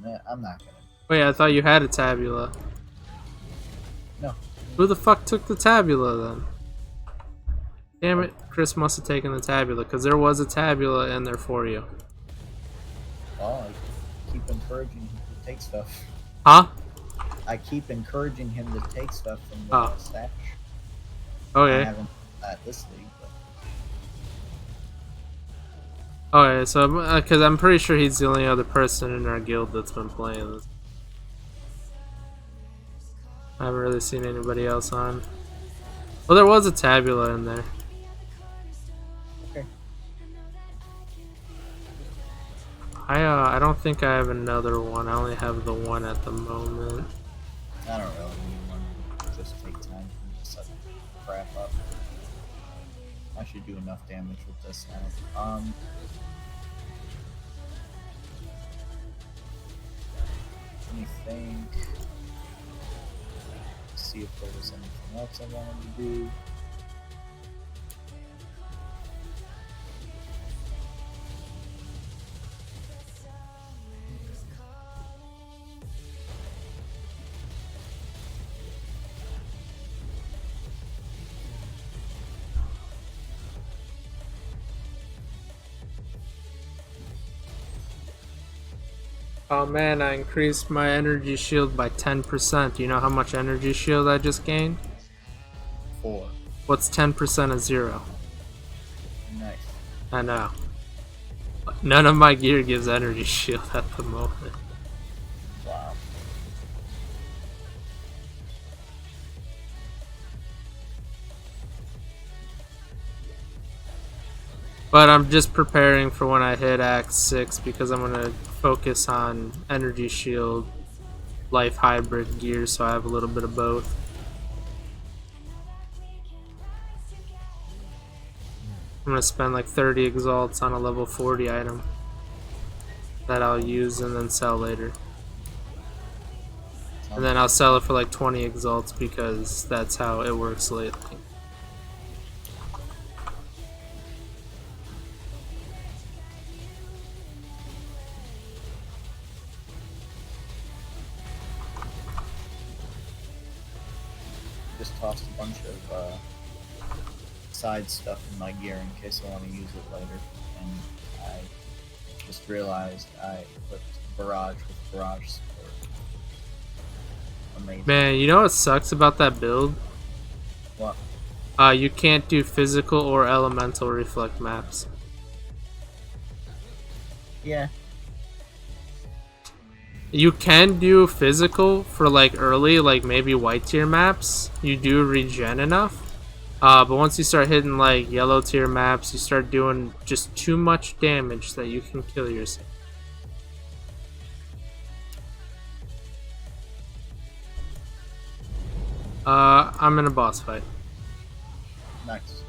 Speaker 5: then I'm not gonna.
Speaker 1: Wait, I thought you had a Tabula.
Speaker 5: No.
Speaker 1: Who the fuck took the Tabula then? Damn it, Chris must have taken the Tabula, because there was a Tabula in there for you.
Speaker 5: Well, I keep encouraging him to take stuff.
Speaker 1: Huh?
Speaker 5: I keep encouraging him to take stuff from the stash. I
Speaker 1: Okay.
Speaker 5: haven't at this league, but
Speaker 1: Okay, so, because I'm pretty sure he's the only other person in our guild that's been playing this. I haven't really seen anybody else on. Well, there was a Tabula in there.
Speaker 5: okay.
Speaker 1: I don't think I have another one. I only have the one at the moment.
Speaker 5: I don't really need one. Just take time to set crap up. I should do enough damage with this now. Let me think. See if there was anything else I wanted to do.
Speaker 1: Oh man, I increased my energy shield by 10%. Do you know how much energy shield I just gained?
Speaker 5: 4.
Speaker 1: What's 10% of 0?
Speaker 5: Nice.
Speaker 1: I know. None of my gear gives energy shield at the moment.
Speaker 5: Wow.
Speaker 1: But I'm just preparing for when I hit Act 6 because I'm going to focus on energy shield, life hybrid gear, so I have a little bit of both. I'm going to spend like 30 exalts on a level 40 item that I'll use and then sell later. And then I'll sell it for like 20 exalts because that's how it works lately.
Speaker 5: Just tossed a bunch of side stuff in my gear in case I want to use it later. And I just realized I equipped Barrage with Barrage support. Amazing.
Speaker 1: Man, you know what sucks about that build?
Speaker 5: What?
Speaker 1: You can't do physical or elemental reflect maps.
Speaker 5: Yeah.
Speaker 1: You can do physical for like early, like maybe white tier maps. You do regen enough. But once you start hitting like yellow tier maps, you start doing just too much damage that you can kill yourself. I'm in a boss fight.
Speaker 5: Nice.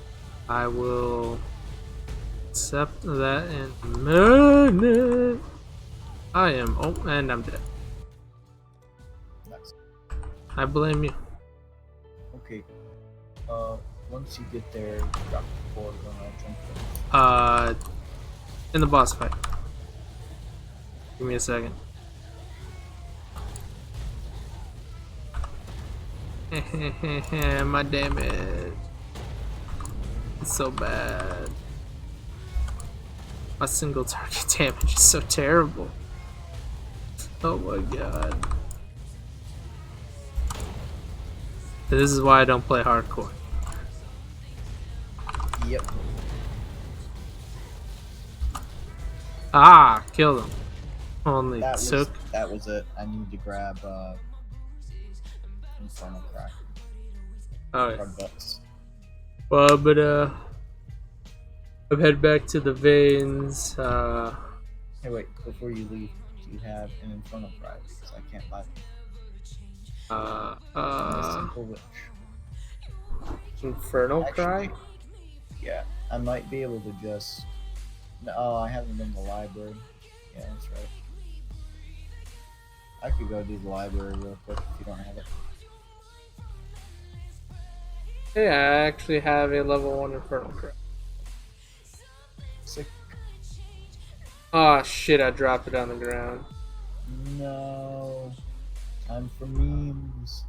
Speaker 1: I will accept that in a minute. I am. Oh, and I'm dead.
Speaker 5: Nice.
Speaker 1: I blame you.
Speaker 5: Okay. Once you get there, drop the board and I'll jump in.
Speaker 1: In the boss fight. Give me a second. My damage. It's so bad. My single target damage is so terrible. Oh my god. This is why I don't play hardcore.
Speaker 5: Yep.
Speaker 1: Ah, killed him. Only
Speaker 5: That
Speaker 1: took.
Speaker 5: was it. I need to grab Infernal Crack.
Speaker 1: Alright.
Speaker 5: Or Guts.
Speaker 1: Well, but I'm heading back to the veins.
Speaker 5: Hey, wait, before you leave, do you have an Infernal Crack? Because I can't buy them. And a Simple Witch.
Speaker 1: Infernal Cry?
Speaker 5: Actually, yeah, I might be able to just. Oh, I have them in the library. Yeah, that's right. I could go do the library real quick if you don't have it.
Speaker 1: Yeah, I actually have a level 1 Infernal Cry.
Speaker 5: Sick.
Speaker 1: Oh shit, I dropped it on the ground.
Speaker 5: No. Time for memes.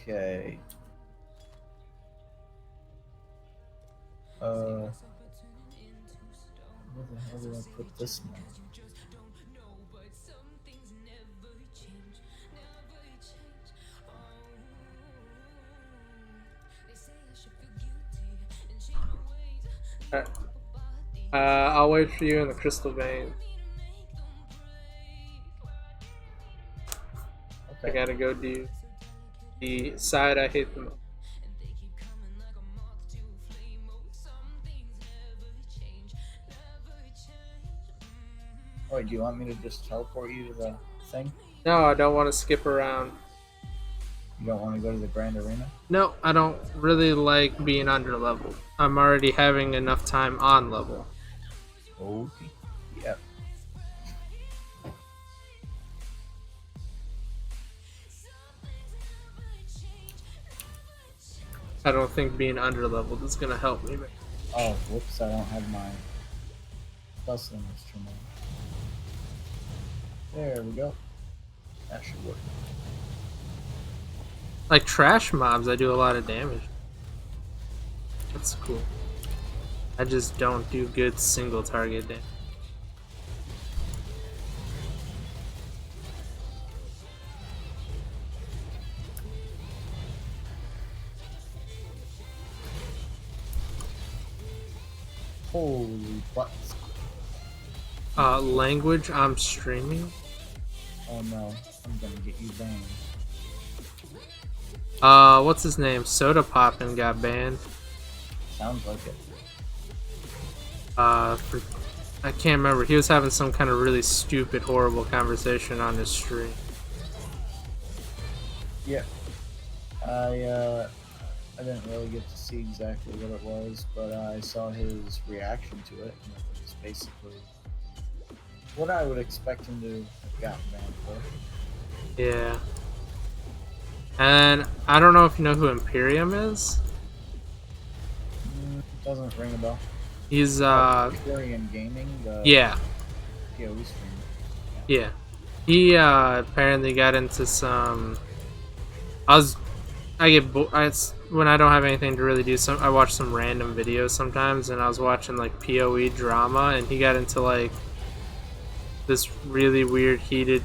Speaker 5: Okay. Where the hell do I put this now?
Speaker 1: Alright. I'll wait for you in the Crystal Vein. I
Speaker 5: Okay.
Speaker 1: gotta go do the side I hate the most.
Speaker 5: Wait, do you want me to just teleport you to the thing?
Speaker 1: No, I don't want to skip around.
Speaker 5: You don't want to go to the Grand Arena?
Speaker 1: No, I don't really like being under level. I'm already having enough time on level.
Speaker 5: Okay. Yep.
Speaker 1: I don't think being under leveled is gonna help me.
Speaker 5: Oh, whoops, I don't have my bustling instrument. There we go. That should work.
Speaker 1: Like trash mobs, I do a lot of damage. That's cool. I just don't do good single target damage.
Speaker 5: Holy butts.
Speaker 1: Language I'm streaming.
Speaker 5: Oh no, I'm gonna get you banned.
Speaker 1: What's his name? Soda Poppin' got banned.
Speaker 5: Sounds like it.
Speaker 1: I can't remember. He was having some kind of really stupid, horrible conversation on his stream.
Speaker 5: Yeah. I didn't really get to see exactly what it was, but I saw his reaction to it, and it was basically what I would expect him to have gotten banned for.
Speaker 1: Yeah. And I don't know if you know who Imperium is.
Speaker 5: Doesn't ring a bell.
Speaker 1: He's
Speaker 5: Korean Gaming.
Speaker 1: yeah.
Speaker 5: PoE streamer.
Speaker 1: Yeah. He apparently got into some. When I don't have anything to really do. I watch some random videos sometimes, and I was watching like PoE drama, and he got into like this really weird heated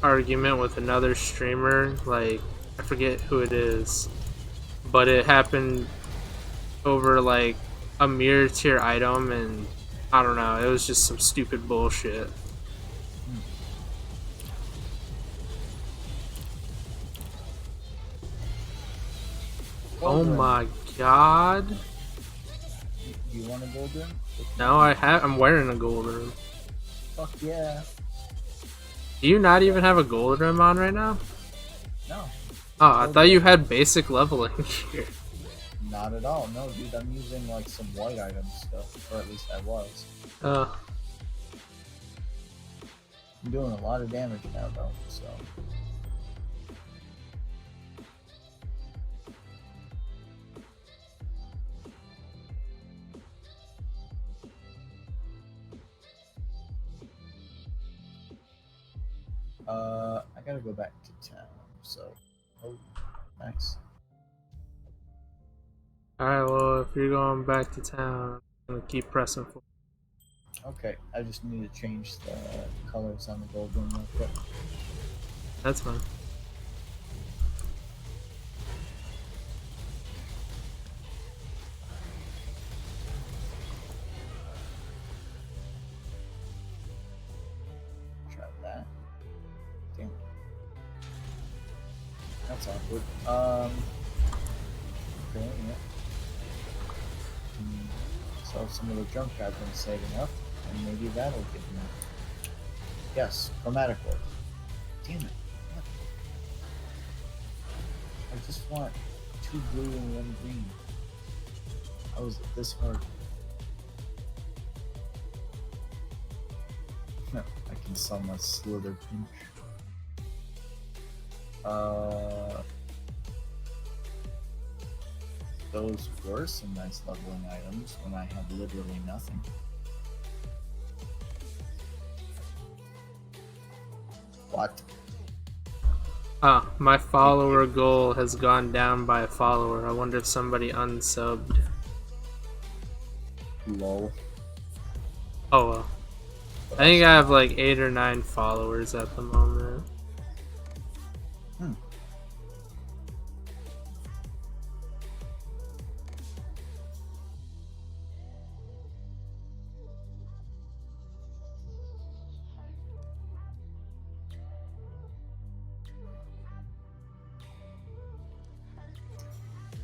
Speaker 1: argument with another streamer. Like I forget who it is, but it happened over like a mirror tier item, and I don't know. It was just some stupid bullshit. Oh my god.
Speaker 5: You want a gold ring?
Speaker 1: No, I'm wearing a gold rim.
Speaker 5: Fuck yeah.
Speaker 1: Do you not even have a gold rim on right now?
Speaker 5: No.
Speaker 1: Oh, I thought you had basic leveling here.
Speaker 5: Not at all. No, dude, I'm using like some white item stuff, or at least I was. I'm doing a lot of damage now though, so. I gotta go back to town, so. Oh, nice.
Speaker 1: Alright, well, if you're going back to town, I'm gonna keep pressing for.
Speaker 5: Okay, I just need to change the colors on the gold one real quick.
Speaker 1: That's fine.
Speaker 5: that's awkward. Okay, yeah. Sell some of the junk I've been saving up, and maybe that'll give me. Yes, chromatic orb. Damn it. What? I just want 2 blue and 1 green. How is it this hard? No, I can sell my slither pinch. Those were some nice leveling items when I had literally nothing. What?
Speaker 1: Ah, my follower goal has gone down by a follower. I wonder if somebody unsubbed.
Speaker 5: Lol.
Speaker 1: Oh well. I think I have like 8 or 9 followers at the moment.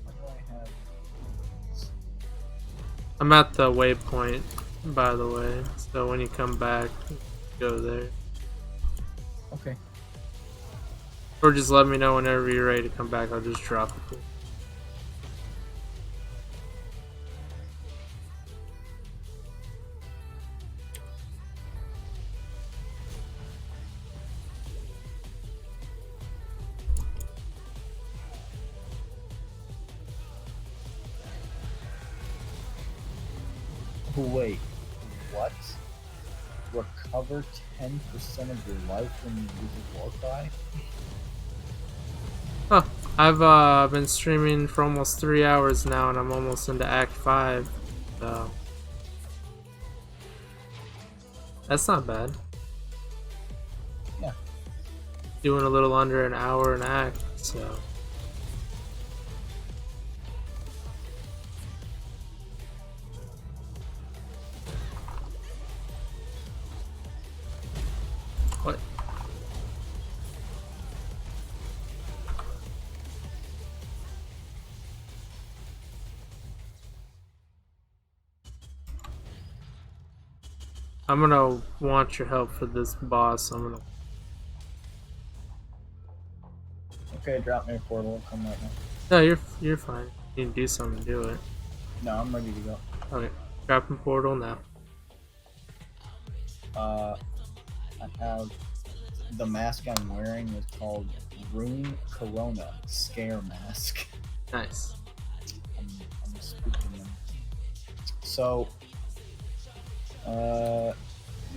Speaker 5: What do I have?
Speaker 1: I'm at the waypoint, by the way. So when you come back, go there.
Speaker 5: Okay.
Speaker 1: Or just let me know whenever you're ready to come back. I'll just drop it.
Speaker 5: Wait, what? Recover 10% of your life when you use a war cry?
Speaker 1: Huh. I've been streaming for almost 3 hours now, and I'm almost into Act 5. So that's not bad.
Speaker 5: Yeah.
Speaker 1: Doing a little under an hour an act, so. What? I'm gonna want your help for this boss. I'm gonna.
Speaker 5: Okay, drop me a portal. I'll come right now.
Speaker 1: No, you're fine. You can do something to do it.
Speaker 5: No, I'm ready to go.
Speaker 1: Okay, dropping portal now.
Speaker 5: I have the mask I'm wearing is called Rune Corona Scare Mask.
Speaker 1: Nice.
Speaker 5: I'm spooking them. So,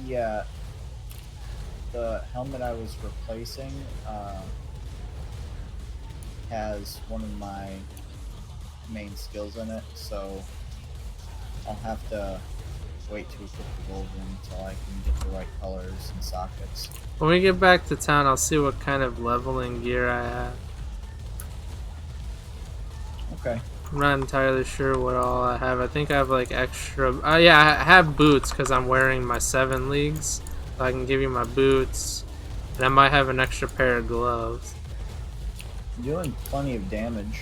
Speaker 5: yeah, the helmet I was replacing has one of my main skills in it, so I'll have to wait to equip the gold one until I can get the right colors and sockets.
Speaker 1: When we get back to town, I'll see what kind of leveling gear I have.
Speaker 5: Okay.
Speaker 1: I'm not entirely sure what all I have. I think I have like extra. Yeah, I have boots because I'm wearing my 7 leagues. So I can give you my boots, and I might have an extra pair of gloves.
Speaker 5: I'm doing plenty of damage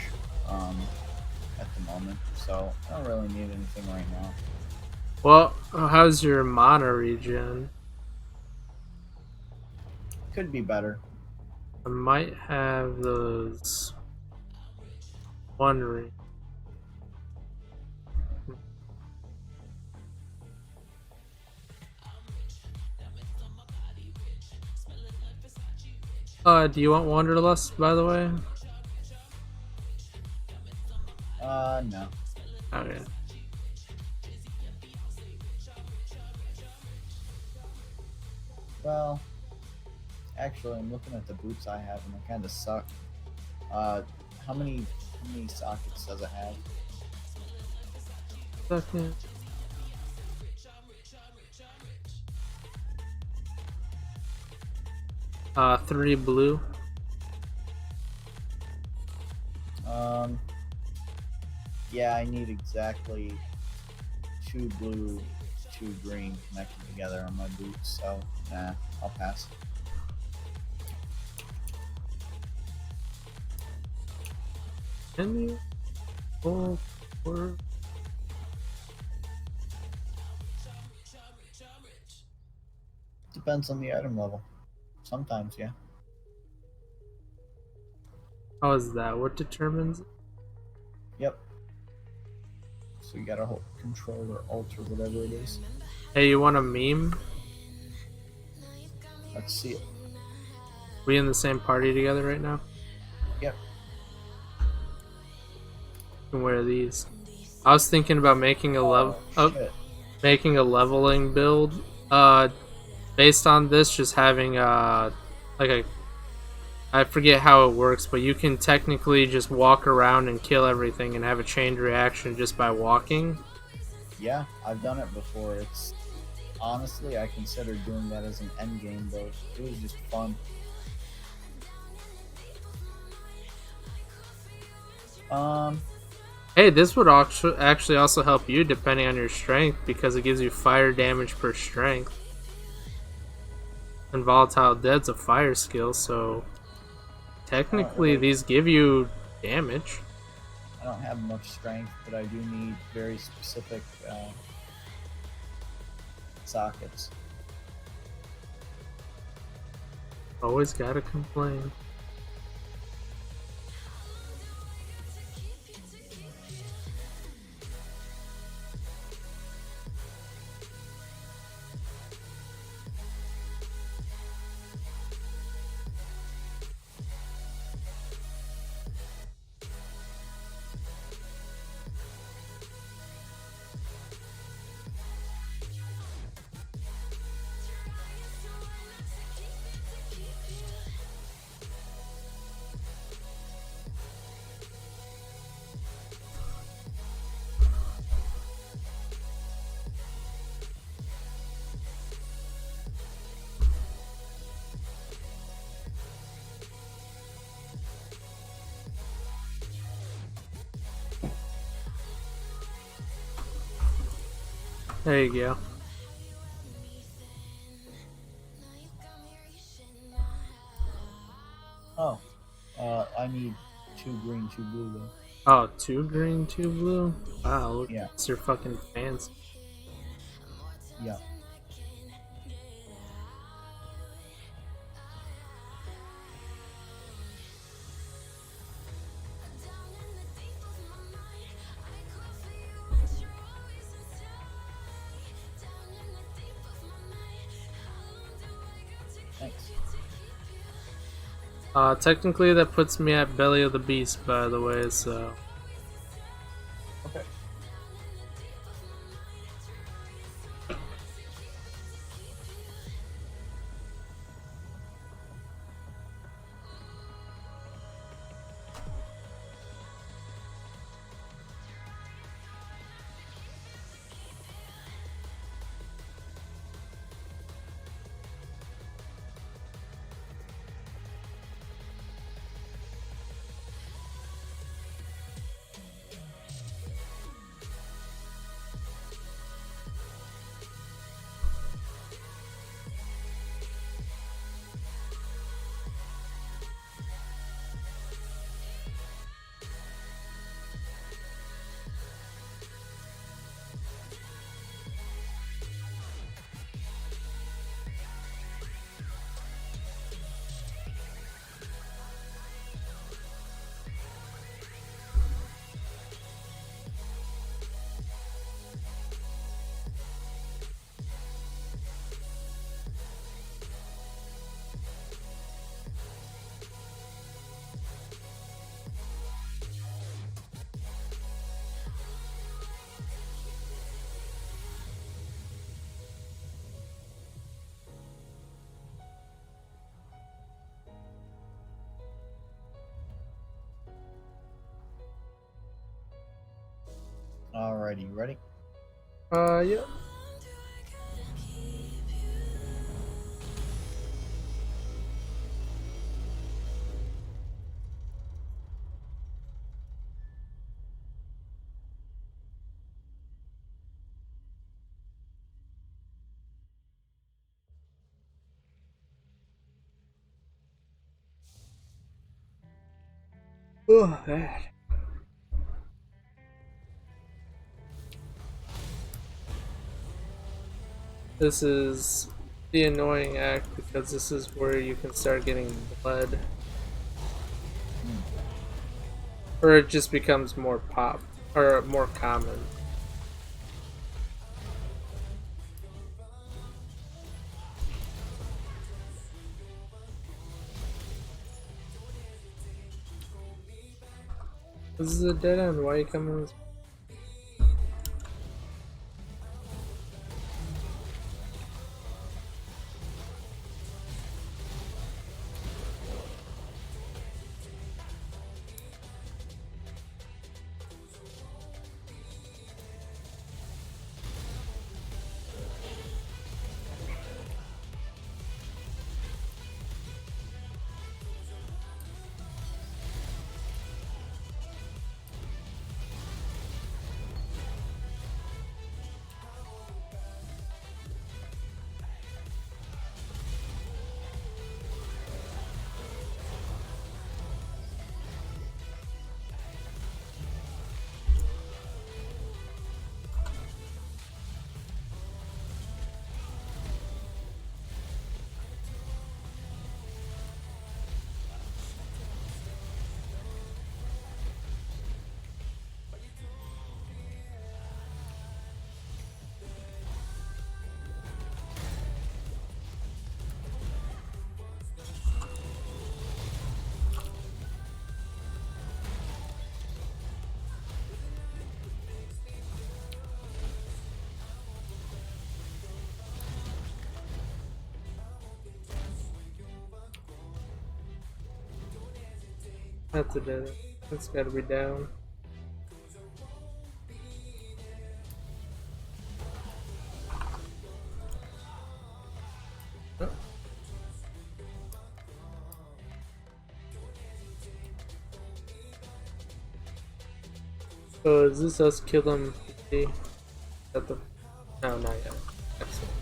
Speaker 5: at the moment, so I don't really need anything right now.
Speaker 1: Well, how's your mana regen?
Speaker 5: Could be better.
Speaker 1: I might have those. Wondering. Do you want Wanderlust, by the way?
Speaker 5: No.
Speaker 1: Okay.
Speaker 5: Well, actually, I'm looking at the boots I have, and they kind of suck. How many sockets does it have?
Speaker 1: Second. Three blue.
Speaker 5: Yeah, I need exactly 2 blue, 2 green connected together on my boots, so nah, I'll pass.
Speaker 1: Can you? Oh, or
Speaker 5: Depends on the item level. Sometimes, yeah.
Speaker 1: how is that? What determines?
Speaker 5: Yep. So you gotta hold control or alt or whatever it is.
Speaker 1: Hey, you want a meme?
Speaker 5: Let's see it.
Speaker 1: We in the same party together right now?
Speaker 5: Yep.
Speaker 1: You can wear these. I was thinking about making a
Speaker 5: Shit.
Speaker 1: making a leveling build. Based on this, just having like a, I forget how it works, but you can technically just walk around and kill everything and have a chained reaction just by walking.
Speaker 5: Yeah, I've done it before. It's honestly, I considered doing that as an end game, but it was just fun.
Speaker 1: Hey, this would actually also help you depending on your strength because it gives you fire damage per strength. And Volatile Dead's a fire skill, so technically
Speaker 5: really-
Speaker 1: these give you damage.
Speaker 5: I don't have much strength, but I do need very specific sockets.
Speaker 1: Always gotta complain. There you go.
Speaker 5: Oh, I need 2 green, 2 blue though.
Speaker 1: Oh, 2 green, 2 blue? Wow, look,
Speaker 5: Yeah.
Speaker 1: it's your fucking fancy.
Speaker 5: Yeah. Thanks.
Speaker 1: Technically that puts me at Belly of the Beast, by the way, so...
Speaker 5: Okay. Alrighty, you ready?
Speaker 1: Yeah. Oh, man. This is the annoying act because this is where you can start getting blood. Or it just becomes more pop or more common. This is a dead end. Why are you coming this? That's a dead end. That's gotta be down. Oh. So is this us kill him? At the no, not yet. Excellent.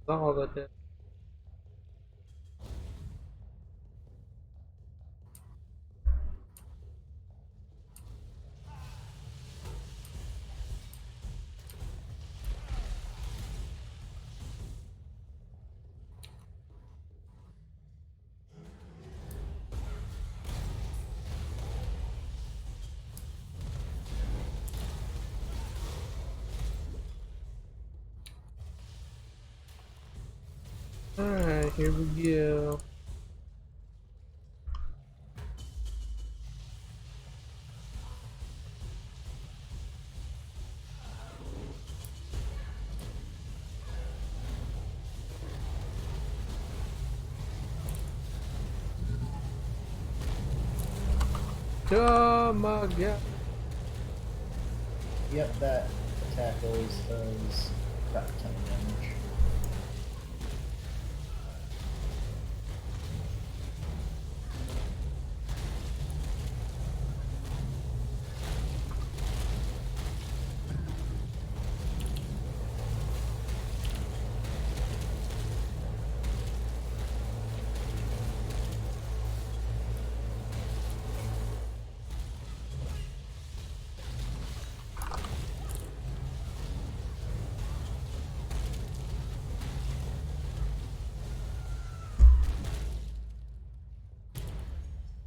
Speaker 1: All the dead. Alright, here we go. Oh my god.
Speaker 5: Yep, that attack always does crap ton of damage.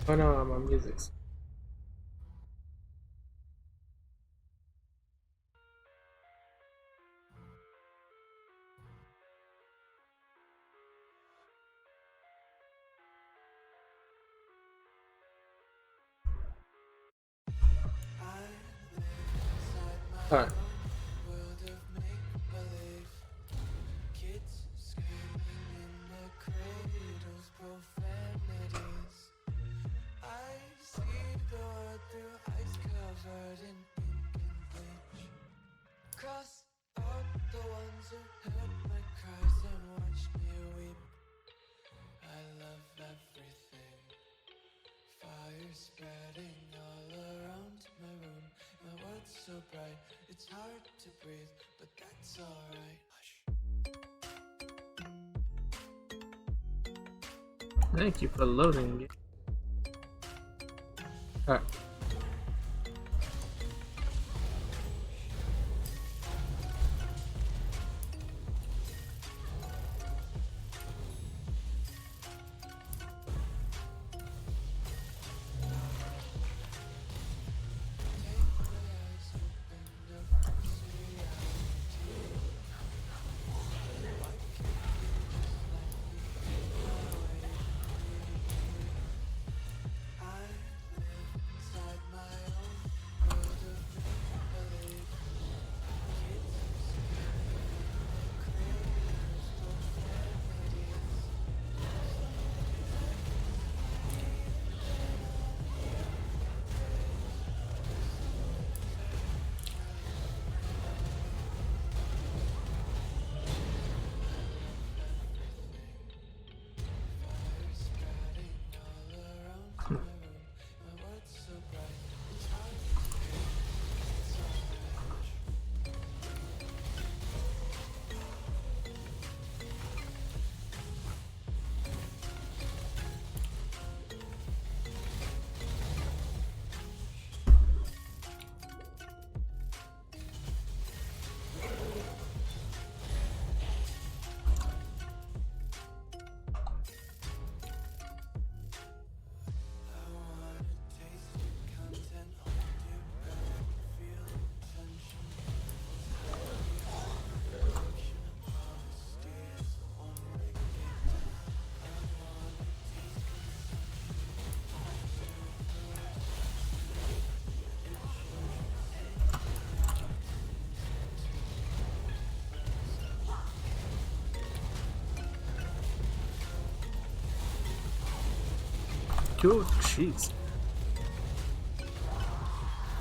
Speaker 1: Oh no, my music's. Alright.
Speaker 4: World of make-believe. Kids screaming in the cradles, profanities. I see covered in ink and bleach. Cross out the ones who heard my cries and watched me weep. I love everything. Fire spreading all around my room. My world's so bright, it's hard to breathe, but that's alright. Hush.
Speaker 1: Thank you for loading it. Alright. Good, jeez.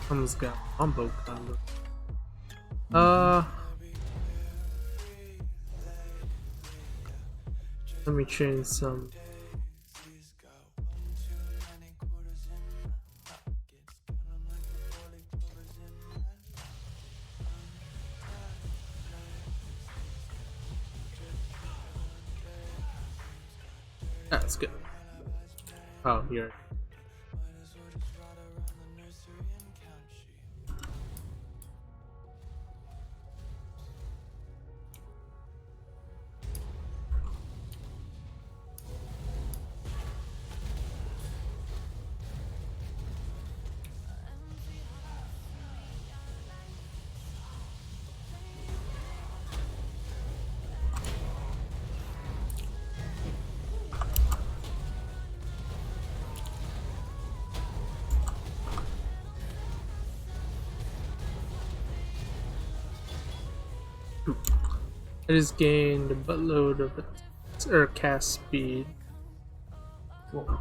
Speaker 1: Someone's got combo combo. Let me change some. That's good. Oh, here. I just gained a buttload of cast speed.
Speaker 5: Cool.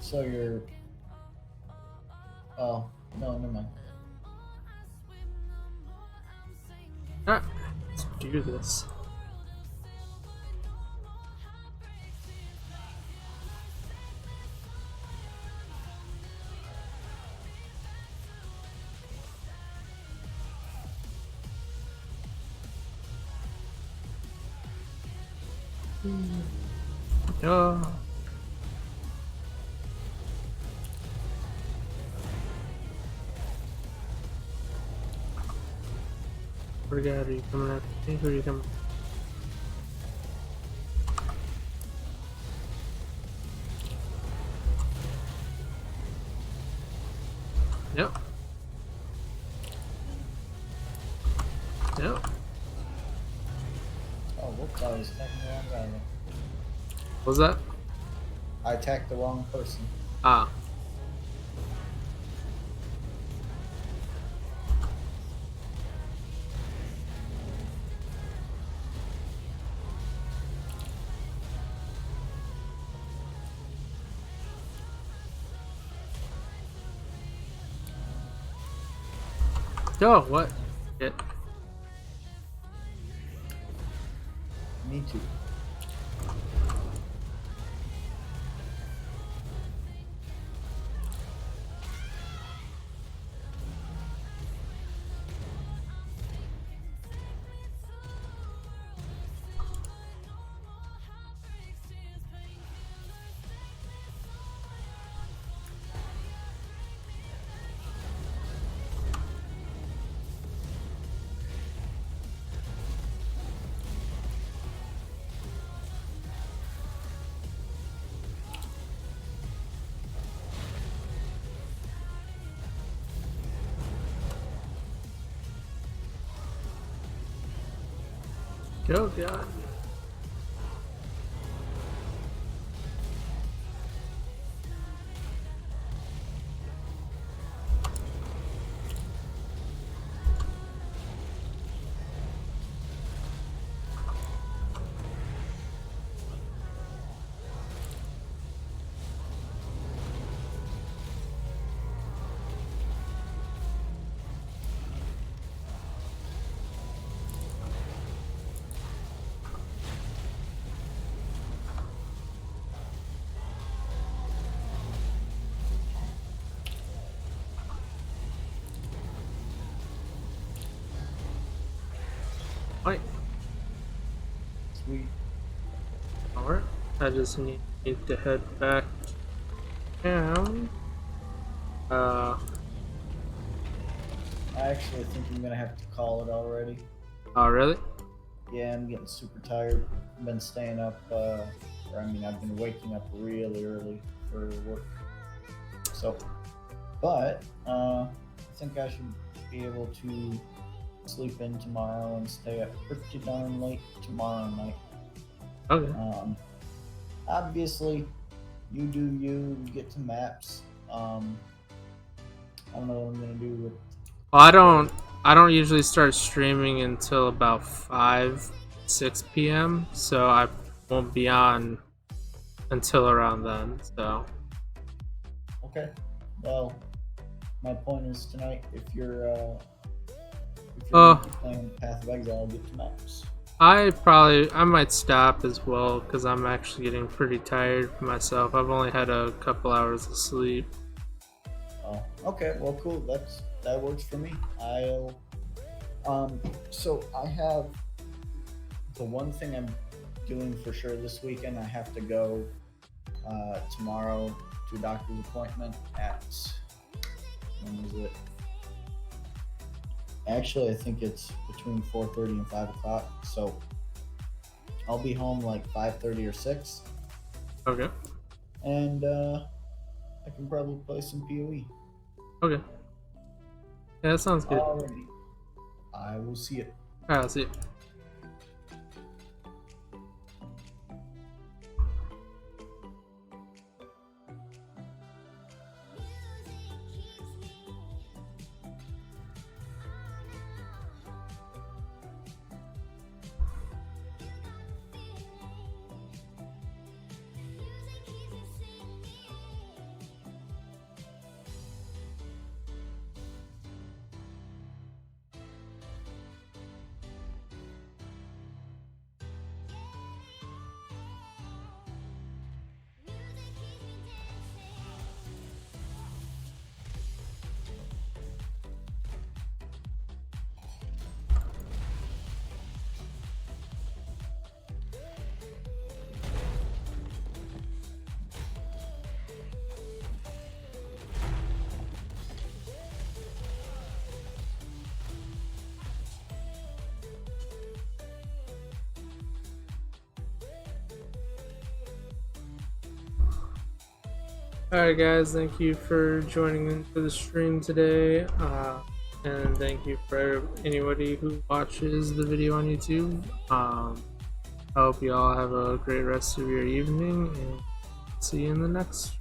Speaker 5: So you're. Oh, no, never mind.
Speaker 1: Ah, let's do this. Oh. Where are you coming after me? Who are you coming? Yep. Yep.
Speaker 5: Oh, whoops, I was attacking the wrong guy.
Speaker 1: What was that?
Speaker 5: I attacked the wrong person.
Speaker 1: Ah. Oh, what? Shit.
Speaker 5: Me too.
Speaker 1: Oh, God. Wait.
Speaker 5: Sweet.
Speaker 1: Alright. I just need to head back down.
Speaker 5: I actually think I'm gonna have to call it already.
Speaker 1: Oh, really?
Speaker 5: Yeah, I'm getting super tired. I've been staying up, I've been waking up really early for work. So, but I think I should be able to sleep in tomorrow and stay up pretty darn late tomorrow night.
Speaker 1: Okay.
Speaker 5: Obviously, you do you get to maps. I don't know what I'm gonna do with.
Speaker 1: Well, I don't usually start streaming until about 6 p.m. So I won't be on until around then. So.
Speaker 5: Okay. Well, my point is tonight, if you're playing Path of Exile, get to maps.
Speaker 1: I might stop as well because I'm actually getting pretty tired myself. I've only had a couple hours of sleep.
Speaker 5: Oh, okay. Well, cool. That works for me. So I have the one thing I'm doing for sure this weekend. I have to go tomorrow to a doctor's appointment at, when is it? Actually, I think it's between 4:30 and 5 o'clock. So I'll be home like 5:30 or 6.
Speaker 1: Okay.
Speaker 5: And I can probably play some PoE.
Speaker 1: Okay. Yeah, that sounds good.
Speaker 5: Alrighty. I will see you.
Speaker 1: Alright, I'll see you. Alright guys, thank you for joining into the stream today, and thank you for anybody who watches the video on YouTube. I hope you all have a great rest of your evening, and see you in the next